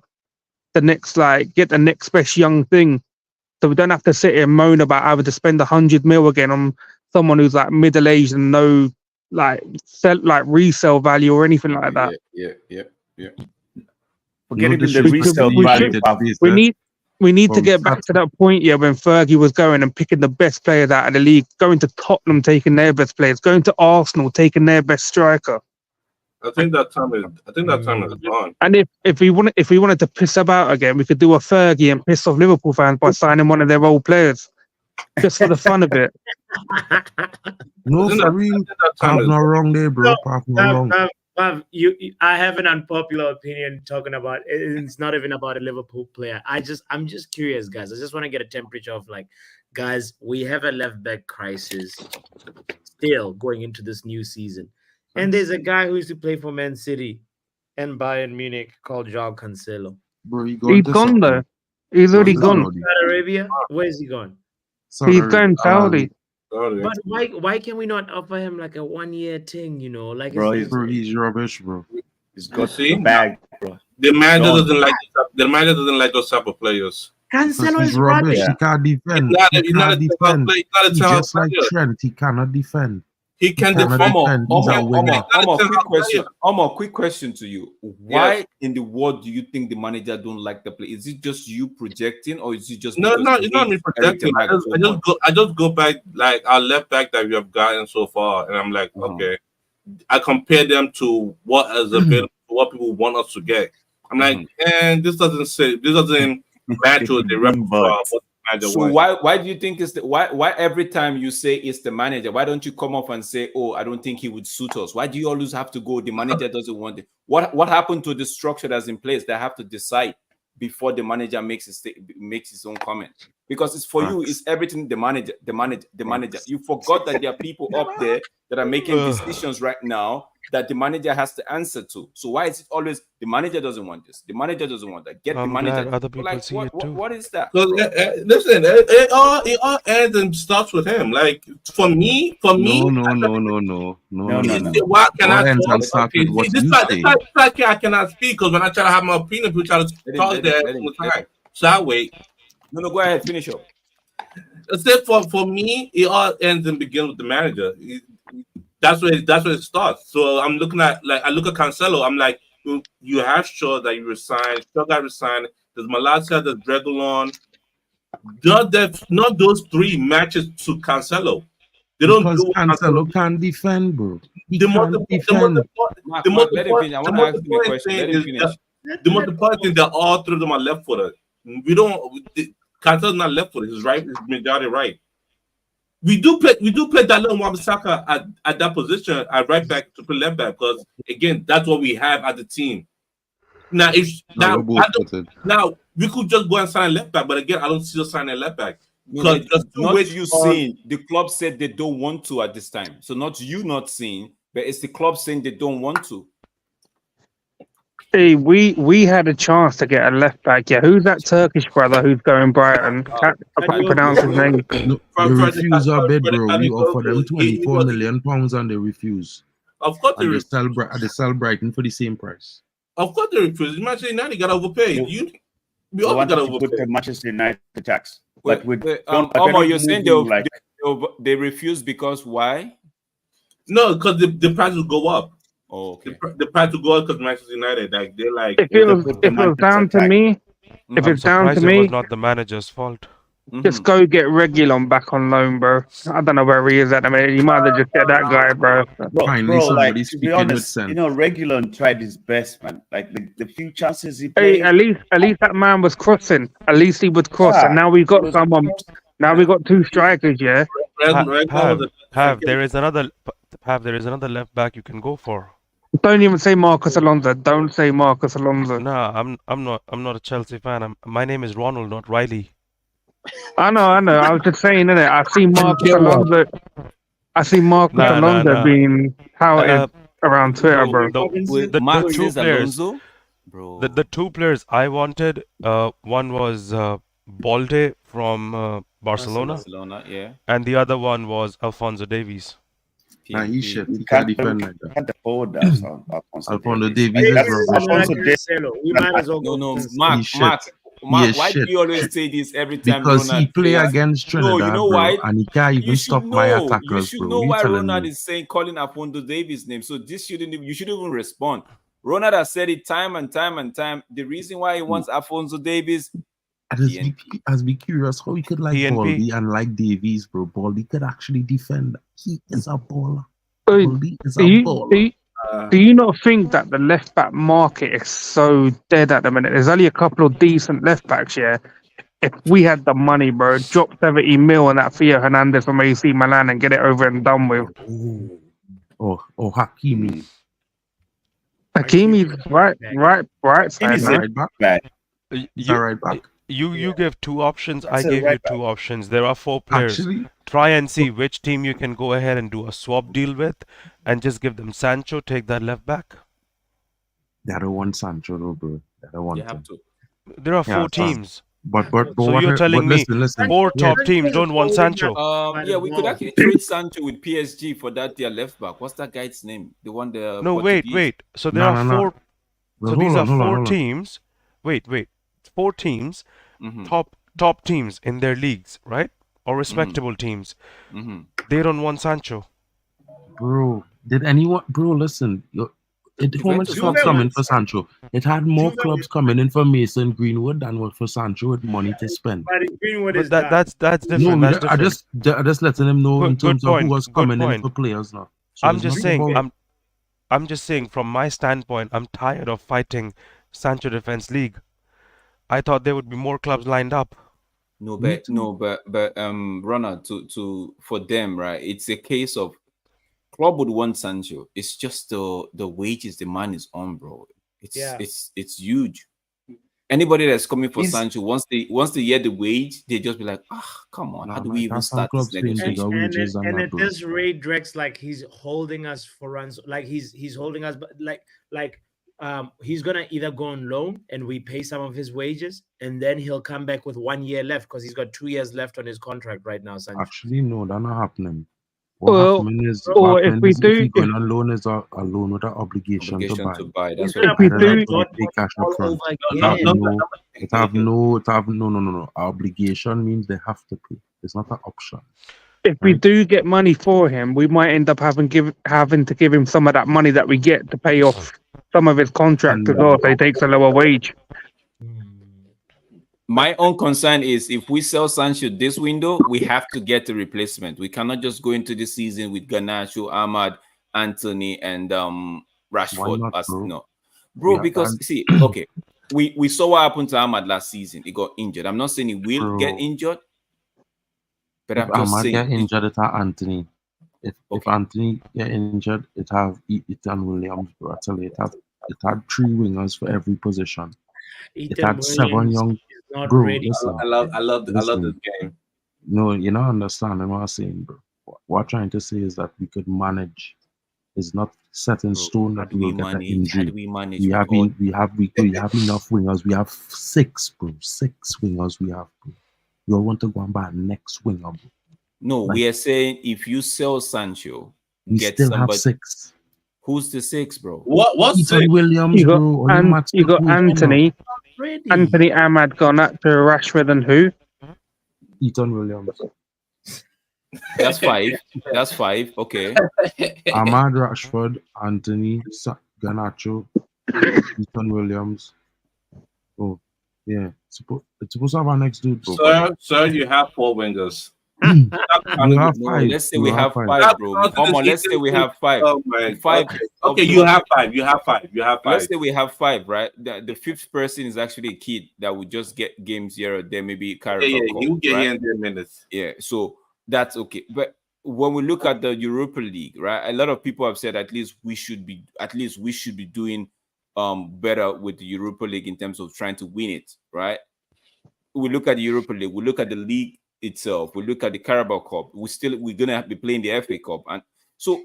The next, get the next best young thing. So we don't have to sit here and moan about having to spend 100 mil again on someone who's like middle aged and no resale value or anything like that. Yeah. Forget even the resale value. We need to get back to that point, when Fergie was going and picking the best players out of the league, going to Tottenham taking their best players, going to Arsenal taking their best striker. I think that time is gone. And if we wanted to piss about again, we could do a Fergie and piss off Liverpool fans by signing one of their old players, just for the fun of it. No, for real. I'm not wrong there, bro. I have an unpopular opinion talking about it's not even about a Liverpool player. I'm just curious, guys. I just want to get a temperature of guys, we have a left back crisis still going into this new season. And there's a guy who used to play for Man City and Bayern Munich called João Cancelo. Bro, he's gone though. He's already gone. Saudi Arabia? Where is he gone? He's going Saudi. But why can we not offer him a 1-year thing, Bro, he's rubbish, bro. He's got the bag, bro. The manager doesn't like those type of players. Cancelo is rubbish. rubbish. He can't defend. He's not a defend. He's just like Trent. He cannot defend. He can defend. Quick question to you. Why in the world do you think the manager don't like the play? Is it just you projecting, or is it just no? It's not me projecting. I just go back our left back that we have gotten so far, and I'm like, okay. I compare them to what is available, what people want us to get. I'm like, and this doesn't match with the repertoire. So why do you think it's why every time you say it's the manager, why don't you come up and say, oh, I don't think he would suit us? Why do you always have to go, the manager doesn't want it? What happened to the structure that's in place? They have to decide before the manager makes his own comment. Because it's for you, it's everything the manager. You forgot that there are people up there that are making decisions right now that the manager has to answer to. So why is it always the manager doesn't want this? The manager doesn't want that. Get the manager. Other people see it too. What is that? Listen, it all ends and starts with him. Like for me. No. Why can I talk? I cannot speak because when I try to have my opinion, people try to talk there all the time. So I wait. No, go ahead, finish up. Except for me, it all ends and begins with the manager. That's where it starts. So I'm looking at I look at Cancelo. I'm like, you have Shaw that you resigned. Shaw got resigned. There's Malacia. There's Reguilon. Not those three matches to Cancelo. They don't. Because Cancelo can't defend, bro. The most important thing that all three of them are left footed. Cancelo's not left footed. He's right. He's majority right. We do play Dalot Wan-Bissaka at that position at right back to play left back because again that's what we have as a team. Now we could just go and sign a left back, but again I don't see us signing a left back. Not you saying the club said they don't want to at this time. So not you not saying, but it's the club saying they don't want to. Hey, we had a chance to get a left back. Yeah, who's that Turkish brother who's going Brighton? I can't pronounce his name. They refuse our bid, bro. We offer them £24 million and they refuse. Of course, they sell Brighton for the same price. Of course, they refuse. Manchester United got overpaid. We all got overpaid. Put the Manchester United tax. But you're saying they refuse because why? No, because the price will go up. Oh, okay. The price will go up because Manchester United, they're like. If it was down to me, it was not the manager's fault. Just go get Reguilon back on loan, bro. I don't know where he is at the minute. You might have just get that guy, bro. To be honest, Reguilon tried his best, man. Like the few chances he played. Hey, at least that man was crossing. At least he was crossing. And now we got someone. Now we got two strikers. Yeah. There is another left back you can go for. Don't even say Marcos Alonso. Don't say Marcos Alonso. Nah, I'm not a Chelsea fan. My name is Ronald, not Riley. I know. I was just saying, innit? I see Marcos Alonso being touted around Twitter, bro. The two players I wanted, one was Balde from Barcelona, Barcelona, yeah. and the other one was Alfonso Davies. Nah, he PNP. shit. He We can't can't, defend we like that. can't afford that. Alfonso Alfonso Davies. Davies is That's rubbish. Alfonso bro. Davies. We might as well No, go no, Cancelo. Mark, He shit. Mark, He Mark. is Why do shit. you always say this every time Because he Ronald play says? against No, Trinidad, you know bro, why? and he can't You even should stop my know. You attackers, should bro. know You why telling Ronald me? is saying calling Alfonso Davies' name. So this shouldn't. You shouldn't even respond. Ronald has said it time and time and time. The reason why he wants Alfonso Davies, PNP. I'd be curious how he could like PNP. Baldy and like Davies, bro. Baldy could actually defend. He is a baller. Uh, Baldy is a Do you, baller. do, you, do you not think that the left back market is so dead at the minute? There's only a couple of decent left backs here. If we had the money, bro, drop 70 mil on that Theo Hernandez from AC Milan and get it over and done with. Oh, Hakimi. Hakimi's right side He's now. a Right back. back. Is that right back? You give two options. I That's a gave you right two options. There are 4 players. Actually, Try and see which team you can go ahead and do a swap deal with, and just give them Sancho. Take that left back. they don't want Sancho, though, bro. They don't want You have him. to. There are 4 Yeah, teams. But So what you're but telling me listen. 4 Yeah, top teams don't want Sancho. Yeah, we could actually trade Sancho with PSG for that their left back. What's that guy's name? The one the No, Portuguese? wait. So there No, are no, no. 4. Well, So these are hold 4 on. teams. Wait. 4 teams, Mhm. top teams in their leagues, right? Or respectable teams. Mhm. They don't want Sancho. Bro, did anyone, bro, listen, how much Juventus clubs wants coming him. for Sancho? It had more clubs coming in for Mason Greenwood than what for Sancho with money to spend. But Greenwood But is done. that's different. No, That's different. I just letting him know in Good terms of who point. was Good coming in point. for players now. So I'm it's just not saying. about I'm just saying from my standpoint, I'm tired of fighting Sancho Defense League. I thought there would be more clubs lined up. But Ronald, to for them, right? It's a case of club would want Sancho. It's just the wages the man is on, bro. It's huge. Anybody that's coming for Sancho, once they hear the wage, they just be like, come on, how do we even start this negotiation? And at this rate, Drex, like he's holding us for runs, like he's holding us, but like he's gonna either go on loan and we pay some of his wages, and then he'll come back with 1 year left because he's got 2 years left on his contract right now. Sancho. Actually, no, that's not happening. Well, or if we If do, he going on loan, is a loan with an obligation to buy. That's what I don't do. have to pay cash up front. No. Obligation means they have to pay. It's not an option. if we do get money for him, we might end up having to give him some of that money that we get to pay off some of his contract as well, so he takes a lower wage. My own concern is if we sell Sancho this window, we have to get a replacement. We cannot just go into the season with Garnacho, Ahmad, Anthony, and Rashford. Bro, because see, okay, we saw what happened to Ahmad last season. He got injured. I'm not saying he will get injured, but I'm just Ahmad saying get injured, it have Anthony. If Anthony get injured, it have Ethan Williams, bro. I tell you, it had 3 wingers for every position. It had 7 young. Bro, listen. I love this game. No, you're not understanding what I'm saying, bro. What I'm trying to say is that we could manage. It's not set in stone that we will get an injury. How do we manage? We have enough wingers. We have 6, bro. 6 wingers we have, bro. You all want to go and buy next winger, bro. No, we are saying if you sell Sancho, we get still somebody. have 6. Who's the 6, bro? What's Ethan Williams, bro? You got Anthony, Ahmad, Garnacho, Rashford, and who? Ethan Williams. That's 5. That's 5. Okay. Ahmad, Rashford, Anthony, Garnacho, Ethan Williams. Oh, yeah. It's supposed to have our next dude, bro. Sir, you have 4 wingers. Let's say we have 5, bro. Come on, let's say we have 5. Oh my 5. Okay, you have 5. You have 5. Let's say we have 5, right? The 5th person is actually a kid that would just get games here or there, maybe Carabao Cup, you get right? here in 10 minutes. Yeah, so that's okay. But when we look at the Europa League, right? A lot of people have said at least we should be doing better with the Europa League in terms of trying to win it, right? We look at the Europa League, we look at the league itself, we look at the Carabao Cup, we're gonna be playing the FA Cup. And so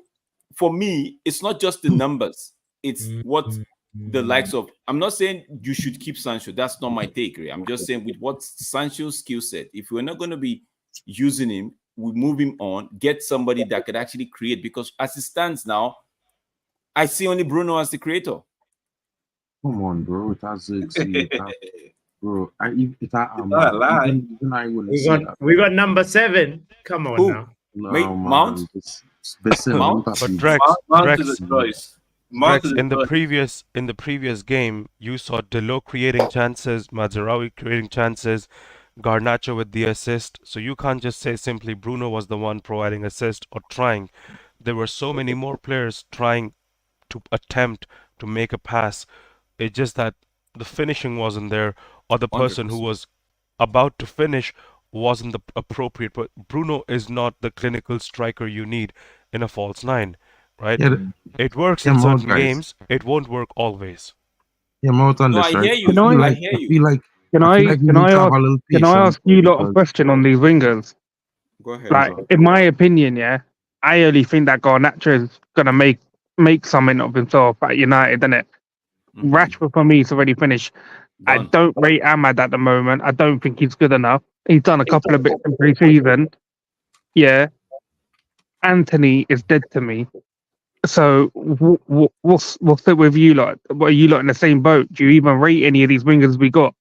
for me, it's not just the numbers, it's what the likes of, I'm not saying you should keep Sancho. That's not my take, right? I'm just saying with what Sancho's skill set, if we're not going to be using him, we move him on, get somebody that could actually create. Because as it stands now, I see only Bruno as the creator. Come on, bro. It has bro. Even I wouldn't say that. We got number 7. Come on Who? now. No, Wait, man, Mount? it's Besson, Mount? Mount, But please. Drex, Mount Drex, is a choice. Mount Drex, is a in the choice. previous game, you saw Delo creating chances, Mazraoui creating chances, Garnacho with the assist. So you can't just say simply Bruno was the one providing assist or trying. There were so many more players trying to attempt to make a pass. It's just that the finishing wasn't there, or the person who 100%. was about to finish wasn't the appropriate. But Bruno is not the clinical striker you need in a false nine, right? Yeah, It works yeah, in Mount, certain guys. games. It won't work always. Yeah, Mount on No, this, I right? hear you. Can I- I hear I you. feel like Can I feel I like we can need I to have ask a little can I patience ask you lot a because question on these wingers? Go ahead. Like, in my opinion, yeah, I only think that Garnacho is gonna make something of himself at United, innit? Mhm. Rashford for me is already finished. I Done. don't rate Ahmad at the moment. I don't think he's good enough. He's done a couple of bits in pre-season. Yeah, Anthony is dead to me. So we'll sit with you lot. What, are you lot in the same boat? Do you even rate any of these wingers we got?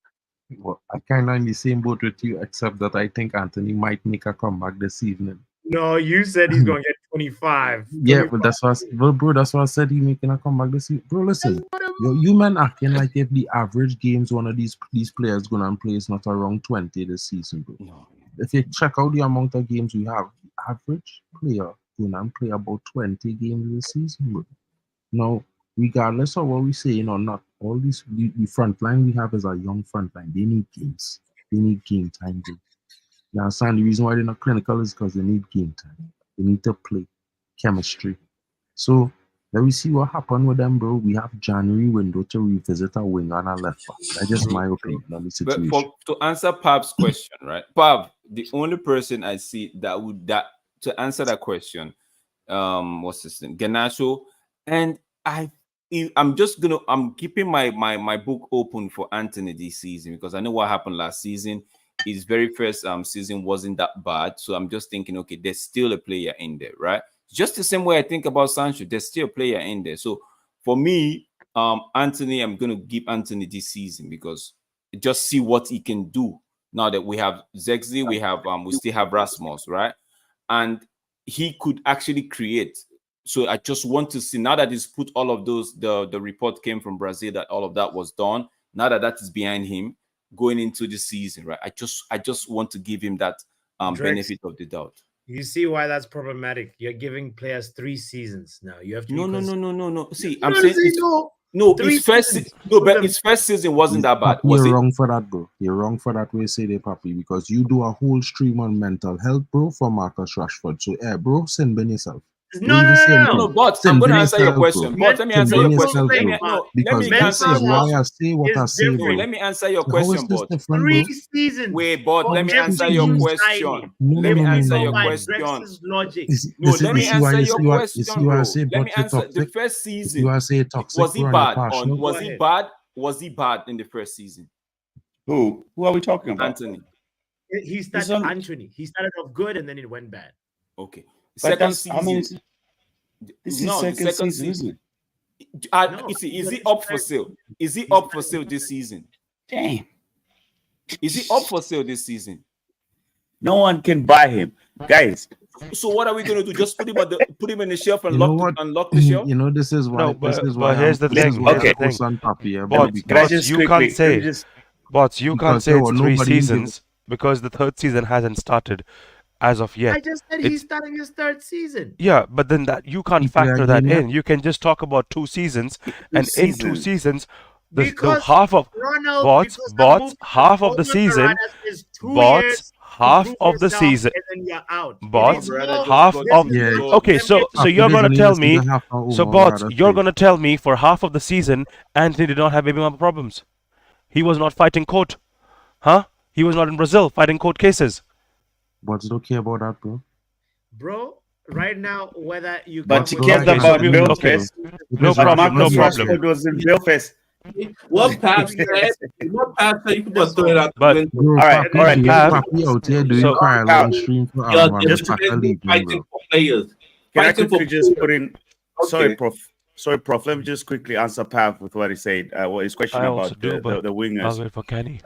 well, I kind of in the same boat with you, except that I think Anthony might make a comeback this evening. No, you said he's gonna get 25. Yeah, but that's what, well, bro. That's what I said. He making a comeback this season, bro. Listen, you man acting like if the average games one of these players gonna play is not around 20 this season, bro. No. If you check out the amount of games we have, the average player gonna play about 20 games this season, bro. Now, regardless of what we saying or not, all these the front line we have is a young front line. They need games. They need game time, bro. You understand? The reason why they're not clinical is because they need game time. They need to play chemistry. So let me see what happened with them, bro. We have January window to revisit a winger and a left back. That's just my opinion on the But situation. to answer Pab's question, right? Pab, the only person I see that to answer that question, what's his name? Garnacho. And I'm keeping my book open for Anthony this season because I know what happened last season. His very first season wasn't that bad. So I'm just thinking, okay, there's still a player in there, right? Just the same way I think about Sancho, there's still a player in there. So for me, Anthony, I'm gonna give Anthony this season because just see what he can do now that we have Zexi, we still have Rasmus, right? And he could actually create. So I just want to see now that he's put all of those, the report came from Brazil that all of that was done. Now that is behind him going into the season, right? I just want to give him that Drex, benefit of the doubt. You see why that's problematic? You're giving players 3 seasons now. You have to No. See, No, I'm saying three his first seasons. but his first season wasn't that bad. Papi, Was you're it? wrong for that, bro. You're wrong for that way say they, Papi, because you do a whole stream on mental health, bro, for Marcus Rashford. So, bro, send Ben yourself. No, but I'm going to answer your question. But let me answer your question. Because answer this is your why question. I say what I say, bro. Let me answer your So how is question, this but different, 3 bro? seasons. wait, but let me answer your question. Let me answer your question. Logic. No, let me answer your question, bro. Say, Let me answer the toxic. first season. You are say toxic, Was he bro, and bad? passionate. Was he bad? Was he bad in the first season? Who are we talking about? Anthony. He started Anthony. He started off good and then it went bad. Okay. But Second that's- season. how many se- This is the second season, isn't it? Is he up for sale? Is he up for sale this season? Damn. Is he up for sale this season? No one can buy him, guys. So what are we gonna do? Just put him in the shelf and You know lock the shelf? You know, this is why. No, this is but why here's the this is thing. why Here's the I thing. post on Papi, yeah, But because you can't say, but you can't because say there it's were 3 nobody who seasons because the third season hasn't started as of yet. I just said he's starting his 3rd season. Yeah, but then that you can't People are factor that getting in. You can just talk about 2 seasons, and in 2 seasons. seasons, the Because half of Ronald, bots, because bots, half of the season, bots, half of the season, and then you're out. bots, brother, half just of. go- Yeah. Okay, so Papi, you're this gonna is tell the me, season half now so over, bots, brother, you're please. gonna tell me for half of the season, Anthony did not have baby mama problems. He was not fighting court, huh? He was not in Brazil fighting court cases. Bots don't care about that, bro. Bro, right now, whether you But come you with cared okay, about so okay, Belfast. no But problem, no Marcus problem. Rashford was in Belfast. What Pat said, what Pat said, you people are throwing out the But window. Bro, All right, Papi, all right. Papi out here doing so cry alone stream for You're Alman. Just Pack a leave him, fighting bro. for players. Can I Fighting for quickly just players. put in? Sorry, Okay. Prof. Sorry, Prof. Let me just quickly answer Pav with what he said. What his question I also about do, but the wingers. I'll wait for Kenny.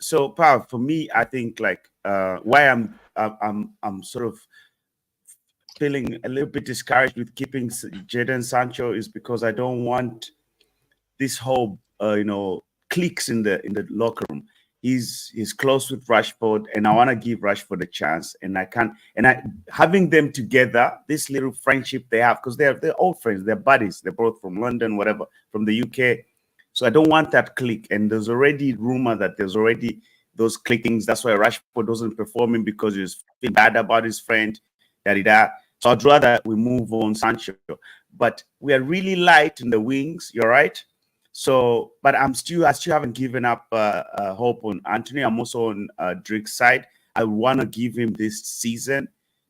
So Pav, for me, I think like why I'm sort of feeling a little bit discouraged with keeping Jadon Sancho is because I don't want this whole cliques in the locker room. He's close with Rashford, and I want to give Rashford a chance. And having them together, this little friendship they have, because they're old friends, they're buddies, they're both from London, whatever, from the UK. So I don't want that clique. And there's already rumor that there's already those clickings. That's why Rashford doesn't performing because he's feeling bad about his friend. Da. So I'd rather we move on Sancho. But we are really light in the wings. You're right. So, but I still haven't given up hope on Anthony. I'm also on Drake's side. I want to give him this season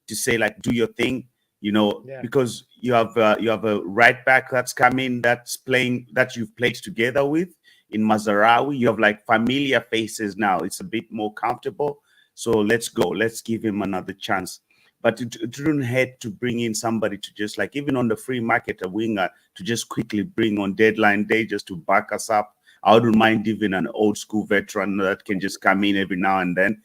to say like, do your thing, because you have a right back that's coming, that's playing, that you've played together with in Mazarawi. You have like familiar faces now. It's a bit more comfortable. So let's go. Let's give him another chance. But it didn't hurt to bring in somebody to just like, even on the free market, a winger to just quickly bring on deadline day just to back us up. I wouldn't mind even an old school veteran that can just come in every now and then,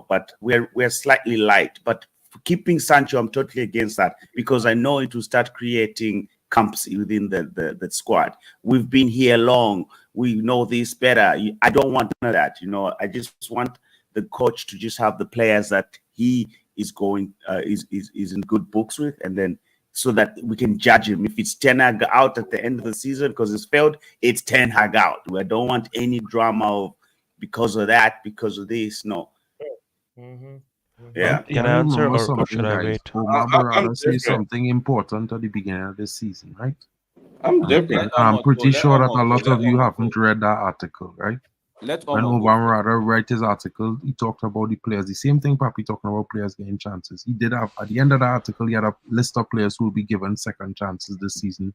but we're slightly light. But for keeping Sancho, I'm totally against that because I know it will start creating camps within the squad. We've been here long. We know this better. I don't want none of that. I just want the coach to just have the players that he is going is in good books with, and then so that we can judge him. If it's Ten Hag out at the end of the season because it's failed, it's Ten Hag out. We don't want any drama of because of that, because of this. No. Yeah. Can I answer remember or something, should I guys. wait? Omar I'm Barada said different. something important at the beginning of this season, right? I'm And different. I'm pretty sure that a lot of you haven't read that article, right? When Obama Rada wrote his article, he talked about the players. The same thing Papi talking about players getting chances. He did have, at the end of the article, he had a list of players who will be given second chances this season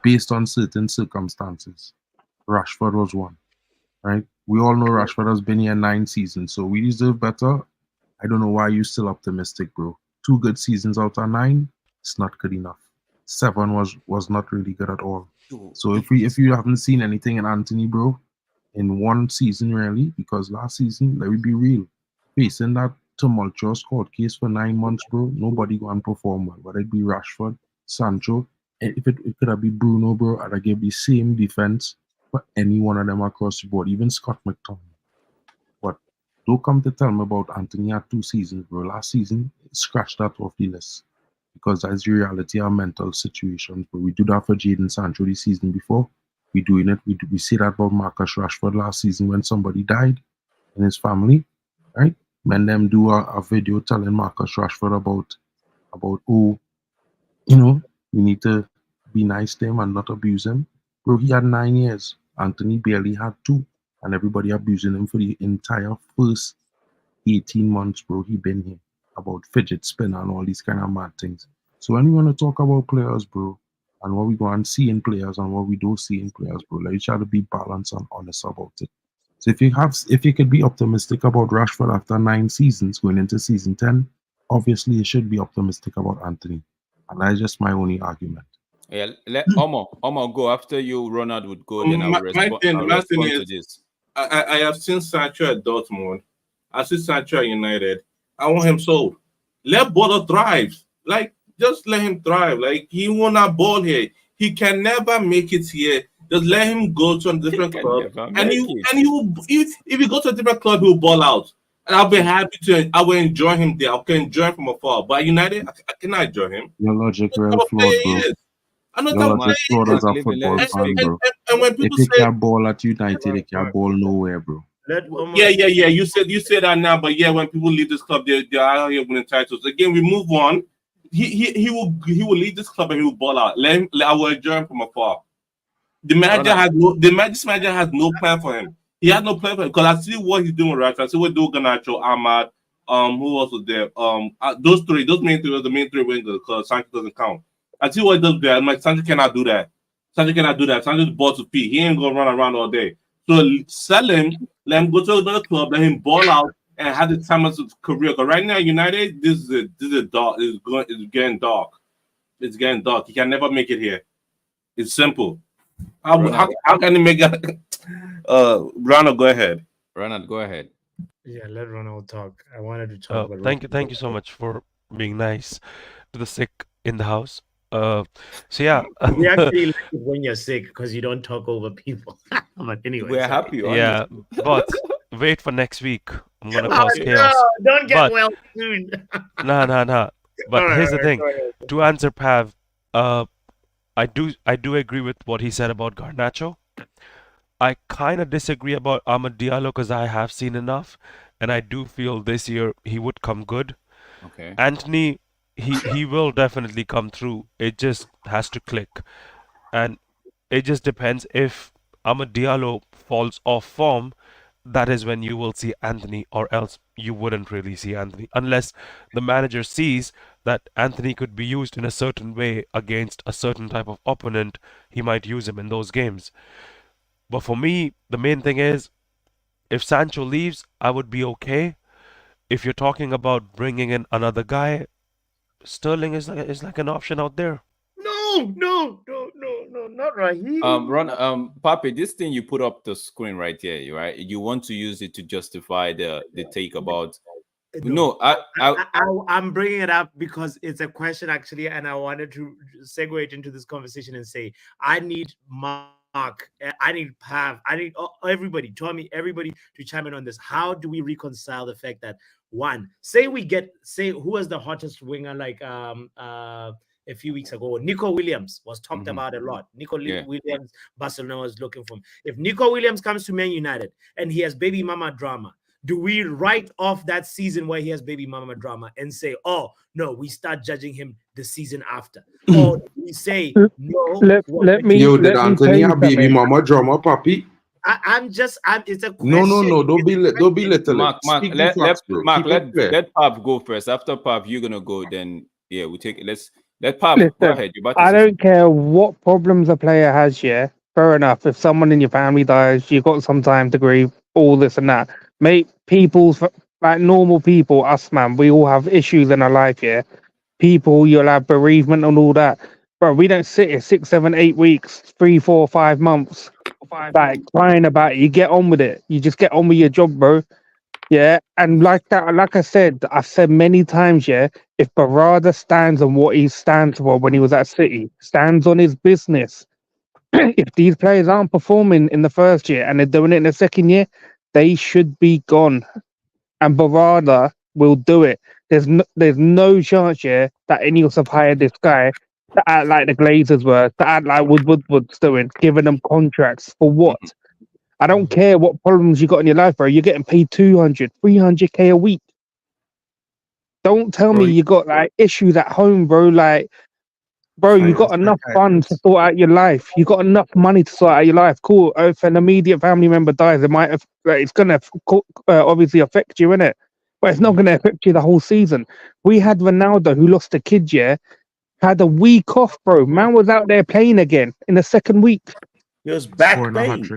based on certain circumstances. Rashford was one, right? We all know Rashford has been here 9 seasons, so we deserve better. I don't know why you're still optimistic, bro. 2 good seasons out of 9, it's not good enough. 7 was not really good at all. So if you haven't seen anything in Anthony, bro, in 1 season really, because last season, let me be real, facing that tumultuous court case for 9 months, bro, nobody going to perform well. Whether it be Rashford, Sancho, and if it could have been Bruno, bro, I'd have give the same defense for any one of them across the board, even Scott McTominay. But don't come to tell me about Anthony had 2 seasons, bro. Last season, scratch that off the list. Because that's the reality of mental situations. But we do that for Jadon Sancho the season before. We doing it. We see that about Marcus Rashford last season when somebody died in his family, right? When them do a video telling Marcus Rashford about we need to be nice to him and not abuse him. Bro, he had 9 years. Anthony barely had 2, and everybody abusing him for the entire first 18 months, bro. He been here about fidget spinner and all these kind of mad things. So when we want to talk about players, bro, and what we go and see in players and what we don't see in players, bro, like you try to be balanced and honest about it. So if you could be optimistic about Rashford after 9 seasons going into season 10, obviously you should be optimistic about Anthony. And that's just my only argument. Yeah, let Omar go after you. Ronald would go. Then I'll My respond thing to is, this. I have seen Sancho at Dortmund. I see Sancho at United. I want him sold. Let Bodo thrive. Like, just let him thrive. Like, he won that ball here. He can never make it here. Just let him go to a different club. And if he go to a different club, he'll ball out. And I'll be happy to. I will enjoy him there. I can enjoy him from afar. But United, I cannot enjoy him. Your logic real flawed, bro. Your logic flawed as a football fan, bro. And when people if say they can't ball at United, they can't ball nowhere, bro. Yeah. You say that now, but yeah, when people leave this club, they're out here winning titles. Again, we move on. He will leave this club and he will ball out. I will enjoy him from afar. This manager has no plan for him. He has no plan for him because I see what he's doing, right? I see what Garnacho, Ahmad, Who else was there? Those main three was the main three wingers because Sancho doesn't count. I see what he does there. I'm like, Sancho cannot do that. Sancho's ball to feet. He ain't gonna run around all day. So sell him, let him go to another club, let him ball out, and have the time of his career. Because right now, United, this is dark. It's getting dark. It's getting dark. He can never make it here. It's simple. How can he make it? Ronald, go ahead. Ronald, go ahead. Yeah, let Ronald talk. I wanted to talk about. Thank you so much for being nice to the sick in the house. So yeah, We actually like it when you're sick because you don't talk over people. But anyway, We're happy. yeah, but wait for next week. I'm gonna Oh, cause chaos. no, don't get But- well soon. Nah. But Alright, here's the alright, thing. go ahead. To answer Pav, I do agree with what he said about Garnacho. I kind of disagree about Amad Diallo because I have seen enough, and I do feel this year he would come good. Okay. Anthony, he will definitely come through. It just has to click, and it just depends if Amad Diallo falls off form. That is when you will see Anthony, or else you wouldn't really see Anthony unless the manager sees that Anthony could be used in a certain way against a certain type of opponent. He might use him in those games. But for me, the main thing is, if Sancho leaves, I would be okay. If you're talking about bringing in another guy, Sterling is like an option out there. No, not Raheem. Papi, this thing you put up the screen right here, right? You want to use it to justify the take about. No, I'm bringing it up because it's a question actually, and I wanted to segue it into this conversation and say I need Mark, I need Pav, I need everybody, Tommy, everybody to chime in on this. How do we reconcile the fact that say who was the hottest winger like a few weeks ago? Nico Williams was talked about a lot. Williams, Barcelona was looking for him. If Nico Williams comes to Man United and he has baby mama drama, do we write off that season where he has baby mama drama and say, oh, no, we start judging him the season after? Or do we say, no? Yo, did Anthony have baby mama drama, Papi? It's a question. No, don't be little. Mark, let Pav go first. After Pav, you're gonna go. Then we take it. Let Pav go ahead. I don't care what problems a player has. Yeah, fair enough. If someone in your family dies, you've got some time to grieve. All this and that. Mate, like normal people, us man, we all have issues in our life. Yeah, people, you'll have bereavement and all that. Bro, we don't sit here 6, 7, 8 weeks, 3, 4, 5 months, like crying about it. You get on with it. You just get on with your job, bro. Yeah, and like I said, I've said many times, yeah, if Barada stands on what he stands for when he was at City, stands on his business, if these players aren't performing in the first year and they're doing it in the second year, they should be gone. And Barada will do it. There's no chance, yeah, that any of us have hired this guy to act like the Glazers were, to act like Woodward's doing, giving them contracts for what? I don't care what problems you got in your life, bro. You're getting paid 200, 300k a week. Don't tell me you got like issues at home, bro. Like, bro, you got enough funds to sort out your life. You got enough money to sort out your life. Cool. If an immediate family member dies, it might have. It's gonna obviously affect you, innit? But it's not gonna affect you the whole season. We had Ronaldo, who lost a kid, yeah, had a week off, bro. Man was out there playing again in the second week. He was back playing.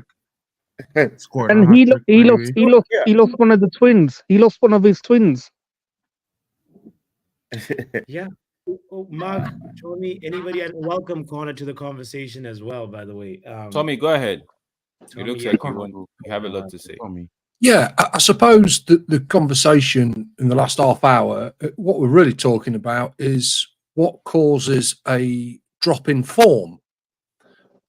And he lost one of the twins. He lost one of his twins. Yeah. Mark, Tommy, anybody, and welcome Connor to the conversation as well, by the way. Tommy, go ahead. Tommy, It looks like you have a lot to say. Yeah, I suppose the conversation in the last half hour, what we're really talking about is what causes a drop in form.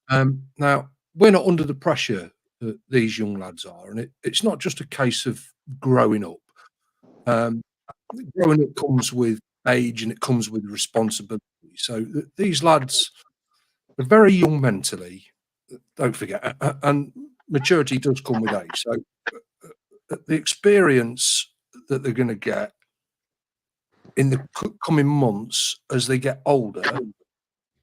Now, we're not under the pressure that these young lads are, and it's not just a case of growing up. Growing up comes with age and it comes with responsibility. So these lads are very young mentally, don't forget, and maturity does come with age. So the experience that they're going to get in the coming months as they get older,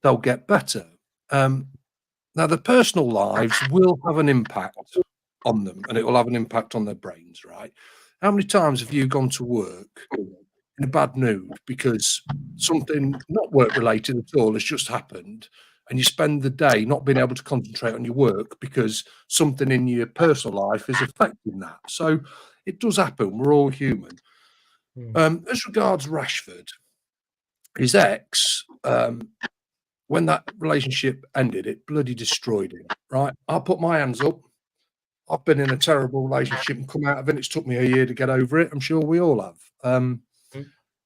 they'll get better. Now, their personal lives will have an impact on them, and it will have an impact on their brains, right? How many times have you gone to work in a bad mood because something not work related at all has just happened, and you spend the day not being able to concentrate on your work because something in your personal life is affecting that? So it does happen. We're all human. As regards Rashford, his ex, when that relationship ended, it bloody destroyed him, right? I'll put my hands up. I've been in a terrible relationship and come out of it. It's took me a year to get over it. I'm sure we all have.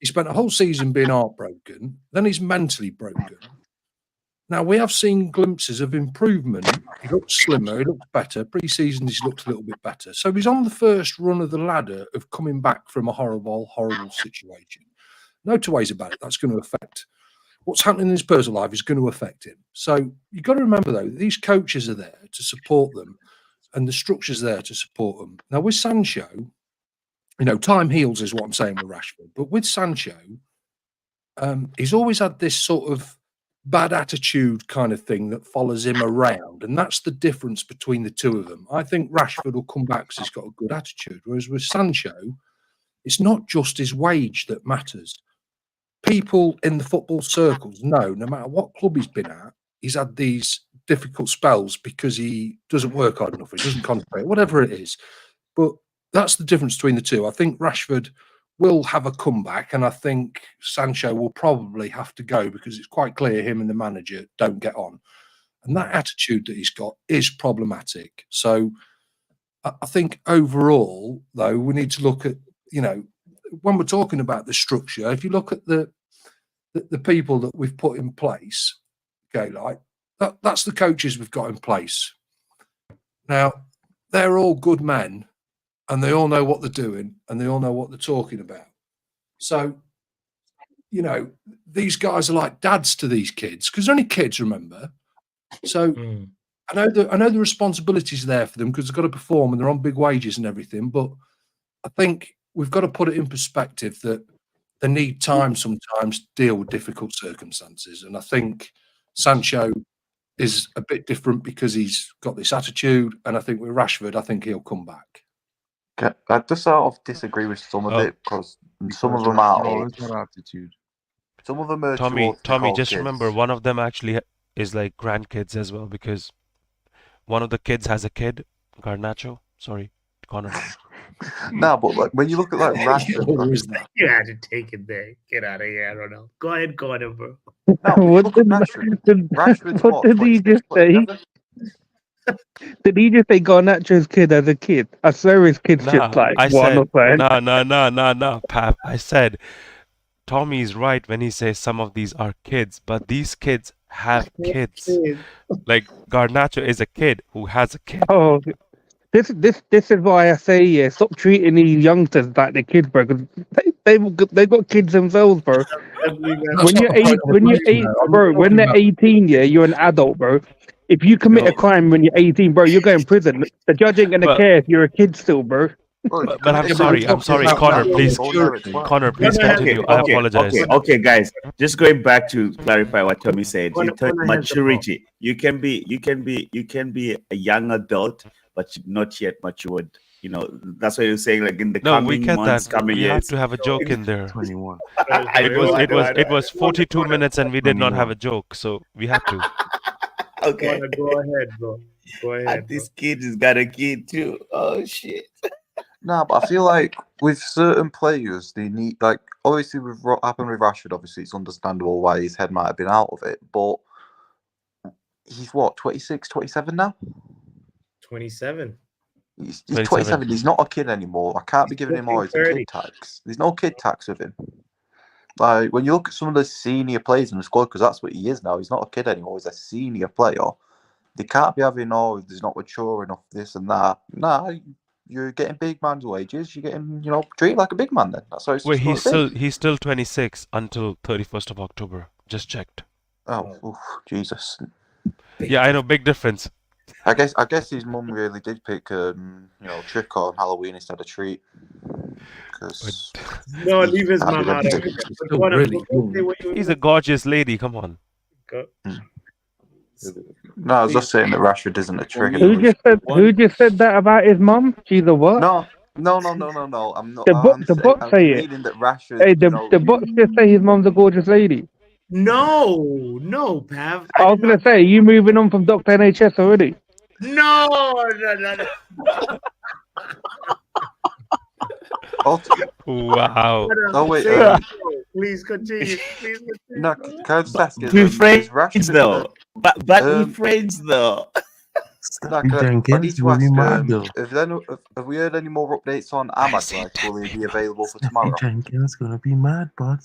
He spent a whole season being heartbroken. Then he's mentally broken. Now, we have seen glimpses of improvement. He looked slimmer. He looked better. Pre-season, he's looked a little bit better. So he's on the first run of the ladder of coming back from a horrible, horrible situation. No two ways about it. That's going to affect what's happening in his personal life is going to affect him. So you've got to remember, though, these coaches are there to support them and the structure's there to support them. Now, with Sancho, time heals is what I'm saying with Rashford. But with Sancho, he's always had this sort of bad attitude kind of thing that follows him around. And that's the difference between the two of them. I think Rashford will come back because he's got a good attitude. Whereas with Sancho, it's not just his wage that matters. People in the football circles know no matter what club he's been at, he's had these difficult spells because he doesn't work hard enough, he doesn't concentrate, whatever it is. But that's the difference between the two. I think Rashford will have a comeback, and I think Sancho will probably have to go because it's quite clear him and the manager don't get on. And that attitude that he's got is problematic. So I think overall, though, we need to look at, when we're talking about the structure, if you look at the people that we've put in place, okay, like that's the coaches we've got in place. Now, they're all good men and they all know what they're doing and they all know what they're talking about. So, these guys are like dads to these kids because they're only kids, remember? So I know the responsibilities are there for them because they've got to perform and they're on big wages and everything. But I think we've got to put it in perspective that they need time sometimes to deal with difficult circumstances. And I think Sancho is a bit different because he's got this attitude. And I think with Rashford, I think he'll come back. Okay. I just sort of disagree with some of it because some of them are attitude. Some of them are Tommy, just remember, one of them actually is like grandkids as well because one of the kids has a kid, Garnacho. Sorry, Connor. No, but like when you look at like Rashford, You had to take it there. Get out of here. I don't know. Go ahead, Connor, bro. What did he just say? Did he just say Garnacho's kid as a kid? I swear his kid's just like one or two. No, Pap. I said Tommy's right when he says some of these are kids, but these kids have kids. Like Garnacho is a kid who has a kid. Oh, this is why I say stop treating these youngsters like they're kids, bro. Because they've got kids themselves, bro. When they're 18, you're an adult, bro. If you commit a crime when you're 18, bro, you're going to prison. The judge ain't gonna care if you're a kid still, bro. But I'm sorry, Connor, please continue. I apologize. Okay, guys, just going back to clarify what Tommy said. Maturity. You can be a young adult, but not yet matured. That's what you're saying. Like in the coming months, coming years. We have to have a joke in there. 21. It was 42 minutes, and we did not have a joke, so we had to. Okay, go ahead, bro. Go ahead. This kid has got a kid too. Oh shit. No, but I feel like with certain players, they need, like, obviously with what happened with Rashford, obviously it's understandable why his head might have been out of it, but he's what, 26, 27 now? 27. He's 27. He's not a kid anymore. I can't be giving him all his kid tax. There's no kid tax with him. Like, when you look at some of the senior players in the squad, because that's what he is now, he's not a kid anymore, he's a senior player. They can't be having, he's not mature enough, this and that. Nah, you're getting big man's wages. You're getting, treated like a big man then. That's how it's he's still 26 until 31st of October. Just checked. Oh, Jesus. Yeah, I know, big difference. I guess his mum really did pick trick on Halloween instead of treat. No, leave his mum out of it. He's a gorgeous lady. Come on. No, I was just saying that Rashford isn't a trick. Who just said that about his mum? She's a what? No, No. I'm not. The bot say it. Meaning that Rashford. Hey, the bot just say his mum's a gorgeous lady. No, Pav. I was gonna say, you moving on from Dr. NHS already? No. Wow. Oh wait. Please continue. No, can I just ask you? We're is friends Rashford though. But we're friends though. No, I need to ask, have we heard any more updates on Ahmad? Like, will he be available for tomorrow? Jenkins gonna be mad, but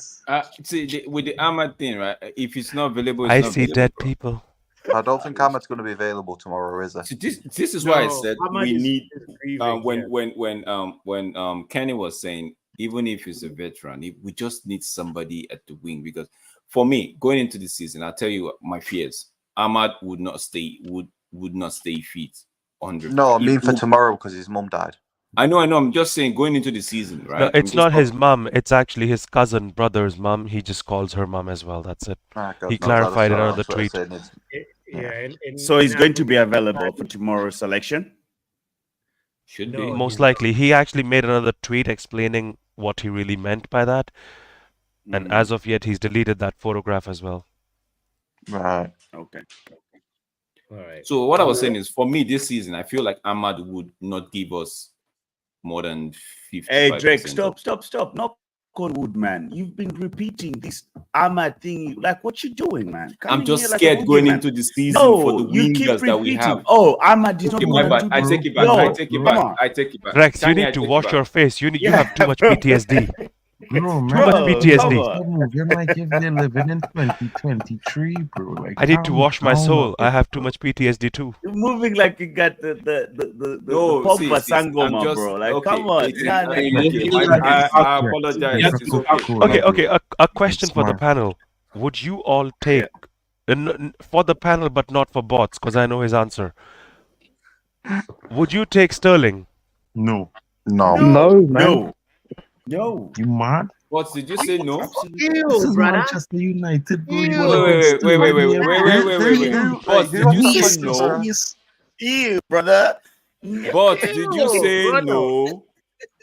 See, with the Ahmad thing, right? If it's not available, it's I not see available, dead bro. people. I don't think Ahmad's going to be available tomorrow, is he? So this is why I No, said Ahmad we is need grieving, when Kenny was saying, even if he's a veteran, we just need somebody at the wing, because for me going into the season, I'll tell you my fears. Ahmad would not stay fit 100. No, I mean for tomorrow because his mum died. I know. I'm just saying going into the season, right? No, it's not his mum. It's actually his cousin, brother's mum. He just calls her mum as well. That's it. He clarified it on the tweet. So he's going to be available for tomorrow's selection. Should be. Most likely. He actually made another tweet explaining what he really meant by that. And as of yet, he's deleted that photograph as well. Right. Okay. All right. So what I was saying is, for me this season, I feel like Ahmad would not give us more than 50. Hey Drake, stop. Knock on wood, man. You've been repeating this Ahmad thing. Like, what you doing, man? I'm just scared going into the season for the wingers that we have. Oh, Ahmad is not Okay, my bad. I take it back. I take it back. Rex, you Kanye, need to wash your face. You have too much PTSD. Bro, man, Too much PTSD. You're like if you're living in 2023, bro. Like, I need to wash my calm soul. down. I have too much PTSD too. You're moving like you got the Pogba Sangoma, bro. Like, come on. I apologize. It's okay. Okay. A question for the panel. Would you all take for the panel, but not for bots, because I know his answer. Would you take Sterling? No. No, man. No. You mad? What did you say? No. This is Manchester United, bro. Wait. Boss, did you say no? Ew, brother. But did you say no?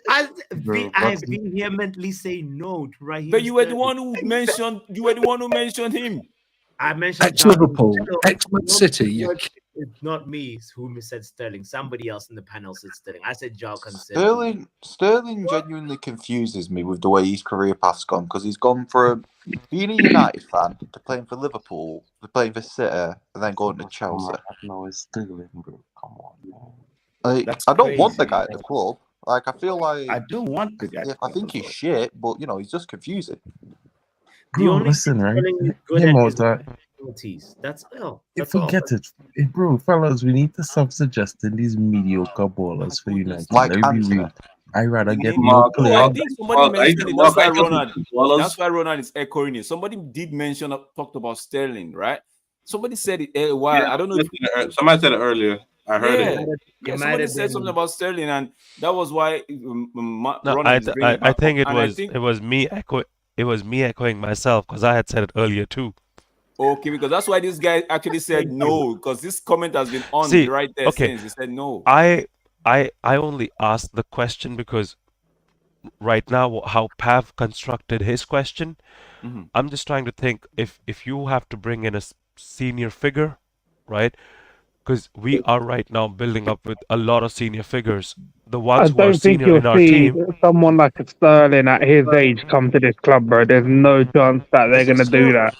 I vehemently say no to Raheem. But you were the one who mentioned. You were the one who mentioned him. I mentioned Ex-Liverpool, ex-Man City. It's not me who said Sterling. Somebody else in the panel said Sterling. I said Joao Cancelo. Sterling genuinely confuses me with the way his career path's gone, because he's gone from being a United fan to playing for Liverpool, to playing for City, and then going to Chelsea. No, it's Sterling, bro. Come on, man. I don't want the guy at the club. Like, I feel like I don't want the guy. I think he's shit, but he's just confusing. Bro, listen, right? Him or that. That's all. If we get it, bro, fellas, we need to stop suggesting these mediocre ballers for United. Like Let me be Anthony. real. I rather get Mark, no player. I think somebody mentioned it. That's why Ronald is echoing it. Somebody did talked about Sterling, right? Somebody said it a while. Yeah, I don't know if somebody said it earlier. I heard it. Yeah, somebody said something about Sterling, and that was why. I think it was me echoing. It was me echoing myself, because I had said it earlier too. Okay, because that's why this guy actually said no, because this comment has been on right there since. He said no. I only asked the question because right now how Pav constructed his question, I'm just trying to think if you have to bring in a senior figure, right? Because we are right now building up with a lot of senior figures. The ones who are senior in our team. Someone like a Sterling at his age come to this club, bro. There's no chance that they're going to do that.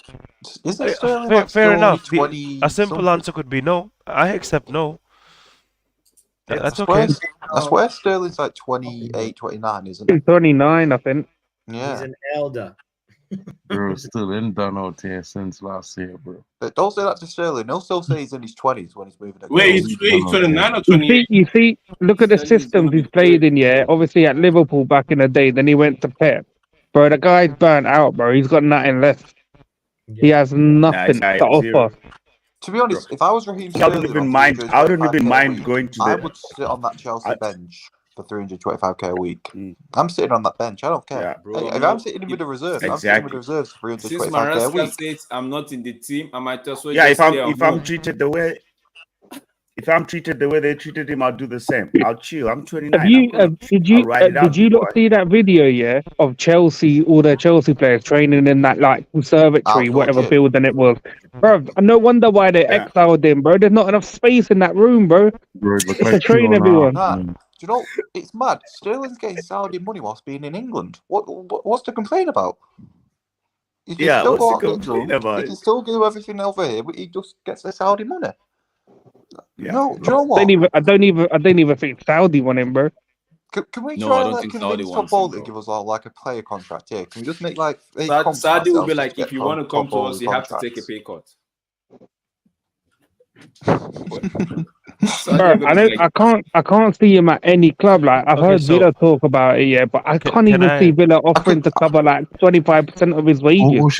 Is it Sterling Fair enough. 20 A simple answer could be no. I accept no. That's okay. I swear Sterling's like 28, 29, isn't He's it? 29, I think. Yeah. He's an elder. Bro, Sterling done out here since last year, bro. But don't say that to Sterling. He'll still say he's in his 20s when he's moving. Wait, he's 29 or 28? You see, look at the systems he's played in, yeah? Obviously at Liverpool back in the day, then he went to Pep. Bro, the guy's burnt out, bro. He's got nothing left. He has nothing to offer. To be honest, if I was Raheem I don't even mind. I don't even mind going to. I would sit on that Chelsea bench for 325k a week. I'm sitting on that bench. I don't care. Yeah, bro, if I'm sitting with the reserves, I'm sitting with the reserves for 325k a week. Says I'm not in the team, I might as well. Yeah, just if I'm treated the way If I'm treated the way they treated him, I'll do the same. I'll chill. I'm 29. Have you did you I'll ride it out, did you boy. not see that video? Yeah, of Chelsea, all the Chelsea players training in that like conservatory, whatever building it was, bro. No wonder why they exiled him, bro. There's not enough space in that room, bro. It's to train everyone. Nah, do you know it's mad? Sterling's getting Saudi money whilst being in England. What's to complain about? He can still go out to England, he can still do everything over here, but he just gets the Saudi money. No, do you know what? I don't even think Saudi want him, bro. Can we try to convince Top Ball to give us all like a player contract here? Can we just make like Saudi will be like, if you want to come to us, you have to take a pay cut. Bro, I can't see him at any club. Like I've heard Villa talk about it, yeah, but I can't even see Villa offering to cover like 25% of his wages.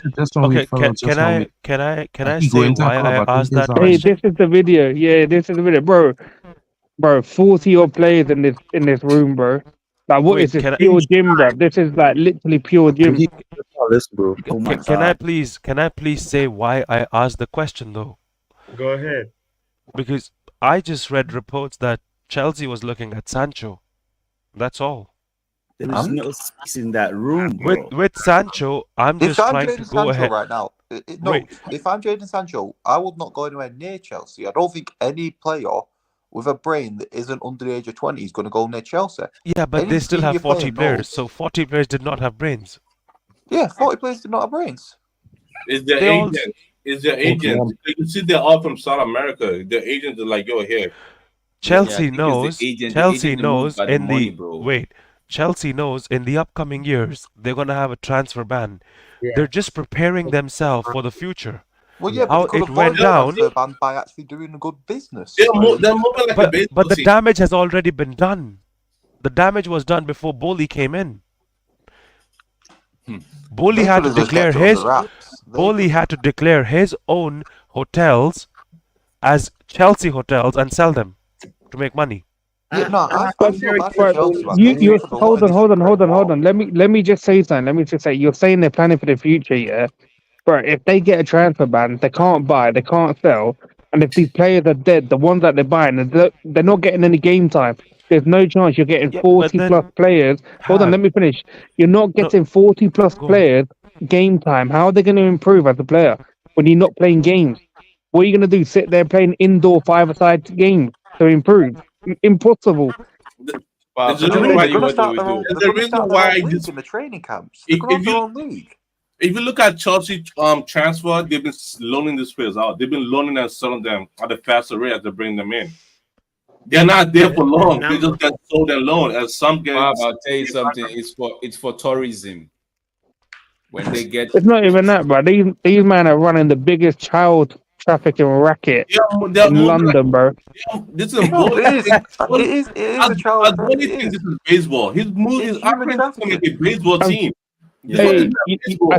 Can I say why I asked that Hey, question? this is the video. Yeah, this is the video, bro. 40 odd players in this room, bro. Like what is this? Pure gym, bro. This is like literally pure gym. Can I please say why I asked the question though? Go ahead. Because I just read reports that Chelsea was looking at Sancho. That's all. There is no space in that room, bro. With Sancho, I'm If just I'm trying to Jadon go Sancho ahead. right now, if I'm Jadon Sancho, I would not go anywhere near Chelsea. I don't think any player with a brain that isn't under the age of 20 is going to go near Chelsea. Yeah, but Any they still team have you 40 play players. knows- So 40 players did not have brains. Yeah, 40 players do not have brains. It's their They all- agent. It's their agent. You see, they're all from South America. Their agents are like, yo, here. Chelsea I think it's the knows. agent- the Chelsea agent that moves knows by the in money, the bro. wait. Chelsea knows in the upcoming years they're gonna have a transfer ban. They're just preparing themselves for the future. Well, yeah, How but they could it avoid went the down. transfer ban by actually doing a good business. They're moving like a baseball But the team. damage has already been done. The damage was done before Boli came in. Boli They had to could've just declare kept it under his wraps. Boli had to declare his own hotels as Chelsea hotels and sell them to make money. Yeah, no, I feel bad for Bro, Chelsea, man. you They could've hold on, avoided hold on. Let me just say something. Let me just say, you're saying they're planning for the future, yeah. Bro, if they get a transfer ban, they can't buy, they can't sell, and if these players are dead, the ones that they're buying, they're not getting any game time. There's no chance you're getting Yeah, 40 but then- plus players. Hold on, let me finish. You're not getting 40 plus Go on. players game time. How are they going to improve as a player when you're not playing games? What are you going to do? Sit there playing indoor five-a-side games to improve? Impossible. There's a They're reason why going to start their own. There's They're a going to reason start why their own this- league in the training camps. They're If- going to have if their you- own league. If you look at Chelsea transfer, they've been loaning these players out. They've been loaning and selling them at a faster rate as they bring them in. They're not there for long. They just get sold and loaned. And some get. Bob, I'll tell you something. It's for tourism. When they get It's not even that, bro. These men are running the biggest child trafficking racket they're in moving London, bro. This is No, bull- it is a child. Adwani thinks this is baseball. He's moving. He's It's human operating to make a baseball team. This Hey, is baseball.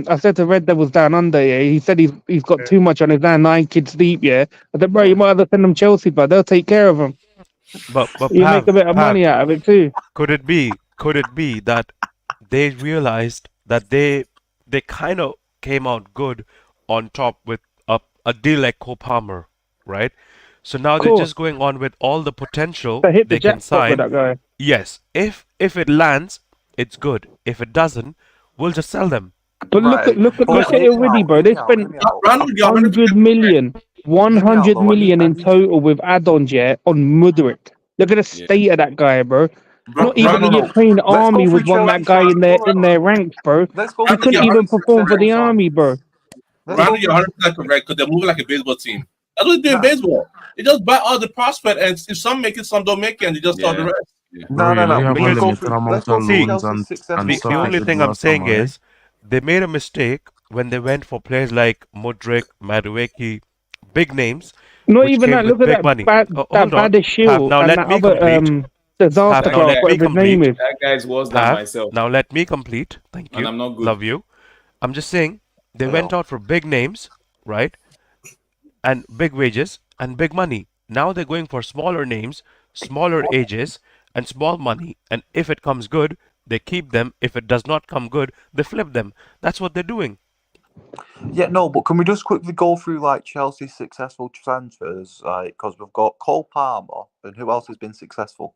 I said to Red Devils Down Under, yeah. He said he's got too much on his hand, 9 kids deep, yeah. I said, bro, you might have to send them Chelsea, but they'll take care of them. But You Pav, make a bit of Pav, money out of it too. Could it be that they realized that they kind of came out good on top with a deal like Cole Palmer, right? So now they're Course. just going on with all the potential They hit the they can jackpot with sign. that guy. Yes, if it lands, it's good. If it doesn't, we'll just sell them. But look at it already, bro. They spent 100 million, 100 million in total with add-ons, yeah, on Mudryk. Look at the state of that guy, bro. Not even the Ukraine army would want that guy in their ranks, bro. He couldn't even perform for the army, bro. Brandon, you're 100% correct because they're moving like a baseball team. That's what they do in baseball. They just buy all the prospect, and if some make it, some don't make it, and they just start the rest. No. Because- See, See, the only thing I'm saying is they made a mistake when they went for players like Mudryk, Madueke, big names. Not which even came that. with Look at big that money. bad, Hold that on. bad Pav, shield now and let that me other complete. disaster Pav, now class, let me whatever his name complete. is. that guy's worse than Pav, myself. now let me complete. Thank you. And I'm not good. Love you. I'm just saying they went out for big names, right? And big wages and big money. Now they're going for smaller names, smaller ages, and small money. And if it comes good, they keep them. If it does not come good, they flip them. That's what they're doing. Yeah, no, but can we just quickly go through like Chelsea's successful transfers? Because we've got Cole Palmer, and who else has been successful?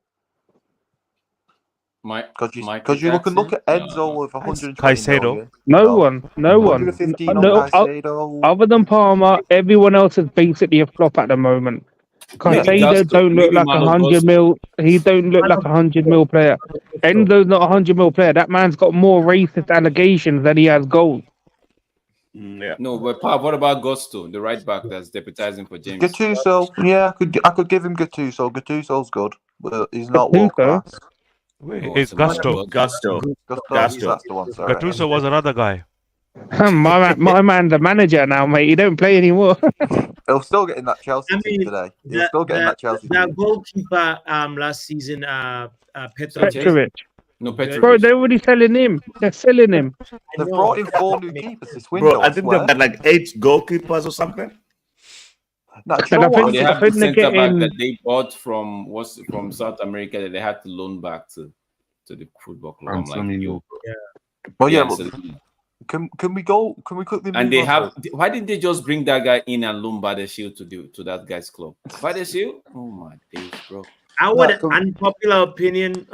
Because you look at Enzo with 120 Caicedo. million. No one. 115 on Caicedo. Other than Palmer, everyone else is basically a flop at the moment. Caicedo don't look like 100 mil. He don't look like 100 mil player. Enzo's not 100 mil player. That man's got more racist allegations than he has goals. Yeah. No, but Pop, what about Gusto, the right back that's deputizing for James? Gattuso, yeah, I could give him Gattuso. Gattuso's good, but he's not world class. It's Gusto. Gusto. That's the one. Sorry. Gattuso was another guy. my man's a manager now, mate. He don't play anymore. He'll still get in that Chelsea team today. He'll still get in that Chelsea team. That goalkeeper last season, Petrovic. No, Petrovic. Bro, they're already selling him. They're selling him. They've brought in 4 new keepers this window. Bro, I think they've got like 8 goalkeepers or something. No, They have the centre back that they bought from South America that they had to loan back to the football club. Well, yeah. Can we quickly? And they have. Why didn't they just bring that guy in and loan Badershield to that guy's club? Badershield? Oh my days, bro. Unpopular opinion.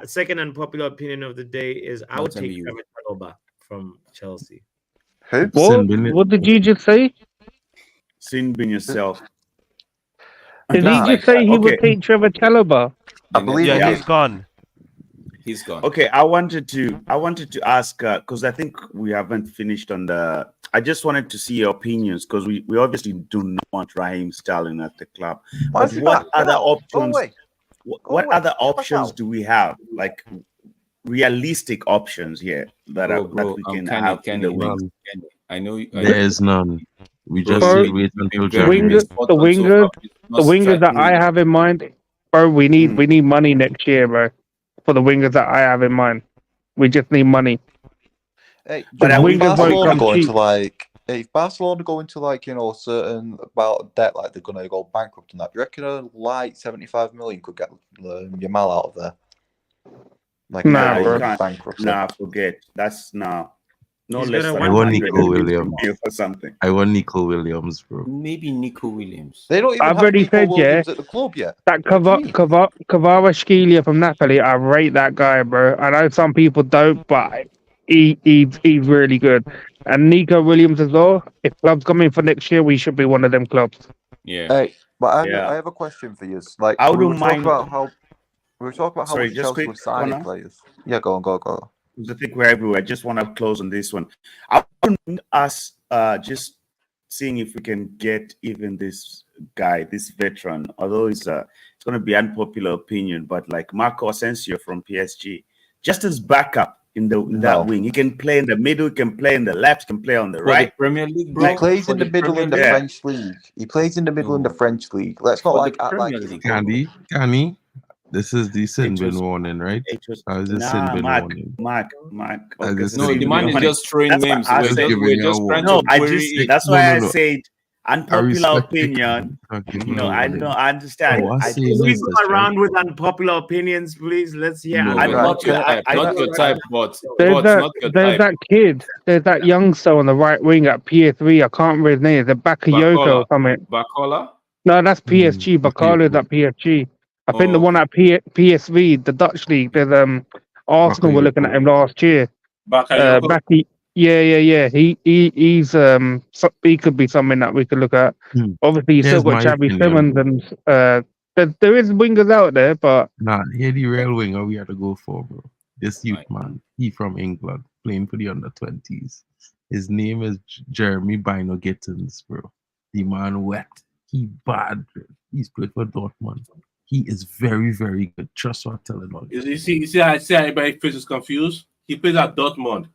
Second unpopular opinion of the day is I would take Trevor Chalobah from Chelsea. Who? What did you just say? Sin bin yourself. Did he just say he would take Trevor Chalobah? I believe he's gone. He's gone. Okay, I wanted to ask because I think we haven't finished on the. I just wanted to see your opinions because we obviously do not want Raheem Sterling at the club. But what other options? What other options do we have? Like realistic options here that we can have in the wing. I know there is none. We just wait until the wingers that I have in mind, bro. We need money next year, bro. For the wingers that I have in mind, we just need money. Hey, but if Barcelona go into like certain about debt, like they're gonna go bankrupt and that, do you reckon a light 75 million could get Yamal out of there? Like bankrupt. Nah, forget. That's no less than I want Nico Williams or something. I want Nico Williams, bro. Maybe Nico Williams. They don't even I've have already Nico said Williams at the club yet. That Kvaratskhelia from Napoli, I rate that guy, bro. I know some people don't, but he's really good. And Nico Williams as well. If clubs come in for next year, we should be one of them clubs. Yeah. Hey, but I have a question for you. Like, I we were wouldn't mind. talking about how much just Chelsea quick, was signing players. Yeah, go on. I think we're everywhere. I just want to close on this one. I want us just seeing if we can get even this guy, this veteran, although it's going to be unpopular opinion, but like Marco Asensio from PSG, just as backup in that wing. He can play in the middle, he can play in the left, he can play on the right. Premier League, bro. He plays in the middle in the French league. He plays in the middle in the French league. Let's not act like Can he? This is the sin bin warning, right? How is this sin bin warning? Mark. No, the man is just throwing names. We're just trying to query it. That's why I said unpopular opinion. I understand. Can we go around with unpopular opinions, please? Let's hear. Not your type, but there's that that kid. There's that youngster on the right wing at PS3. I can't remember his name. The Bakayoko or something. Bacola? No, that's PSG. Bakala's at PSG. I think the one at PSV, the Dutch league. There's Arsenal were looking at him last year. Bakayoko. Yeah. He's he could be something that we could look at. Obviously, you still got Xavi Simons, and there is wingers out there, but here the real winger we have to go for, bro. This youth man, he from England, playing for the under-20s. His name is Jeremy Bino Gittins, bro. The man wet. He bad. Bro. He's played for Dortmund. He is very, very good. Trust what I'm telling you. You see how everybody faces confused? He plays at Dortmund.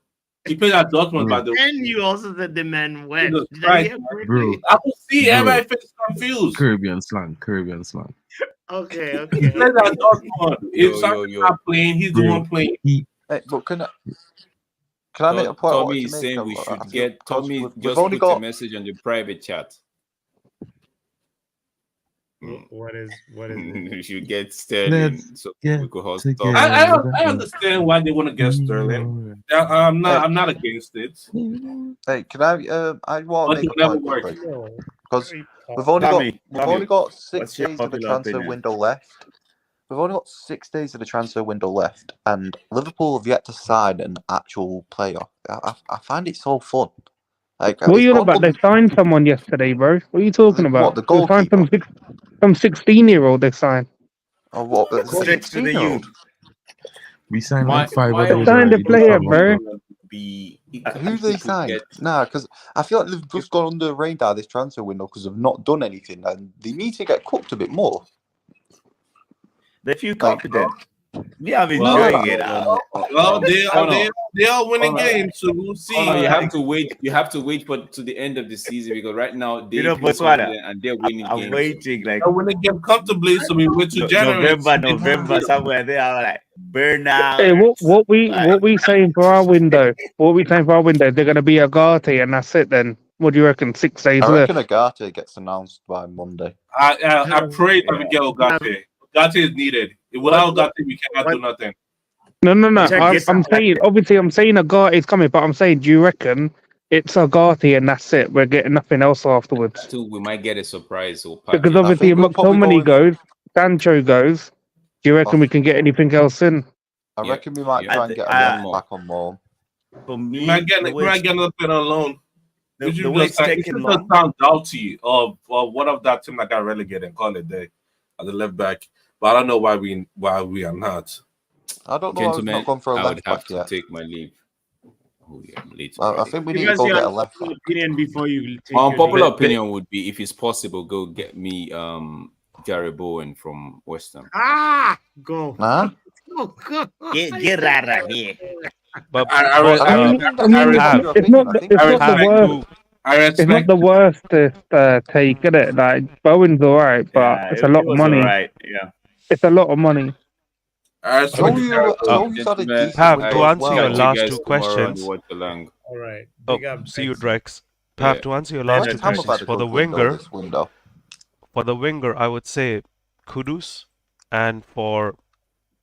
He plays at Dortmund, by the way. And you also said the man went. Bro, I can see everybody faces confused. Caribbean slang. Okay. He plays at Dortmund. If someone's not playing, he's the one playing. Hey, but can I make a point? Tommy is saying we should get Tommy. Just put a message on the private chat. What is it? You should get Sterling so we could host up. I understand why they want to get Sterling. I'm not against it. Hey, can I want But to make it a never point works. quickly because we've only got 6 what's your days of the popular transfer opinion? window left. We've only got 6 days of the transfer window left, and Liverpool have yet to sign an actual player. I find it so fun. Like, What are it's you on gone about? They signed someone yesterday, bro. What are you talking about? the They signed some 16-year-old. They signed. Oh, what? The Straight to the 16-year-old? We signed My- like 5 my of those They signed a already. player, bro. Be Who they signed? Nah, because I feel like they've just gone under the radar this transfer window because they've not done anything, and they need to get cooked a bit more. They feel confident. Yeah, I'm Well, enjoying it. Well, they are winning games, so we'll see. Oh no, you have to wait. You have to wait to the end of the season because right now they feel Botswana, confident and they're winning I'm games. waiting like They're winning game comfortably, so we wait to January. November somewhere there. I'm like burnout. Hey, what we saying for our window? What we saying for our window? They're going to be Agati, and that's it. Then what do you reckon? 6 days I left. reckon Agate gets announced by Monday. I pray that we get Ogate. Ogate is needed. Without Ogate, we cannot do nothing. No. I'm saying, obviously, I'm saying Agati is coming, but I'm saying, do you reckon it's Agati and that's it? We're getting nothing else afterwards. So we might get a surprise or Because obviously, if McTominay goes, Sancho goes. Do you reckon we can get anything else in? I reckon we might try and get a run back on loan. For me, We might get another player on loan. The You way just it's taking long. sound doughty of one of that team that got relegated and call it day at the left back. But I don't know why we are not. I don't know why we've Gentlemen, not gone for a I would left have back to yet. take my leave. Oh yeah, I'm late. I think we need Give to us go your get a left back. opinion before you take My your unpopular leave. opinion would be, if it's possible, go get me Gary Bowen from West Ham. Go. Huh? Go. Get out of here. But I mean, it's not the worst take, is it? Like Bowen's alright, but it's a lot of money. Right. Yeah. It's a lot of money. I Pav, to answer your last two questions. All right. Oh, Big up, see you, thanks. Drex. Pav, to answer your last two West Ham have questions, had a for the good window winger, this window. I would say Kudus, and for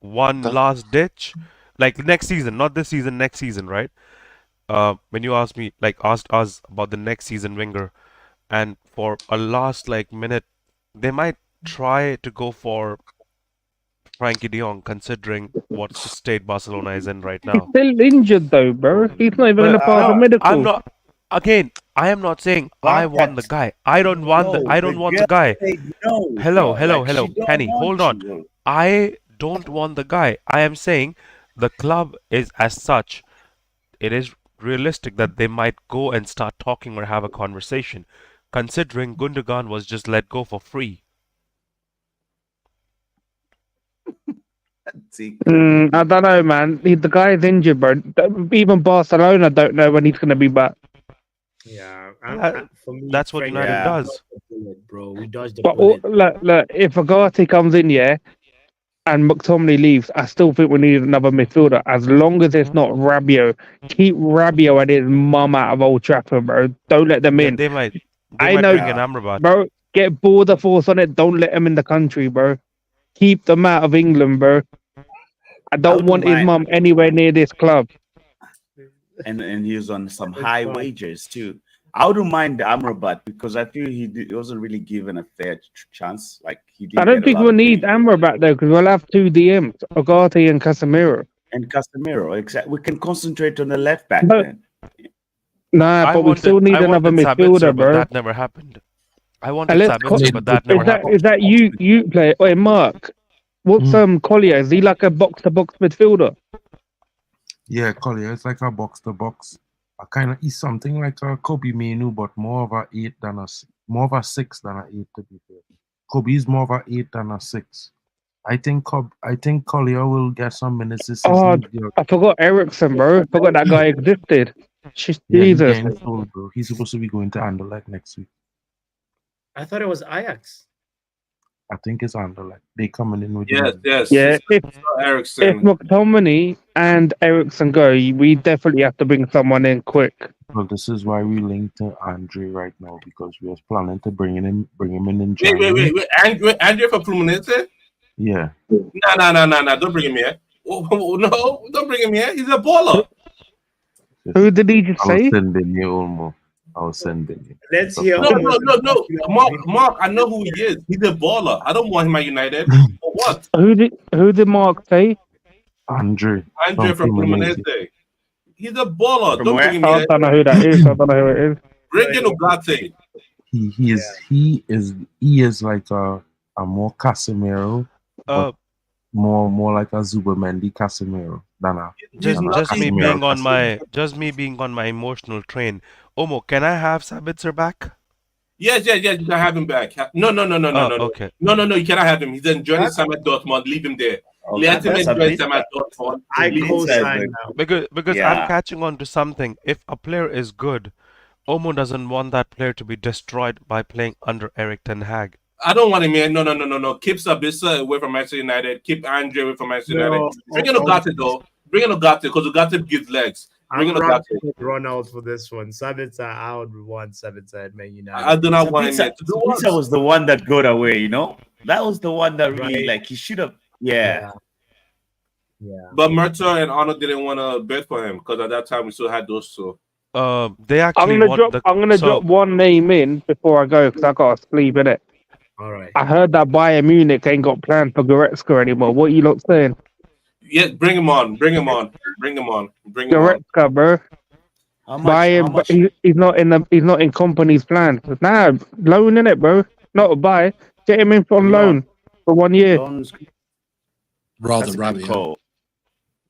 one last ditch, like next season, not this season, next season, right? When you asked us about the next season winger, and for a last minute, they might try to go for Frankie De Jong, considering what state Barcelona is in right He's now. still injured though, bro. He's not even going to pass the medical. I'm not. Again, I am not saying I want the guy. I don't want the guy. Hello, Kenny, hold on. I don't want the guy. I am saying the club is as such. It is realistic that they might go and start talking or have a conversation, considering Gundogan was just let go for free. I don't know, man. The guy is injured, bro. Even Barcelona don't know when he's going to be back. Yeah, For me, that's what United does, bro. We dodged the But bullet. look, if Agati comes in, and McTominay leaves, I still think we need another midfielder. As long as it's not Rabiot, keep Rabiot and his mum out of Old Trafford, bro. Don't let them in. They might I bring know, in Amrabat. bro. Get border force on it. Don't let them in the country, bro. Keep them out of England, bro. I don't want his mum anywhere near this club. And he's on some high wages too. I wouldn't mind Amrabat because I feel he wasn't really given a fair chance. Like he did. I don't think we'll need Amrabat though, because we'll have two DMs, Agati and Casemiro. And Casemiro, exactly. We can concentrate on the left back No. then. Nah, but we still need another midfielder, But bro. that never happened. I wanted And let's Sabitzer, but that never happened. is that you play? Wait, Mark. What's Collier? Is he like a box-to-box midfielder? Yeah, Collier, it's like a box to box. He's something like a Kobe Menu, but more of a 8 than more of a 6 than a 8 to be fair. Kobe's more of a 8 than a 6. I think Collier will get some minutes this season. I forgot Ericsson, bro. I forgot that guy existed. He's Jesus. getting sold, bro. He's supposed to be going to Anderlecht next week. I thought it was Ajax. I think it's Anderlecht. They coming in with Yes. Yeah, if Ericsson. McTominay and Ericsson go, we definitely have to bring someone in quick. Well, this is why we linked to Andre right now because we was planning to bring him in Wait, January. Andre for Fluminense? Yeah. No, don't bring him here. No, don't bring him here. He's a baller. Who did he just I was say? sending you, Olmo. I was sending you. Let's hear. No. Mark, I know who he is. He's a baller. I don't want him at United. For what? Who did Mark say? Andre From Fluminense. He's a baller. From Don't where? bring him I here. don't know who that is. I don't know who it is. Bring in Ugarte. He is like a more Casemiro, but more like a Zubamendi Casemiro than a Just me Casemiro being on Casemiro. my being on my emotional train. Omo, can I have Sabitzer back? Yes. You can have him back. No. Okay. No. You cannot have him. He's enjoying his time at Dortmund. Leave him there. Let him enjoy his time at Dortmund. I Leave him co-sign there. now. Because Yeah. I'm catching on to something. If a player is good, Omo doesn't want that player to be destroyed by playing under Eric Ten Hag. I don't want him here. No. Keep Sabitzer away from Manchester United. Keep Andre away from Manchester United. Bring in Ugarte though. Bring in Ugarte because Ugarte gives legs. Bring in I'm Ugarte. rocking with Ronald for this one. Sabitzer, I would want Sabitzer at Man United. I do not want him here. Sabitzer was the one that got away, you know? That was the one that really, like, he should have. Yeah. But Murtaugh and Arnold didn't want to bet for him because at that time we still had those two. They actually I'm gonna drop one name in before I go because I gotta sleep in it. All right. I heard that Bayern Munich ain't got plans for Goretzka anymore. What you lot saying? Yeah, bring him on. Goretzka, bro. Bayern, but he's not in company's plans. Nah, loan in it, bro. Not a buy. Get him in on loan for 1 year. Rather rabid.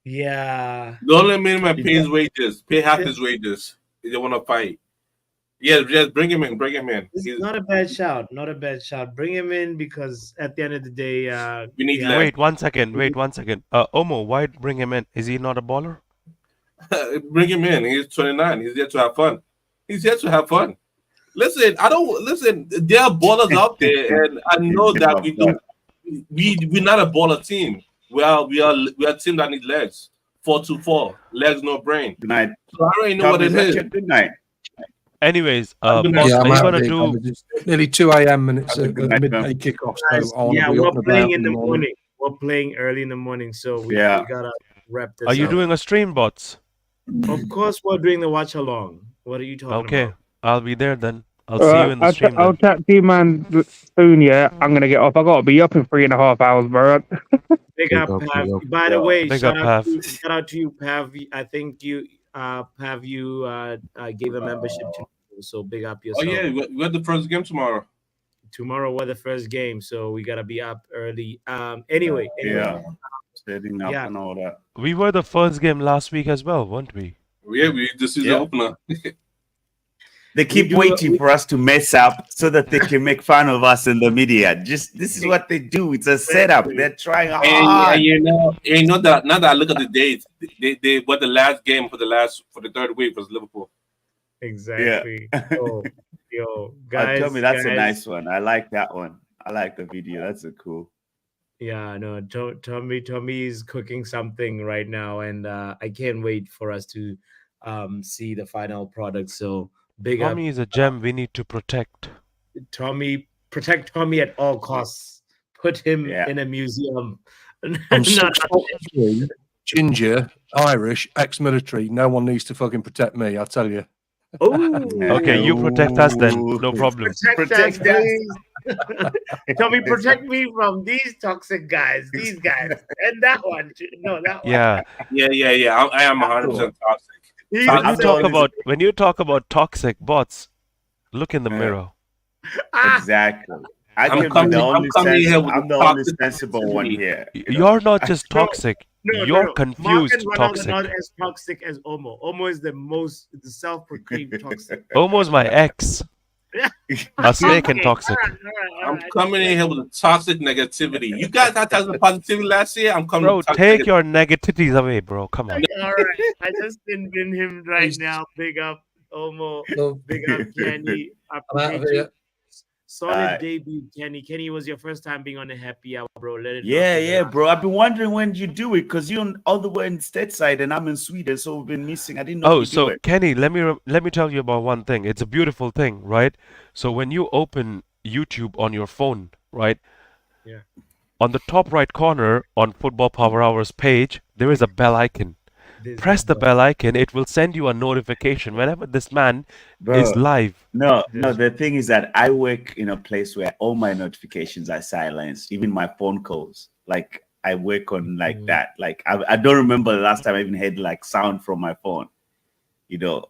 Yeah. The only minimum pay his wages. Pay half his wages if they want to fight. Yes, bring him in. It's not a bad shout. Bring him in because at the end of the day, we need. Wait 1 second. Omo, why bring him in? Is he not a baller? Bring him in. He's 29. He's here to have fun. Listen, there are ballers out there, and I know that we're not a baller team. We are a team that needs legs. 4-2-4. Legs, no brain. Good night. So I already know what it is. Good night. Anyways, Yeah, Mark, I'm are you out gonna of it. do? It's nearly 2 a.m. and it's a Good night, midday man. kickoff. So I want yeah, to be we're up and playing about in the morning. We're playing early in the morning, so we gotta wrap this Are you up. doing a stream, bots? Of course, we're doing the watch along. What are you talking Okay, about? I'll be there then. I'll see you in the stream. I'll chat to you, man, soon. Yeah, I'm gonna get off. I gotta be up in 3.5 hours, bro. Big up, Pav. By the way, Big shout up, out to you, Pav. I think you, Pav, you gave a membership to. So big up Oh yourself. yeah, we got the first game tomorrow. Tomorrow we're the first game, so we gotta be up early. Anyway. Setting up and all that. We were the first game last week as well, weren't we? Yeah, this is the opener. They keep waiting for us to mess up so that they can make fun of us in the media. This is what they do. It's a setup. They're trying hard. And you know that now that I look at the dates, they what the last game for the third week was Liverpool. Exactly. Yo, guys. Tell me that's a nice one. I like that one. I like the video. That's a cool. Yeah, no, Tommy is cooking something right now, and I can't wait for us to see the final product. So big up. Tommy is a gem we need to protect. Protect Tommy at all costs. Put him in a museum. I'm 6'3", ginger, Irish, ex-military. No one needs to fucking protect me. I'll tell you. Okay, you protect us then. No problem. Protect us. Tommy, protect me from these toxic guys. These guys and that one. No, that one. Yeah. I am 100% toxic. When you talk about toxic bots, look in the mirror. Exactly. I'm the only sensible one here. You're not just toxic. You're confused toxic. Not as toxic as Omo. Omo is the self-proclaimed toxic. Omo's my ex. A snake and toxic. I'm coming in here with a toxic negativity. You guys had some positivity last year. I'm coming. Bro, take your negativities away, bro. Come on. All right. I just didn't win him right now. Big up, Omo. Big up, Kenny. I appreciate you. Solid debut, Kenny. Kenny, was your first time being on a happy hour, bro. Let it Yeah, bro. I've been wondering when you do it because you're all the way in stateside and I'm in Sweden, so we've been missing. I didn't know. Oh, if you so do it. Kenny, let me tell you about one thing. It's a beautiful thing, right? So when you open YouTube on your phone, right? Yeah. On the top right corner on Football Power Hours page, there is a bell icon. Press the bell icon, it will send you a notification whenever this man is live. No. The thing is that I work in a place where all my notifications are silenced, even my phone calls. Like I work on like that. Like I don't remember the last time I even had like sound from my phone. You know.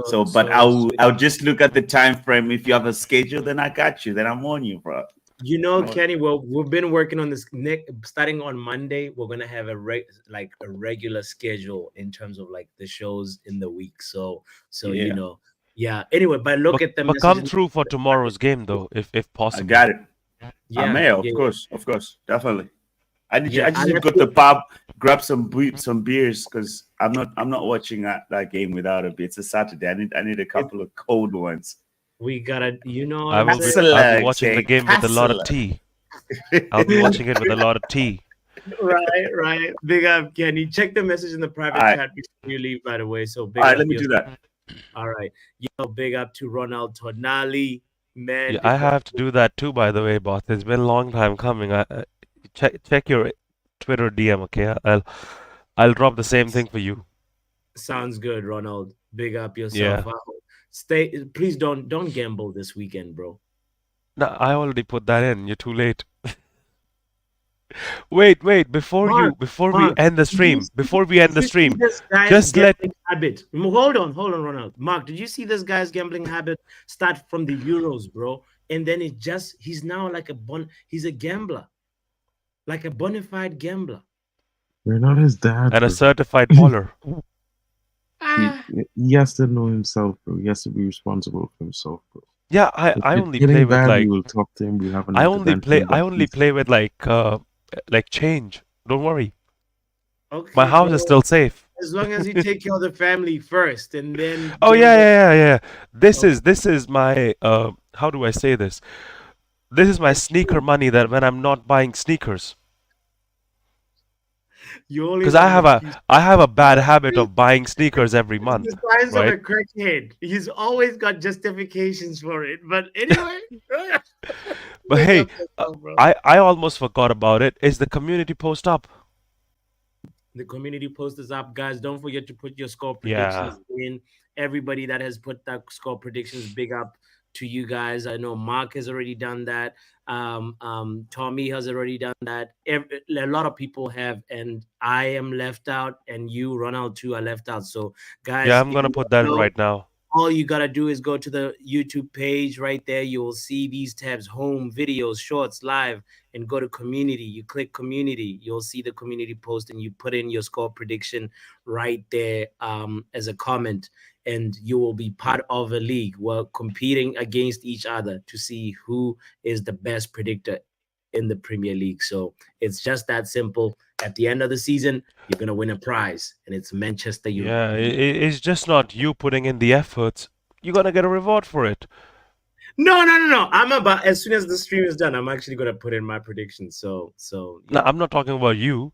But I'll just look at the time frame. If you have a schedule, then I got you. Then I'm on you, bro. You know, Kenny, well, we've been working on this. Starting on Monday, we're gonna have a regular schedule in terms of like the shows in the week. So you know, yeah. Anyway, but look at them. But come through for tomorrow's game, though, if possible. I got it. Yeah, I may, of course, definitely. I just need to go to the pub, grab some beers because I'm not watching that game without a beer. It's a Saturday. I need a couple of cold ones. We gotta, you know. I'll be watching the game with a lot of tea. I'll be watching it with a lot of tea. Right. Big up, Kenny. Check the message in the private chat before you leave, by the way. So big All right, up let me do that. All right. Big up to Ronald Tonali, man. Yeah, I have to do that too, by the way, boss. It's been a long time coming. Check your Twitter DM, okay? I'll drop the same thing for you. Sounds good, Ronald. Big up yourself. Yeah. Please don't gamble this weekend, bro. No, I already put that in. You're too late. Wait, before we end the stream, just let habit. Hold on, Ronald. Mark, did you see this guy's gambling habit start from the Euros, bro? And then he's now like he's a gambler. Like a bona fide gambler. You're not his dad. And a certified baller. He has to know himself, bro. He has to be responsible for himself, bro. Yeah, I only play with like. We'll talk to him. We'll have I only play with like change. Don't worry. Okay, my house is still safe. As long as you take care of the family first, and then. Oh yeah. This is my how do I say this? This is my sneaker money that when I'm not buying sneakers. Because I have a bad habit of buying sneakers every month. The signs of a crackhead. He's always got justifications for it. But anyway. But hey, I almost forgot about it. Is the community post up? The community post is up, guys. Don't forget to put your score predictions in. Everybody that has put that score predictions, big up to you guys. I know Mark has already done that. Tommy has already done that. A lot of people have, and I am left out, and you, Ronald, too, are left out. So, guys, yeah, I'm gonna put that in right now. All you gotta do is go to the YouTube page right there. You will see these tabs: home, videos, shorts, live, and go to community. You click community, you'll see the community post, and you put in your score prediction right there as a comment, and you will be part of a league. We're competing against each other to see who is the best predictor in the Premier League. So it's just that simple. At the end of the season, you're gonna win a prize, and it's Manchester United. Yeah, it's just not you putting in the efforts. You're gonna get a reward for it. No. I'm about, as soon as the stream is done, I'm actually gonna put in my predictions. So. No, I'm not talking about you.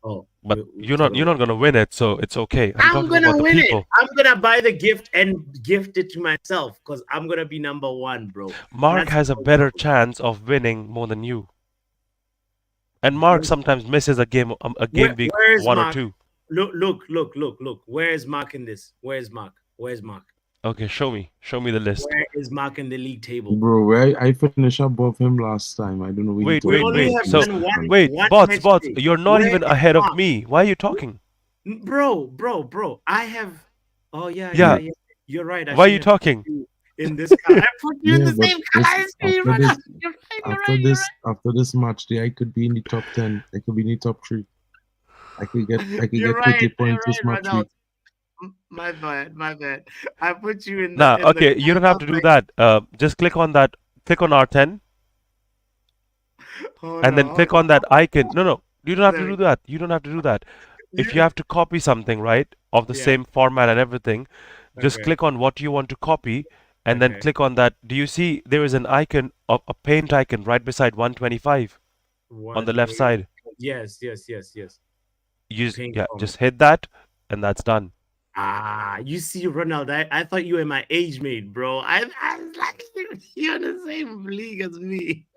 Oh, but you're not gonna win it, so it's okay. I'm gonna about win the it. people. I'm gonna buy the gift and gift it to myself because I'm gonna be number one, bro. Mark has a better chance of winning more than you. And Mark sometimes misses a game week one Mark? or two. Look. Where is Mark in this? Where's Mark? Okay, show me the list. Where is Mark in the league table? Bro, I finished above him last time. I don't know. Wait. So bots, you're not even ahead of me. Why are you talking? Bro. I have. Oh yeah. You're right. Why are you talking? In this color. I put you in the same color as me, brother. After this match day, I could be in the top 10. I could be in the top 3. I could get 30 points this match week. My bad. I put you in. Okay. You don't have to do that. Just click on that. Click on R10, and then click on that icon. No. You don't have to do that. If you have to copy something, right, of the same format and everything, just click on what you want to copy, and then click on that. Do you see there is an icon of a paint icon right beside 125 on the left side? Yes. Paint on. Just hit that, and that's done. You see, Ronald, I thought you were my age mate, bro. I was like, you're in the same league as me.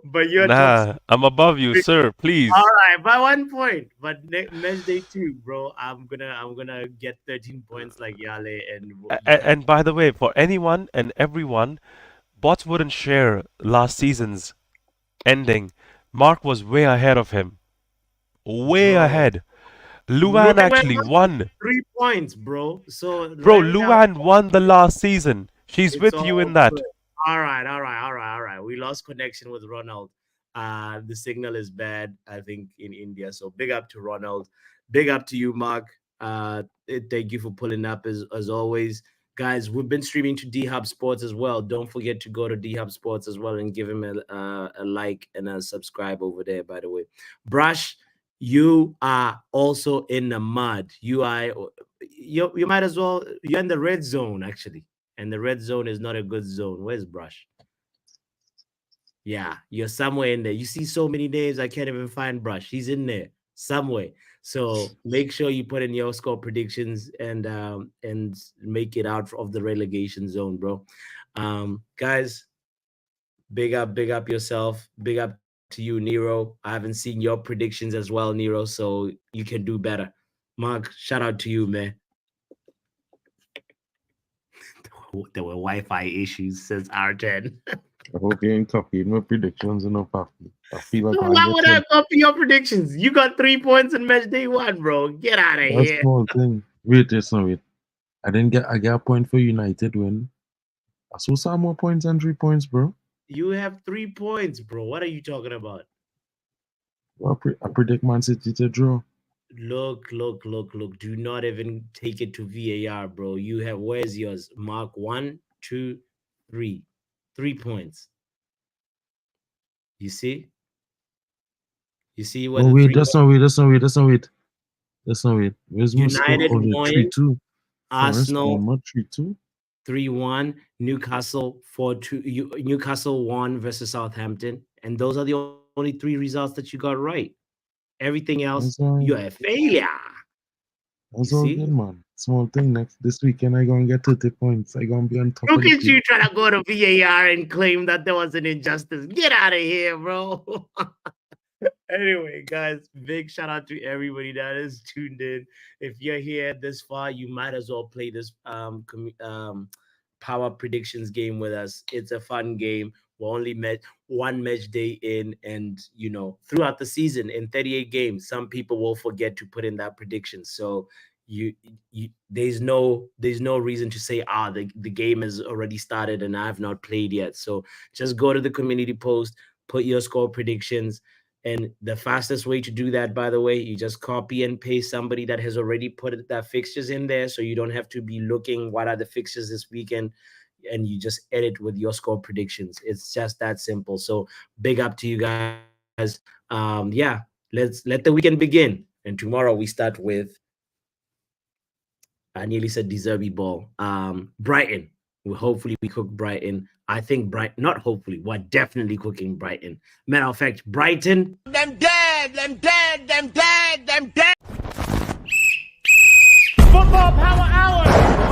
But you're I'm above you, sir. Please. All right, by 1 point. But match day 2, bro, I'm gonna get 13 points like Yale And by the way, for anyone and everyone, bots wouldn't share last season's ending. Mark was way ahead of him. Way ahead. Luan actually won. 3 points, bro. So Bro, right now, Luan won the last season. She's with you in that. good. All right. We lost connection with Ronald. The signal is bad, I think, in India. So big up to Ronald. Big up to you, Mark. Thank you for pulling up as always. Guys, we've been streaming to D-Hub Sports as well. Don't forget to go to D-Hub Sports as well and give him a like and a subscribe over there, by the way. Brush, you are also in the mud. You might as well, you're in the red zone, actually. And the red zone is not a good zone. Where's Brush? Yeah, you're somewhere in there. You see so many names, I can't even find Brush. He's in there somewhere. So make sure you put in your score predictions and make it out of the relegation zone, bro. Guys, big up yourself. Big up to you, Nero. I haven't seen your predictions as well, Nero, so you can do better. Mark, shout out to you, man. There were Wi-Fi issues, says R10. I hope you ain't copying my predictions enough, Papi. I feel like Why would I copy your predictions? You got 3 points in match day 1, bro. Get out of That's here. small thing. Wait. I get a point for United win. I saw some more points and 3 points, bro. You have 3 points, bro. What are you talking about? Well, I predict Man City to draw. Look. Do not even take it to VAR, bro. You have, where's yours? Mark 1, 2, 3. 3 points. You see? You see what? Oh, wait, that's not wait. Where's my United score? won. 3-2. Arsenal 3-2. 3-1. Newcastle 4-2. Newcastle won versus Southampton. And those are the only 3 results that you got right. Everything else, you're a failure. That's all good, man. Small thing. This weekend, I gonna get 30 points. I gonna be on top. Look at you trying to go to VAR and claim that there was an injustice. Get out of here, bro. Anyway, guys, big shout out to everybody that is tuned in. If you're here this far, you might as well play this power predictions game with us. It's a fun game. We're only met one match day in, and throughout the season in 38 games, some people will forget to put in that prediction. So there's no reason to say the game has already started and I have not played yet. So just go to the community post, put your score predictions. And the fastest way to do that, by the way, you just copy and paste somebody that has already put that fixtures in there, so you don't have to be looking what are the fixtures this weekend, and you just edit with your score predictions. It's just that simple. So big up to you guys. Yeah, let's let the weekend begin. And tomorrow we start with, I nearly said Deserby Ball. Brighton. Hopefully we cook Brighton. I think not hopefully, we're definitely cooking Brighton. Matter of fact, Brighton. Them dead. Football Power Hour.